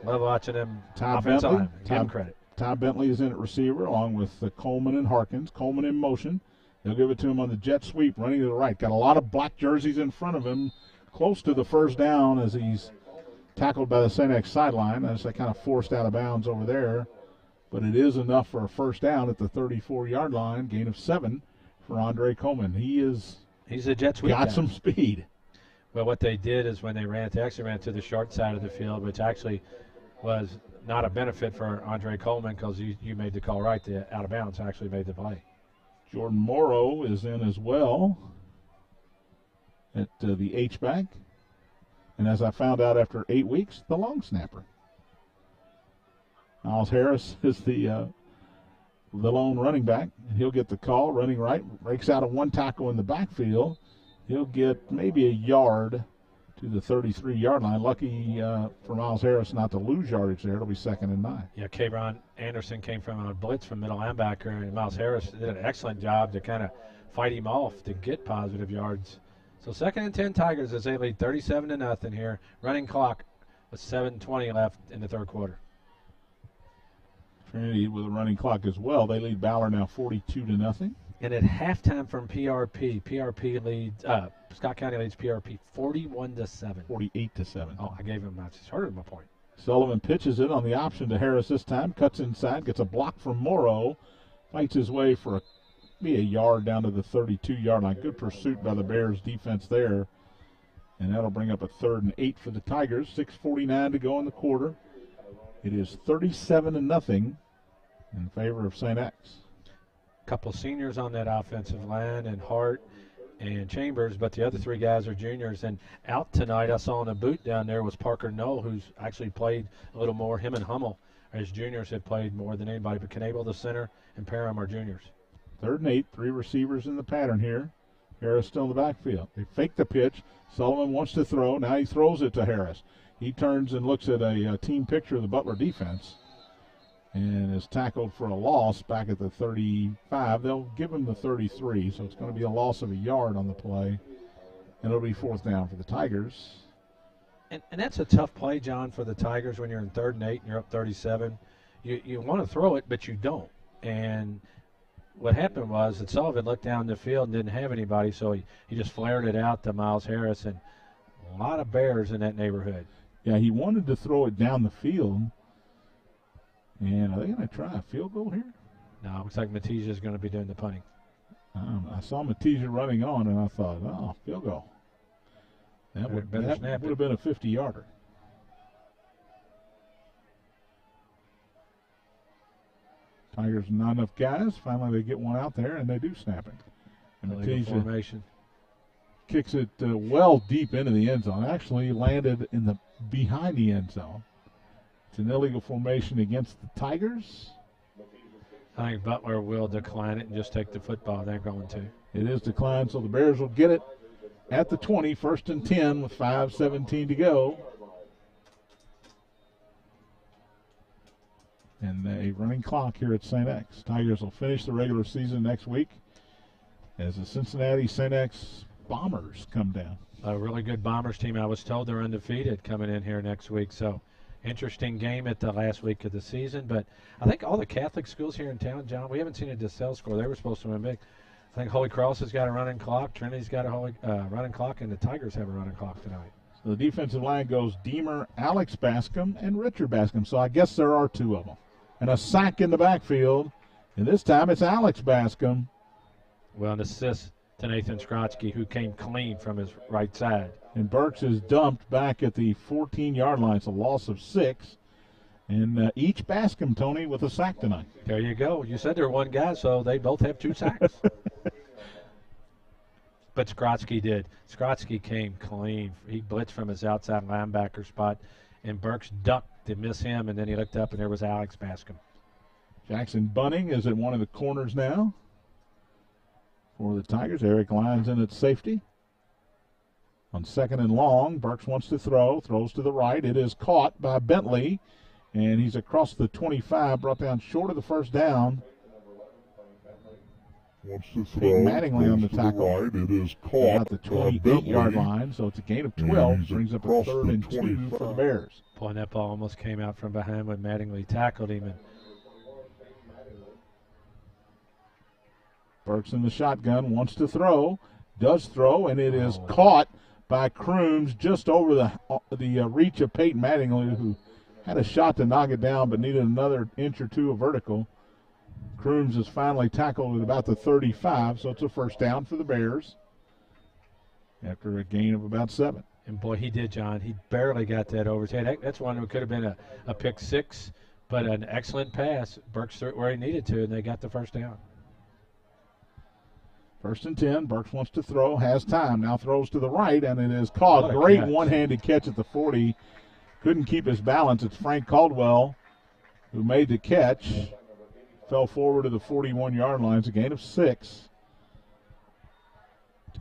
Love watching them. Tom Bentley. Give him credit. Tom Bentley is in at receiver along with Coleman and Harkins. Coleman in motion. They'll give it to him on the jet sweep, running to the right. Got a lot of black jerseys in front of him. Close to the first down as he's tackled by the St. X sideline. As they kind of forced out of bounds over there. But it is enough for a first down at the 34-yard line. Gain of 7 for Andre Coleman. He's a jet sweep got guy. some speed. Well, what they did is when they actually ran to the short side of the field, which actually was not a benefit for Andre Coleman because you made the call right. The out of bounds actually made the play. Jordan Morrow is in as well at the H-back. And as I found out after 8 weeks, the long snapper. Miles Harris is the lone running back. He'll get the call, running right, breaks out of one tackle in the backfield. He'll get maybe a yard to the 33-yard line. Lucky for Miles Harris not to lose yardage there. It'll be 2nd and 9. Yeah, Kayron Anderson came from a blitz from middle linebacker, and Miles Harris did an excellent job to kind of fight him off to get positive yards. So 2nd and 10 Tigers as they lead 37-0 here. Running clock with 7:20 left in the third quarter. Trinity with a running clock as well. They lead Ballard now 42-0. And at halftime from PRP leads Scott County leads PRP 41-7. 48-7. Oh, I gave him. I just heard him a point. Sullivan pitches it on the option to Harris this time. Cuts inside, gets a block from Morrow, fights his way for a yard down to the 32-yard line. Good pursuit by the Bears defense there. And that'll bring up a 3rd and 8 for the Tigers. 6:49 to go in the quarter. It is 37-0 in favor of St. X. Couple seniors on that offensive line, and Hart and Chambers, but the other 3 guys are juniors. And out tonight, I saw in a boot down there was Parker Knoll, who's actually played a little more. Him and Hummel, as juniors, have played more than anybody. But Knable, the center, and Parham are juniors. 3rd and 8, 3 receivers in the pattern here. Harris still in the backfield. They fake the pitch. Sullivan wants to throw. Now he throws it to Harris. He turns and looks at a team picture of the Butler defense and is tackled for a loss back at the 35. They'll give him the 33, so it's going to be a loss of a yard on the play, and it'll be 4th down for the Tigers. And that's a tough play, John, for the Tigers when you're in 3rd and 8 and you're up 37. You want to throw it, but you don't. And what happened was that Sullivan looked down the field and didn't have anybody, so he just flared it out to Miles Harris, and a lot of Bears in that neighborhood. Yeah, he wanted to throw it down the field. And are they going to try a field goal here? No, it looks like Matija is going to be doing the punting. I saw Matija running on, and I thought, oh, field goal. That would have been a 50-yarder. Tigers not enough guys. Finally, they get one out there, and they do snap it. And Matija formation kicks it well deep into the end zone. Actually landed behind the end zone. It's an illegal formation against the Tigers. I think Butler will decline it and just take the football. They're going to. It is declined, so the Bears will get it at the 20, 1st and 10 with 5:17 to go. And a running clock here at St. X. Tigers will finish the regular season next week as the Cincinnati St. X Bombers come down. A really good Bombers team. I was told they're undefeated coming in here next week, so interesting game at the last week of the season. But I think all the Catholic schools here in town, John, we haven't seen a DeSales score. They were supposed to win big. I think Holy Cross has got a running clock, Trinity's got a running clock, and the Tigers have a running clock tonight. So the defensive line goes Deemer, Alex Bascom, and Richard Bascom. So I guess there are 2 of them. And a sack in the backfield. And this time it's Alex Bascom. Well, an assist to Nathan Skrotsky, who came clean from his right side. And Burks is dumped back at the 14-yard line. It's a loss of 6. And each Bascom, Tony, with a sack tonight. There you go. You said they're one guy, so they both have 2 sacks. But Skrotsky did. Skrotsky came clean. He blitzed from his outside linebacker spot, and Burks ducked to miss him, and then he looked up, and there was Alex Bascom. Jackson Bunning is at one of the corners now for the Tigers. Eric Lyons in at safety. On 2nd and long, Burks wants to throw, throws to the right. It is caught by Bentley, and he's across the 25, brought down short of the 1st down. Wants to throw. Pete Mattingly on the tackle. Right. It is caught at the 28-yard line, so it's a gain of 12. Brings up a 3rd and 2 for the Bears. Boy, and that ball almost came out from behind when Mattingly tackled him. And Burks in the shotgun, wants to throw, does throw, and it is caught by Crooms just over the reach of Peyton Mattingly, who had a shot to knock it down but needed another inch or 2 of vertical. Crooms is finally tackled at about the 35, so it's a 1st down for the Bears after a gain of about 7. And boy, he did, John. He barely got that over his head. That's one that could have been a pick 6, but an excellent pass. Burks threw it where he needed to, and they got the 1st down. 1st and 10. Burks wants to throw, has time, now throws to the right, and it is caught. Great one-handed catch at the 40. Couldn't keep his balance. It's Frank Caldwell who made the catch. Fell forward to the 41-yard line. It's a gain of 6.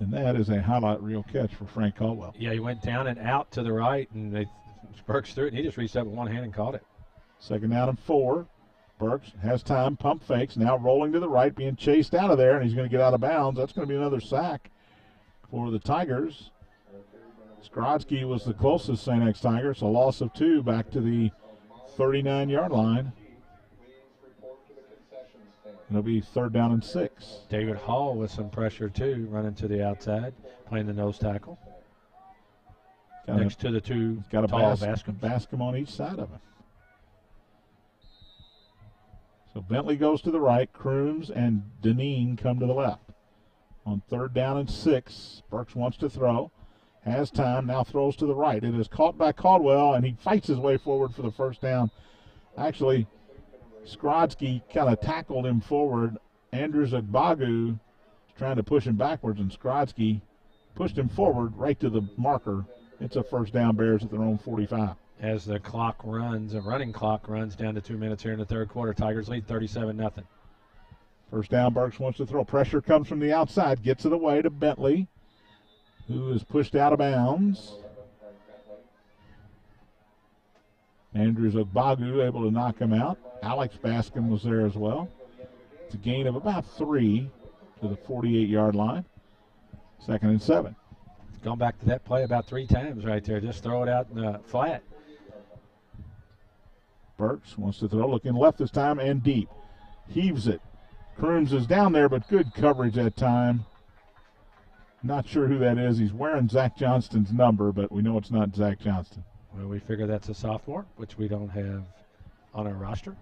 And that is a highlight reel catch for Frank Caldwell. Yeah, he went down and out to the right, and Burks threw it, and he just reached up with one hand and caught it. 2nd down and 4. Burks has time, pump fakes, now rolling to the right, being chased out of there, and he's going to get out of bounds. That's going to be another sack for the Tigers. Skrodsky was the closest St. X Tiger, so loss of 2 back to the 39-yard line. It'll be 3rd down and 6. David Hall with some pressure, too, running to the outside, playing the nose tackle. Next to the two got a tall Bascom on each side of him. So Bentley goes to the right. Crooms and Deneen come to the left. On 3rd down and 6, Burks wants to throw. Has time, now throws to the right. It is caught by Caldwell, and he fights his way forward for the 1st down. Actually, Skrodsky kind of tackled him forward. Andrews Agbagu is trying to push him backwards, and Skrodsky pushed him forward right to the marker. It's a 1st down, Bears at their own 45. As the clock runs, a running clock runs down to 2 minutes here in the 3rd quarter. Tigers lead 37-0. 1st down, Burks wants to throw. Pressure comes from the outside, gets it away to Bentley, who is pushed out of bounds. Andrews Agbagu able to knock him out. Alex Bascom was there as well. It's a gain of about 3 to the 48-yard line. 2nd and 7. Gone back to that play about 3 times right there. Just throw it out in the flat. Burks wants to throw, looking left this time and deep. Heaves it. Crooms is down there, but good coverage that time. Not sure who that is. He's wearing Zach Johnston's number, but we know it's not Zach Johnston. Well, we figure that's a sophomore, which we don't have on our roster.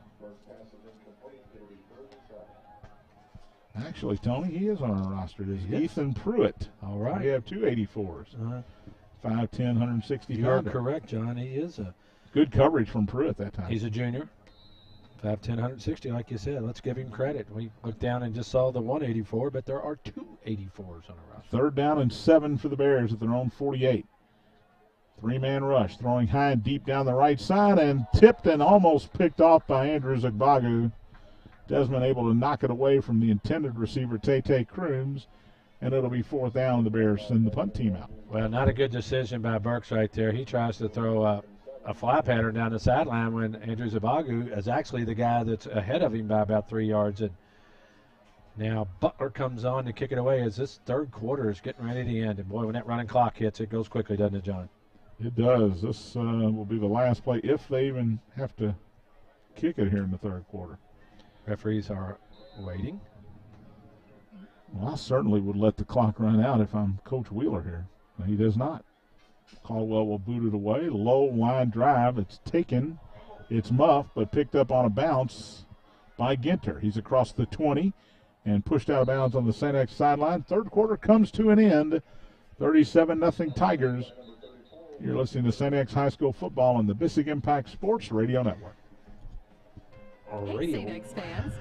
Actually, Tony, he is on our roster. It is Ethan Pruitt. All right. We have 2 84s. 5'10", 160 You are correct, John. He is a good coverage from Pruitt that time. He's a junior. 5'10", 160, like you said. Let's give him credit. We looked down and just saw the 184, but there are 2 84s on our roster. 3rd down and 7 for the Bears at their own 48. 3-man rush, throwing high and deep down the right side, and tipped and almost picked off by Andrews Agbagu. Desmond able to knock it away from the intended receiver, Tay Crooms, and it'll be 4th down. The Bears send the punt team out. Well, not a good decision by Burks right there. He tries to throw a fly pattern down the sideline when Andrews Agbagu is actually the guy that's ahead of him by about 3 yards. And now Butler comes on to kick it away as this 3rd quarter is getting ready to end. And, boy, when that running clock hits, it goes quickly, doesn't it, John? It does. This will be the last play if they even have to kick it here in the 3rd quarter. Referees are waiting. Well, I certainly would let the clock run out if I'm Coach Wheeler here. He does not. Caldwell will boot it away. Low line drive. It's taken. It's muffed, but picked up on a bounce by Ginter. He's across the 20 and pushed out of bounds on the St. X sideline. 3rd quarter comes to an end. 37-0 Tigers. You're listening to St. X High School football on the Bissig Impact Sports Radio Network. Hey, St. X fans.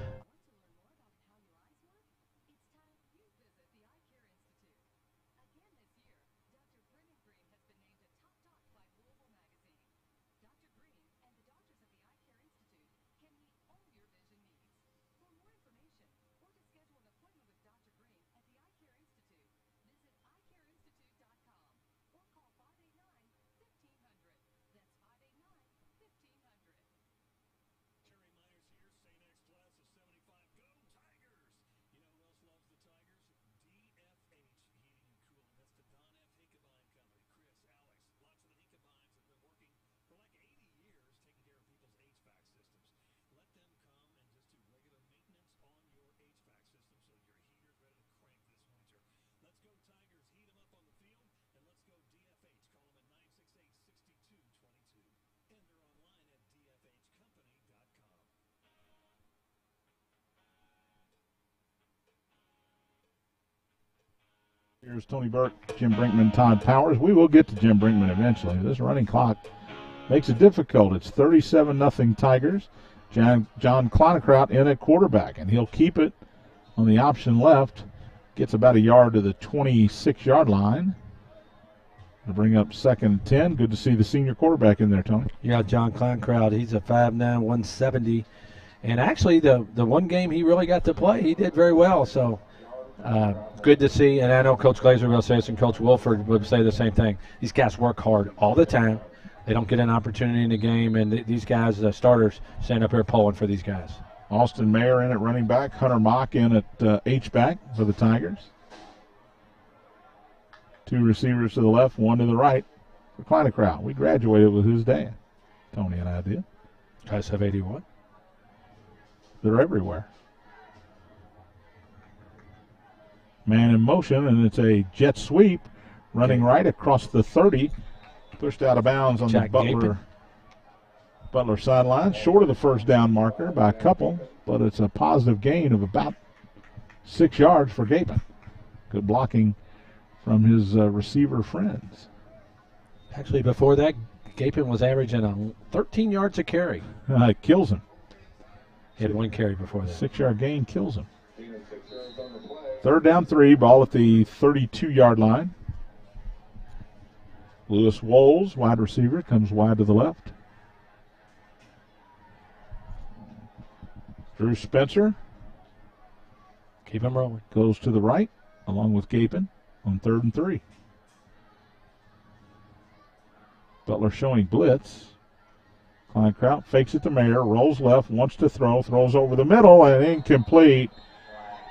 Here's Tony Burke, Jim Brinkman, Todd Powers. We will get to Jim Brinkman eventually. This running clock makes it difficult. It's 37-0 Tigers. John Kleinkraut in at quarterback, and he'll keep it on the option left. Gets about a yard to the 26-yard line. To bring up 2nd and 10. Good to see the senior quarterback in there, Tony. Yeah, John Kleinkraut. He's a 5'9", 170. And actually, the one game he really got to play, he did very well. So good to see, and I know Coach Glazer will say this, and Coach Wilford would say the same thing. These guys work hard all the time. They don't get an opportunity in the game, and these guys, the starters, stand up here pulling for these guys. Austin Mayer in at running back, Hunter Mock in at H-back for the Tigers. 2 receivers to the left, 1 to the right for Kleinecrow. We graduated with his dad. Tony and I did. Guys have 81. They're everywhere. Man in motion, and it's a jet sweep running right across the 30. Pushed out of bounds on the Butler sideline. Short of the first down marker by a couple, but it's a positive gain of about 6 yards for Gapin. Good blocking from his receiver friends. Actually, before that, Gapin was averaging 13 yards a carry. It kills him. He had 1 carry before that. 6-yard gain kills him. 3rd down 3, ball at the 32-yard line. Lewis Wolves, wide receiver, comes wide to the left. Drew Spencer. Keep him rolling. Goes to the right, along with Gapin on 3rd and 3. Butler showing blitz. Kleinkraut fakes it to Mayer, rolls left, wants to throw, throws over the middle, and incomplete.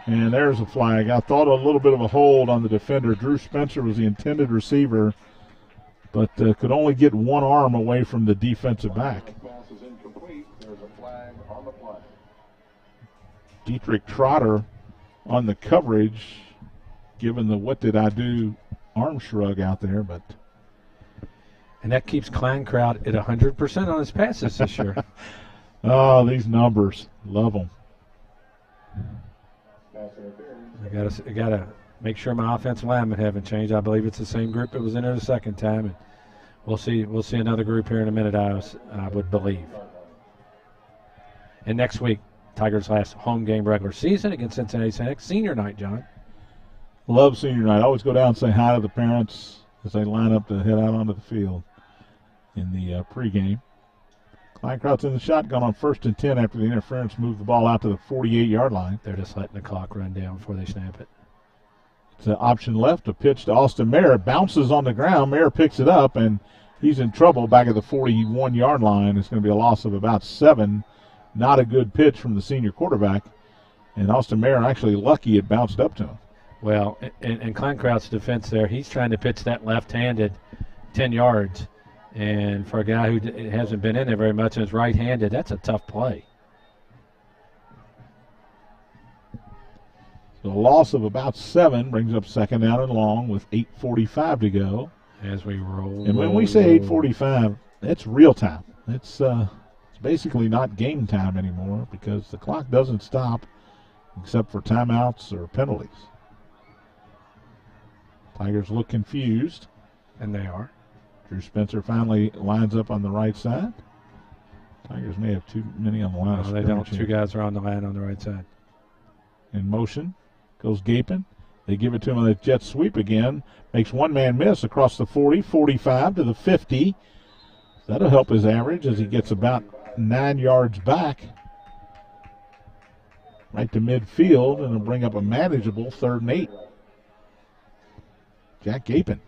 And there's a flag. I thought a little bit of a hold on the defender. Drew Spencer was the intended receiver, but could only get one arm away from the defensive back. Dietrich Trotter on the coverage, given the what did I do arm shrug out there, but. And that keeps Kleinkraut at 100% on his passes this year. Oh, these numbers. Love them. I gotta make sure my offensive linemen haven't changed. I believe it's the same group that was in there the second time, and we'll see another group here in a minute. I would believe. And next week, Tigers' last home game regular season against Cincinnati St. Senior night, John. Love senior night. I always go down and say hi to the parents as they line up to head out onto the field in the pregame. Kleinkraut's in the shotgun on 1st and 10 after the interference moved the ball out to the 48-yard line. They're just letting the clock run down before they snap it. It's an option left, a pitch to Austin Mayer. It bounces on the ground. Mayer picks it up, and he's in trouble back at the 41-yard line. It's going to be a loss of about 7. Not a good pitch from the senior quarterback. And Austin Mayer actually lucky it bounced up to him. Well, in Kleinkraut's defense there, he's trying to pitch that left-handed 10 yards. And for a guy who hasn't been in there very much and is right-handed, that's a tough play. So a loss of about 7 brings up 2nd down and long with 8:45 to go. As we roll. And when we say 8:45, it's real time. It's basically not game time anymore because the clock doesn't stop except for timeouts or penalties. Tigers look confused. And they are. Drew Spencer finally lines up on the right side. Tigers may have too many on the line. No, they don't. 2 guys are on the line on the right side. In motion goes Gapin. They give it to him on the jet sweep again. Makes one man miss across the 40, 45 to the 50. That'll help his average as he gets about 9 yards back. Right to midfield, and it'll bring up a manageable 3rd and 8. Jack Gapin.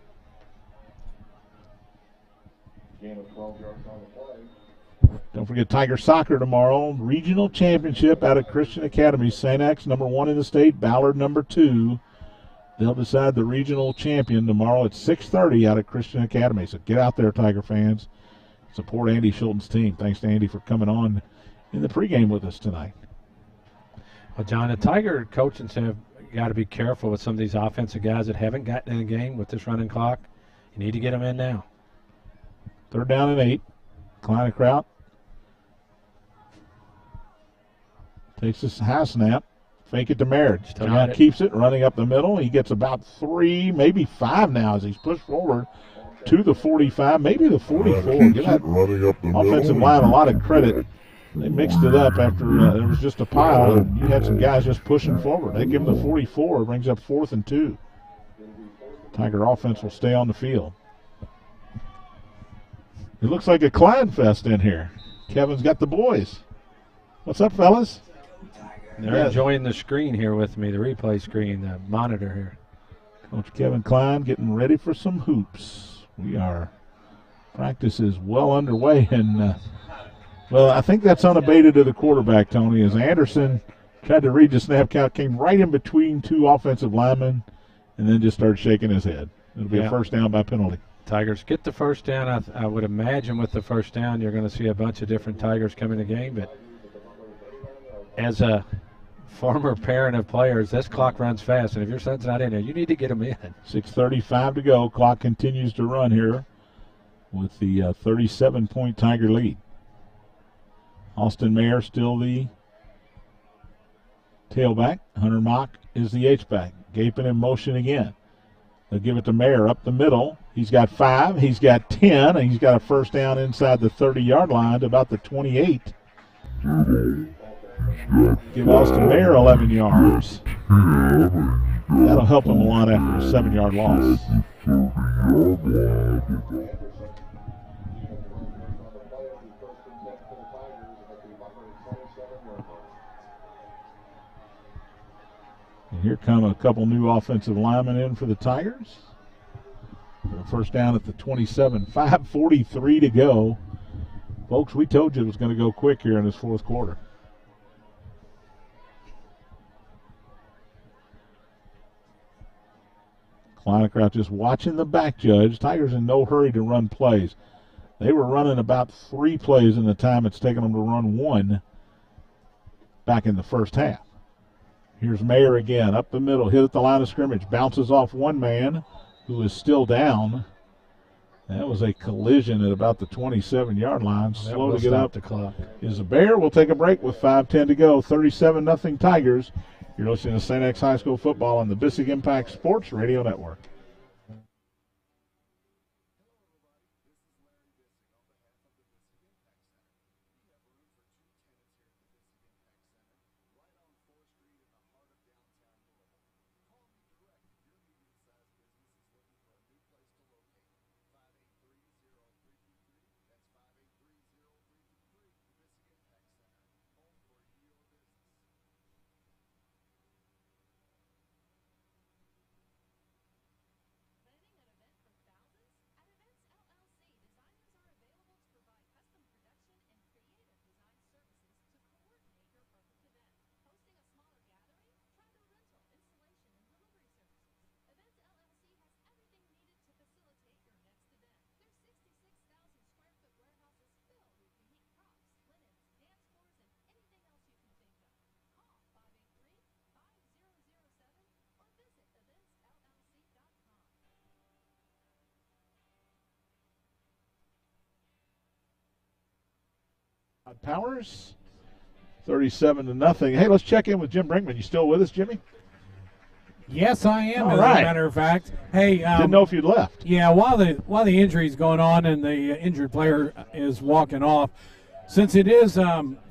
Don't forget Tiger Soccer tomorrow. Regional championship out of Christian Academy. St. X, number 1 in the state. Ballard, number 2. They'll decide the regional champion tomorrow at 6:30 out of Christian Academy. So get out there, Tiger fans. Support Andy Schulten's team. Thanks to Andy for coming on in the pregame with us tonight. Well, John, the Tiger coaching have got to be careful with some of these offensive guys that haven't gotten in the game with this running clock. You need to get them in now. 3rd down and 8. Kleinkraut takes this high snap. Fake it to Merritt. John keeps it, running up the middle. He gets about 3, maybe 5 now as he's pushed forward to the 45, maybe the 44. Give that offensive line a lot of credit. They mixed it up after there was just a pile, and you had some guys just pushing forward. They give him the 44, brings up 4th and 2. Tiger offense will stay on the field. It looks like a Klein fest in here. Kevin's got the boys. What's up, fellas? They're enjoying the screen here with me, the replay screen, the monitor here. Coach Kevin Klein getting ready for some hoops. Practice is well underway, and well, I think that's unabated to the quarterback, Tony, as Anderson tried to read the snap count, came right in between two offensive linemen, and then just started shaking his head. It'll be a first down by penalty. Tigers get the first down. I would imagine with the first down you're going to see a bunch of different Tigers come in the game, but as a former parent of players, this clock runs fast, and if your son's not in there, you need to get him in. 6:35 to go. Clock continues to run here with the 37-point Tiger lead. Austin Mayer still the tailback. Hunter Mock is the H-back. Gaping in motion again. They'll give it to Mayer up the middle. He's got 5. He's got 10. And he's got a first down inside the 30-yard line to about the 28. Give Austin Mayer 11 yards. That'll help him a lot after a 7-yard loss. And here come a couple new offensive linemen in for the Tigers. First down at the 27, 5:43 to go. Folks, we told you it was going to go quick here in this fourth quarter. Kleinecraft just watching the back judge. Tigers in no hurry to run plays. They were running about 3 plays in the time it's taken them to run 1 back in the first half. Here's Mayer again, up the middle, hit at the line of scrimmage, bounces off one man who is still down. That was a collision at about the 27-yard line. Slow to get up. The clock is a Bear. We'll take a break with 5:10 to go. 37-0 Tigers. You're listening to St. X High School football on the Bissig Impact Sports Radio Network. Powers, 37-0. Hey, let's check in with Jim Brinkman. You still with us, Jimmy? Yes, I am. All as right. a matter of fact, hey, didn't know if you'd left. Yeah, while the injury's going on and the injured player is walking off, since it is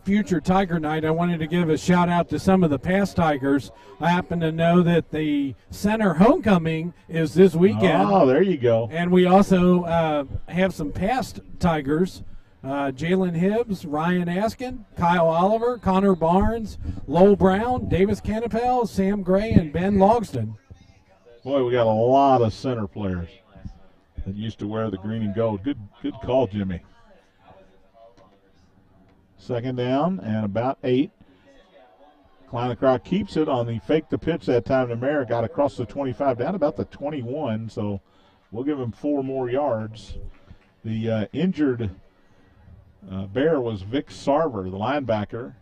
future Tiger Night, I wanted to give a shout out to some of the past Tigers. I happen to know that the center homecoming is this weekend. Oh, there you go. And we also have some past Tigers. Jalen Hibbs, Ryan Askin, Kyle Oliver, Connor Barnes, Lowell Brown, Davis Canapel, Sam Gray, and Ben Logston. Boy, we got a lot of center players that used to wear the green and gold. Good call, Jimmy. Second down and about 8. Kleinecroft keeps it on the fake the pitch that time to Mayer. Got across the 25, down about the 21, so we'll give him 4 more yards. The injured Bear was Vic Sarver, the linebacker,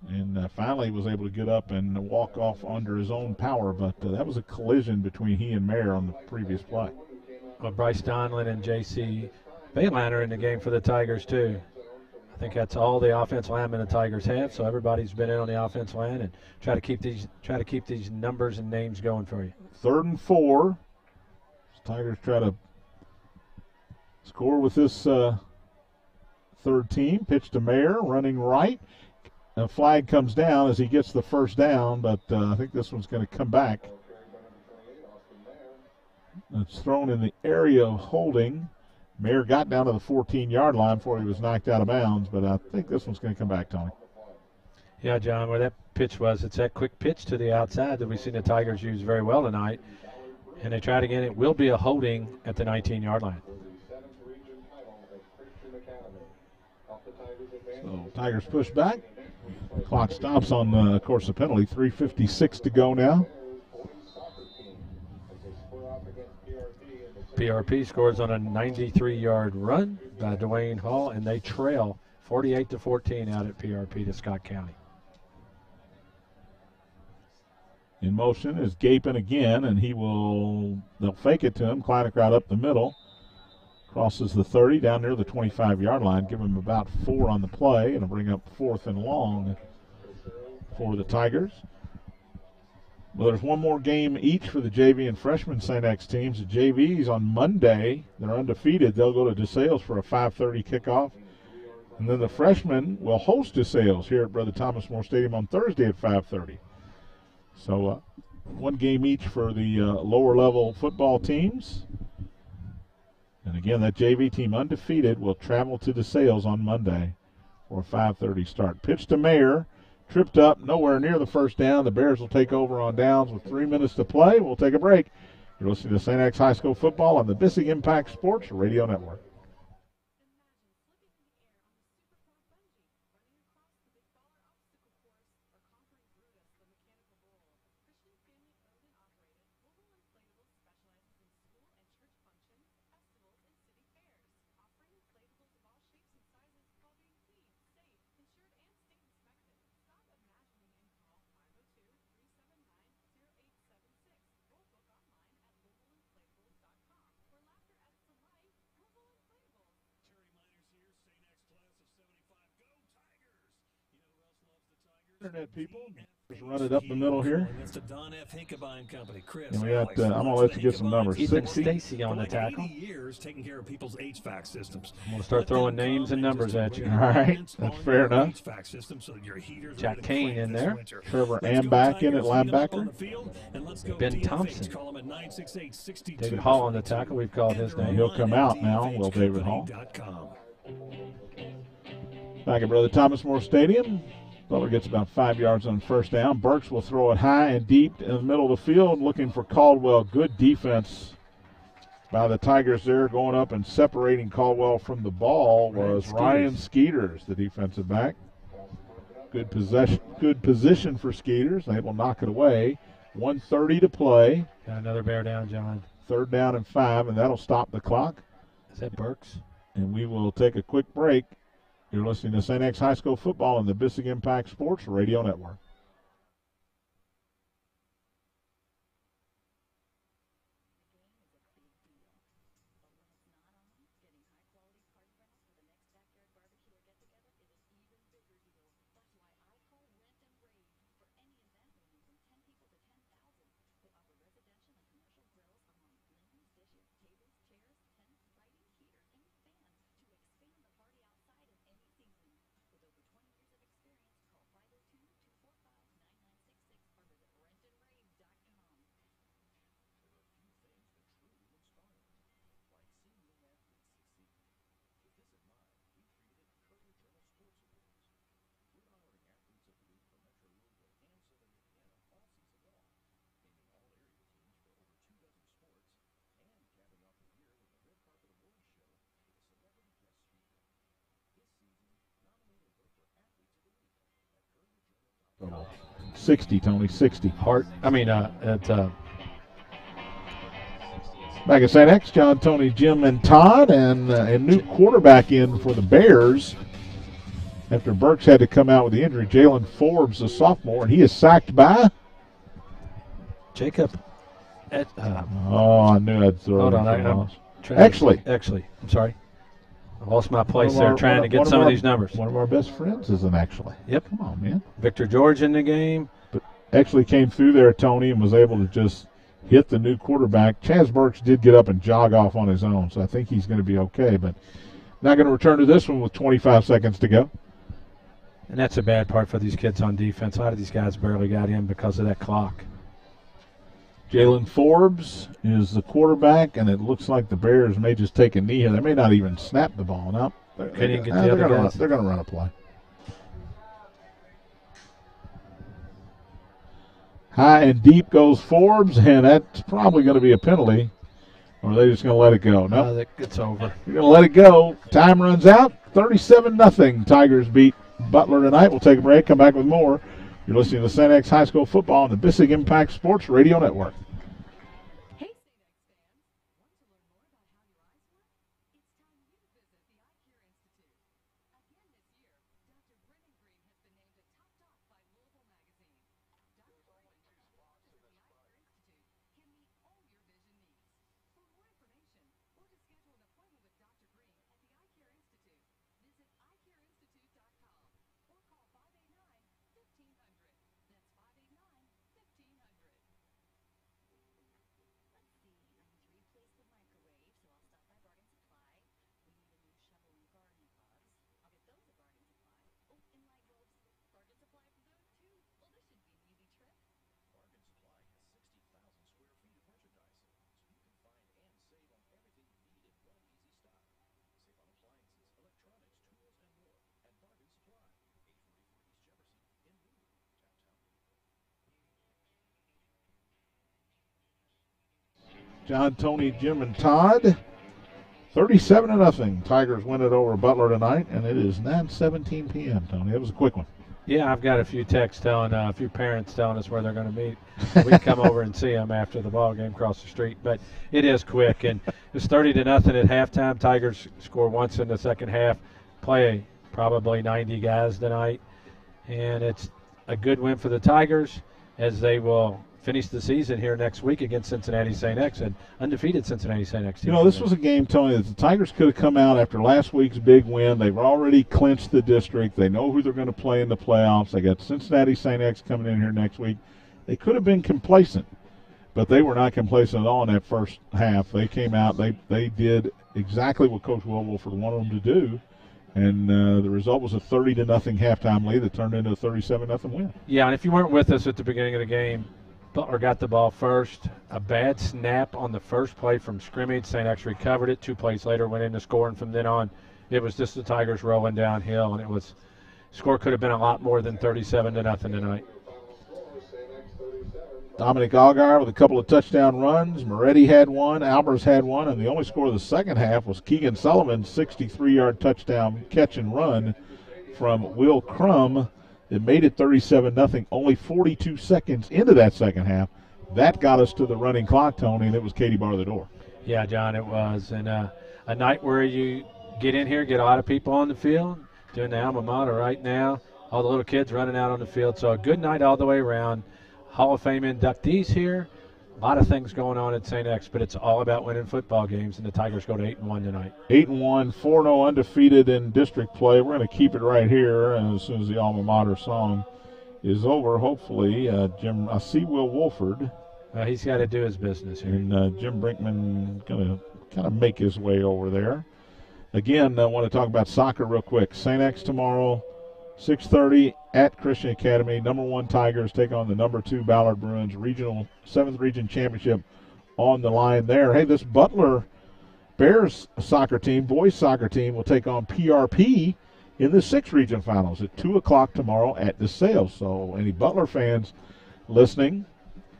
and finally was able to get up and walk off under his own power, but that was a collision between he and Mayer on the previous play. Well, Bryce Donlin and J.C. Bayline are in the game for the Tigers, too. I think that's all the offensive linemen the Tigers have, so everybody's been in on the offensive line and try to keep these numbers and names going for you. 3rd and 4. Tigers try to score with this third team. Pitch to Mayer, running right. A flag comes down as he gets the first down, but I think this one's going to come back. It's thrown in the area of holding. Mayer got down to the 14-yard line before he was knocked out of bounds, but I think this one's going to come back, Tony. Yeah, John, where that pitch was. It's that quick pitch to the outside that we've seen the Tigers use very well tonight. And they tried again. It will be a holding at the 19-yard line. So Tigers push back. Clock stops on, of course, the penalty. 3:56 to go now. PRP scores on a 93-yard run by Dwayne Hall, and they trail 48-14 out at PRP to Scott County. In motion is Gapin again, and they'll fake it to him. Kleinecrout up the middle. Crosses the 30 down near the 25-yard line. Give him about 4 on the play, and it'll bring up 4th and long for the Tigers. Well, there's one more game each for the JV and freshman St. X teams. The JVs on Monday, they're undefeated. They'll go to DeSales for a 5:30 kickoff. And then the freshmen will host DeSales here at Brother Thomas More Stadium on Thursday at 5:30. So one game each for the lower level football teams. And again, that JV team undefeated will travel to DeSales on Monday for a 5:30 start. Pitch to Mayer. Tripped up, nowhere near the first down. The Bears will take over on downs with 3 minutes to play. We'll take a break. You're listening to St. X High School football on the Bissing Impact Sports Radio Network. Internet people, just run it up the middle here. And we got, I'm going to let you get some numbers. Ethan Stacy on the tackle. Taking care of people's HVAC systems. I'm going to start throwing names and numbers at you. All right, that's fair enough. Jack Kane in there. Trevor Amback in at linebacker. Ben Thompson. David Hall on the tackle. We've called his name. He'll come out now, will David Hall. Back at Brother Thomas More Stadium. Butler gets about 5 yards on first down. Burks will throw it high and deep in the middle of the field, looking for Caldwell. Good defense by the Tigers there. Going up and separating Caldwell from the ball was Ryan Skeeters, the defensive back. Good position for Skeeters. They will knock it away. 1:30 to play. Got another bear down, John. 3rd down and 5, and that'll stop the clock. Is that Burks? And we will take a quick break. You're listening to St. X High School football on the Bissing Impact Sports Radio Network. Oh, 60, Tony, 60. Back at St. X, John, Tony, Jim, and Todd, and a new quarterback in for the Bears. After Burks had to come out with the injury, Jalen Forbes, a sophomore, and he is sacked by Jacob. I knew I'd throw hold it. on, Actually, I'm sorry. I lost my place there trying to get some of these numbers. One of our best friends is an Actually. Yep. Come on, man. Victor George in the game. But Actually came through there, Tony, and was able to just hit the new quarterback. Chaz Burks did get up and jog off on his own, so I think he's going to be okay. But not going to return to this one with 25 seconds to go. And that's a bad part for these kids on defense. A lot of these guys barely got in because of that clock. Jalen Forbes is the quarterback, and it looks like the Bears may just take a knee here. They may not even snap the ball. No, they're going to run a play. High and deep goes Forbes, and that's probably going to be a penalty. Or are they just going to let it go? No, it's over. You're going to let it go. Time runs out. 37-0. Tigers beat Butler tonight. We'll take a break, come back with more. You're listening to St. X High School Football on the Bissig Impact Sports Radio Network. John, Tony, Jim, and Todd. 37-0. Tigers win it over Butler tonight, and it is 9:17 p.m., Tony. That was a quick one. Yeah, I've got a few texts telling, a few parents telling us where they're going to meet. We can come over and see them after the ball game across the street. But it is quick, and it's 30-0 at halftime. Tigers score once in the second half, play probably 90 guys tonight, and it's a good win for the Tigers as they will finish the season here next week against Cincinnati St. X, and undefeated Cincinnati St. X team. You know, this was a game, Tony, that the Tigers could have come out after last week's big win. They've already clinched the district. They know who they're going to play in the playoffs. They got Cincinnati St. X coming in here next week. They could have been complacent, but they were not complacent at all in that first half. They came out. They did exactly what Coach Will Wolford wanted them to do. And the result was a 30-0 halftime lead that turned into a 37-0 win. Yeah, and if you weren't with us at the beginning of the game, Butler got the ball first. A bad snap on the first play from scrimmage. St. X recovered it. 2 plays later went into score, and from then on, it was just the Tigers rolling downhill, and it was score could have been a lot more than 37-0 tonight. Dominic Allgaier with a couple of touchdown runs. Moretti had one. Albers had one. And the only score of the second half was Keegan Sullivan's 63-yard touchdown catch and run from Will Crum. It made it 37-0, only 42 seconds into that second half. That got us to the running clock, Tony, and it was Katie bar the door. Yeah, John, it was. And a night where you get in here, get a lot of people on the field, doing the alma mater right now, all the little kids running out on the field. So a good night all the way around. Hall of Fame inductees here. A lot of things going on at St. X, but it's all about winning football games, and the Tigers go to 8-1 tonight. 8-1, 4-0 undefeated in district play. We're going to keep it right here, and as soon as the alma mater song is over, hopefully, Jim, I see Will Wolford. He's got to do his business here. And Jim Brinkman going to kind of make his way over there. Again, I want to talk about soccer real quick. St. X tomorrow, 6:30 at Christian Academy. Number 1 Tigers take on the number 2 Ballard Bruins. Regional 7th Region Championship on the line there. Hey, this Butler Bears soccer team, boys soccer team, will take on PRP in the 6th Region Finals at 2 o'clock tomorrow at DeSales. So any Butler fans listening,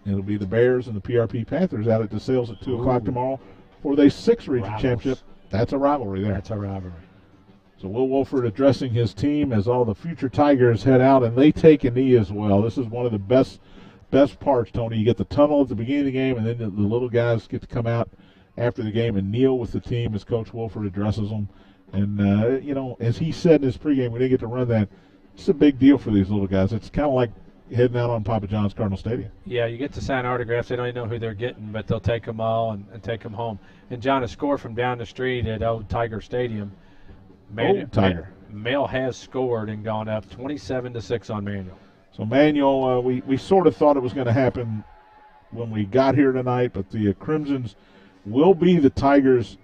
it'll be the Bears and the PRP Panthers out at DeSales at 2 o'clock tomorrow for the 6th Region Championship. That's a rivalry there. That's a rivalry. So Will Wolford addressing his team as all the future Tigers head out, and they take a knee as well. This is one of the best parts, Tony. You get the tunnel at the beginning of the game, and then the little guys get to come out after the game and kneel with the team as Coach Wolford addresses them. And, you know, as he said in his pregame, we didn't get to run that. It's a big deal for these little guys. It's kind of like heading out on Papa John's Cardinal Stadium. Yeah, you get to sign autographs. They don't even know who they're getting, but they'll take them all and take them home. And, John, a score from down the street at Old Tiger Stadium. Mail has scored and gone up 27-6 on Manual. So Manual, we sort of thought it was going to happen when we got here tonight, but the Crimsons will be the Tigers'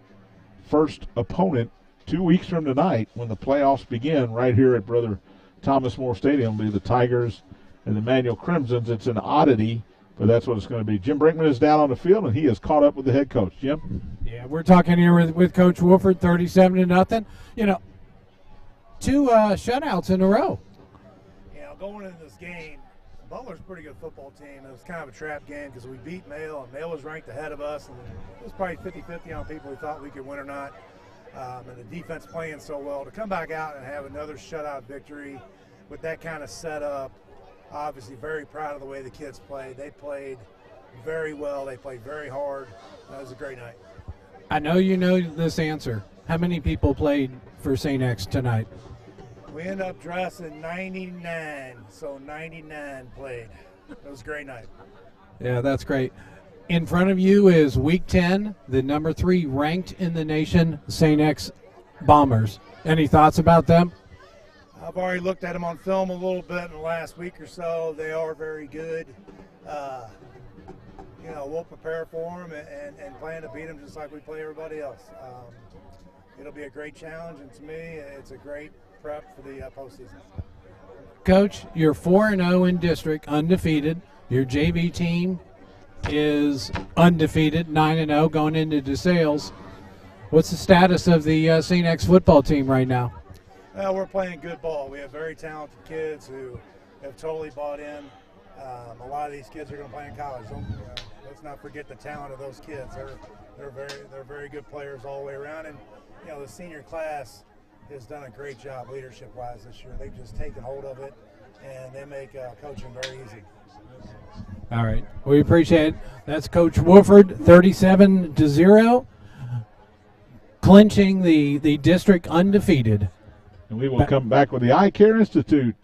first opponent 2 weeks from tonight when the playoffs begin right here at Brother Thomas More Stadium. It'll be the Tigers and the Manual Crimsons. It's an oddity, but that's what it's going to be. Jim Brinkman is down on the field, and he is caught up with the head coach. Jim? Yeah, we're talking here with Coach Wolford, 37-0. You know, 2 shutouts in a row. You know, going into this game, Butler's a pretty good football team. It was kind of a trap game because we beat Mail, and Mail was ranked ahead of us, and it was probably 50-50 on people who thought we could win or not. And the defense playing so well. To come back out and have another shutout victory with that kind of setup, obviously very proud of the way the kids played. They played very well. They played very hard. That was a great night. I know you know this answer. How many people played for St. X tonight? We ended up dressing 99, so 99 played. It was a great night. Yeah, that's great. In front of you is Week 10, the number 3 ranked in the nation, St. X Bombers. Any thoughts about them? I've already looked at them on film a little bit in the last week or so. They are very good. We'll prepare for them and plan to beat them just like we play everybody else. It'll be a great challenge, and to me, it's a great prep for the postseason. Coach, you're 4-0 in district, undefeated. Your JV team is undefeated, 9-0 going into DeSales. What's the status of the St. X football team right now? Well, we're playing good ball. We have very talented kids who have totally bought in. A lot of these kids are going to play in college. Let's not forget the talent of those kids. They're very good players all the way around. And the senior class has done a great job leadership-wise this year. They've just taken hold of it, and they make coaching very easy. All right, we appreciate it. That's Coach Wolford, 37-0, clinching the district undefeated. And we will come back with the Eye Care Institute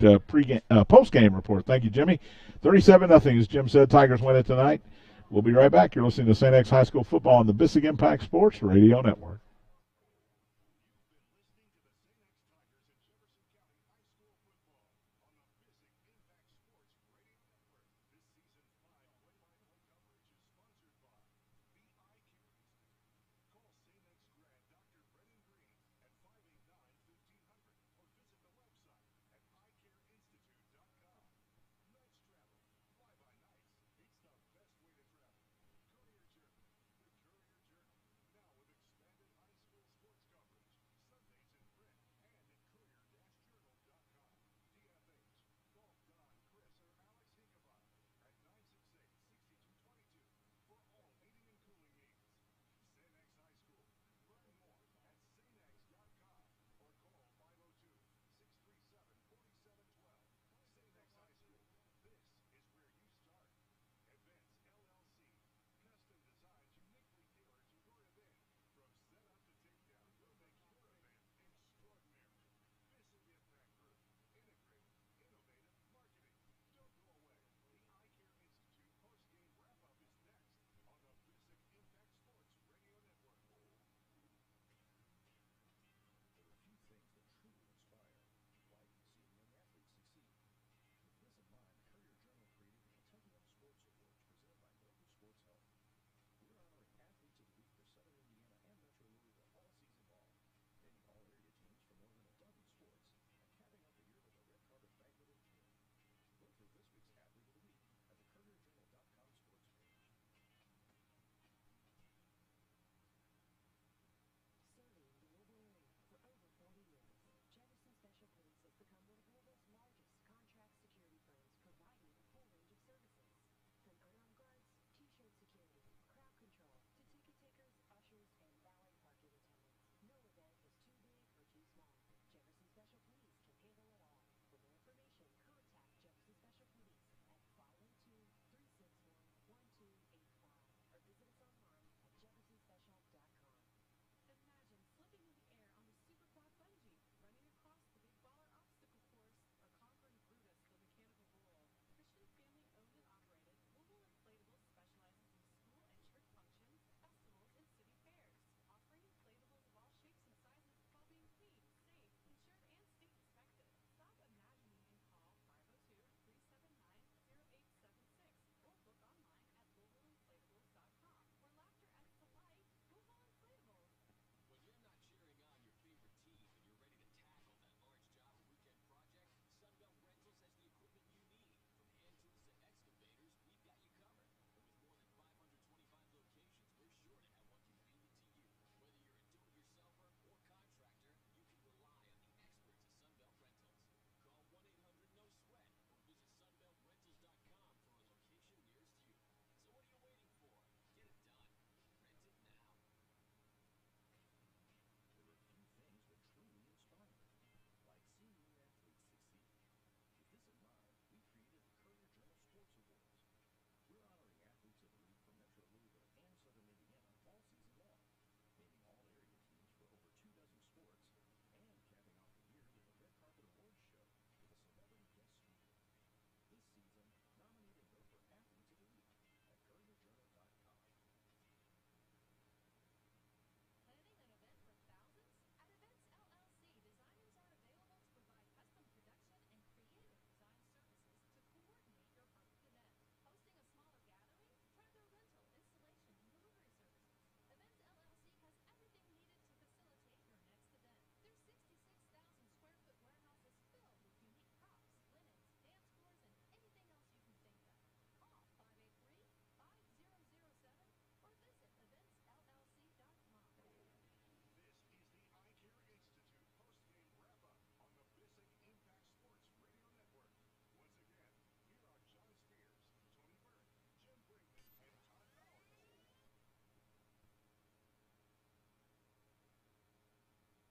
post-game report. Thank you, Jimmy. 37-0, as Jim said. Tigers win it tonight. We'll be right back. You're listening to St. X High School football on the Bissig Impact Sports Radio Network.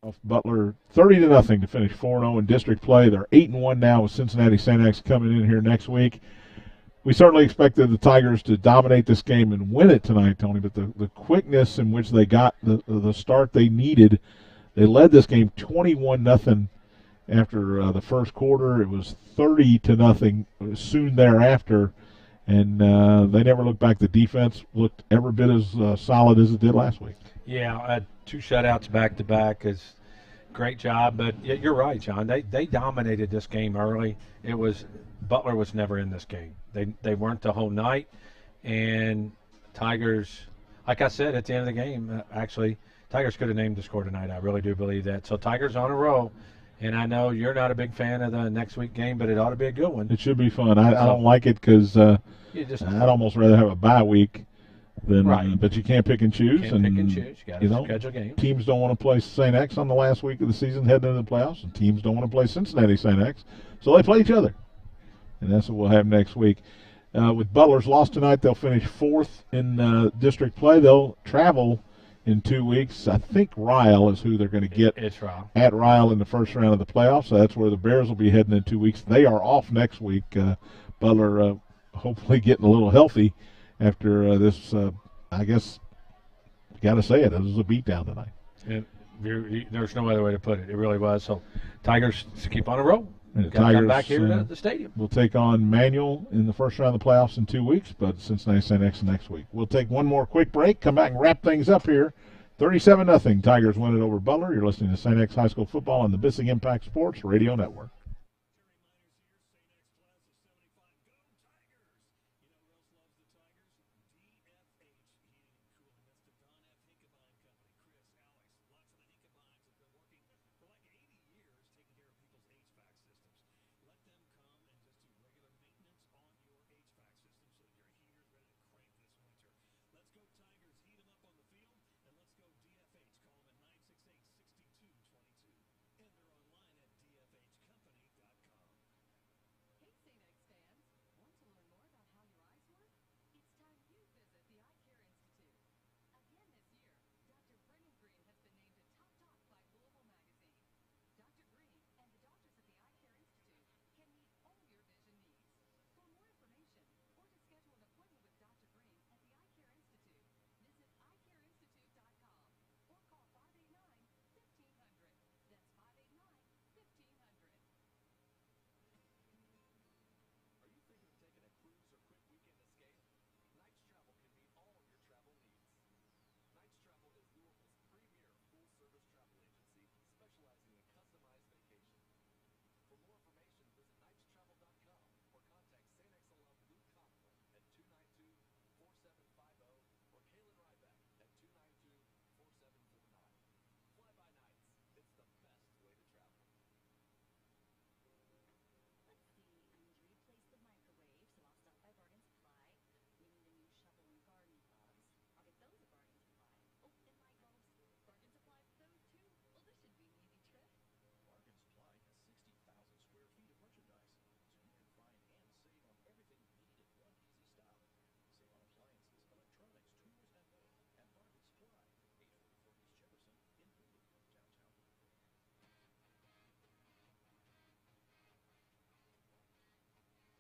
off Butler 30-0 to finish 4-0 in district play. They're 8-1 now with Cincinnati St. X coming in here next week. We certainly expected the Tigers to dominate this game and win it tonight, Tony, but the quickness in which they got the start they needed, they led this game 21-0 after the first quarter. It was 30-0 soon thereafter, and they never looked back. The defense looked every bit as solid as it did last week. Yeah, 2 shutouts back-to-back is great job, but you're right, John. They dominated this game early. Butler was never in this game. They weren't the whole night, and Tigers, like I said at the end of the game, actually, Tigers could have named the score tonight. I really do believe that. So Tigers on a roll, and I know you're not a big fan of the next week game, but it ought to be a good one. It should be fun. I don't like it because I'd almost rather have a bye week than. Right. But you can't pick and choose. Pick and choose. You got to schedule games. Teams don't want to play St. X on the last week of the season heading into the playoffs, and teams don't want to play Cincinnati St. X, so they play each other. And that's what we'll have next week. With Butler's loss tonight, they'll finish 4th in district play. They'll travel in 2 weeks. I think Ryle is who they're going to get it's Ryle. At Ryle in the first round of the playoffs. So that's where the Bears will be heading in 2 weeks. They are off next week. Butler hopefully getting a little healthy after this, I guess, you got to say it. This was a beatdown tonight. And there's no other way to put it. It really was. So Tigers keep on a roll. And the Got to Tigers come back here to the stadium. We'll take on Manual in the first round of the playoffs in 2 weeks, but Cincinnati St. X next week. We'll take one more quick break, come back and wrap things up here. 37-0. Tigers win it over Butler. You're listening to St. X High School Football on the Bissing Impact Sports Radio Network.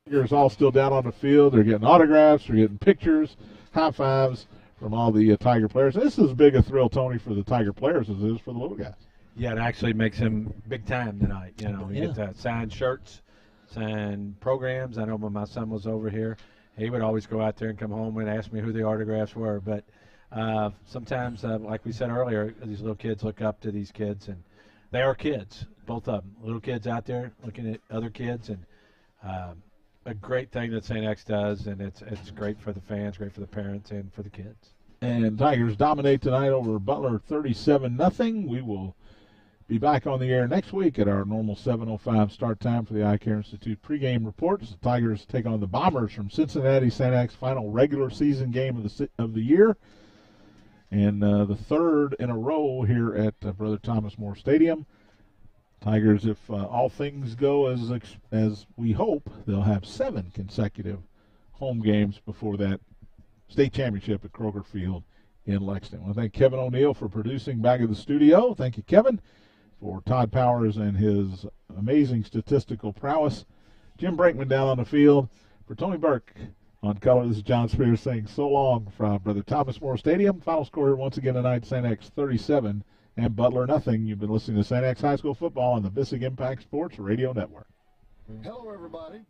Tigers all still down on the field. They're getting autographs. They're getting pictures, high fives from all the Tiger players. This is as big a thrill, Tony, for the Tiger players as it is for the little guys. Yeah, it actually makes him big time tonight. You know, you get to sign shirts, sign programs. I know when my son was over here, he would always go out there and come home and ask me who the autographs were. But sometimes, like we said earlier, these little kids look up to these kids, and they are kids, both of them. Little kids out there looking at other kids, and a great thing that St. X does, and it's great for the fans, great for the parents, and for the kids. And Tigers dominate tonight over Butler 37-0. We will be back on the air next week at our normal 7:05 start time for the Eye Care Institute pregame reports. The Tigers take on the Bombers from Cincinnati St. X, final regular season game of the year, and the third in a row here at Brother Thomas More Stadium. Tigers, if all things go as we hope, they'll have 7 consecutive home games before that state championship at Kroger Field in Lexington. I want to thank Kevin O'Neill for producing back in the studio. Thank you, Kevin. for Todd Powers and his amazing statistical prowess. Jim Brinkman down on the field. For Tony Burke on color, this is John Spears saying so long from Brother Thomas More Stadium. Final score once again tonight, St. X 37 and Butler nothing. You've been listening to St. X High School Football on the Bissig Impact Sports Radio Network. Hello, everybody.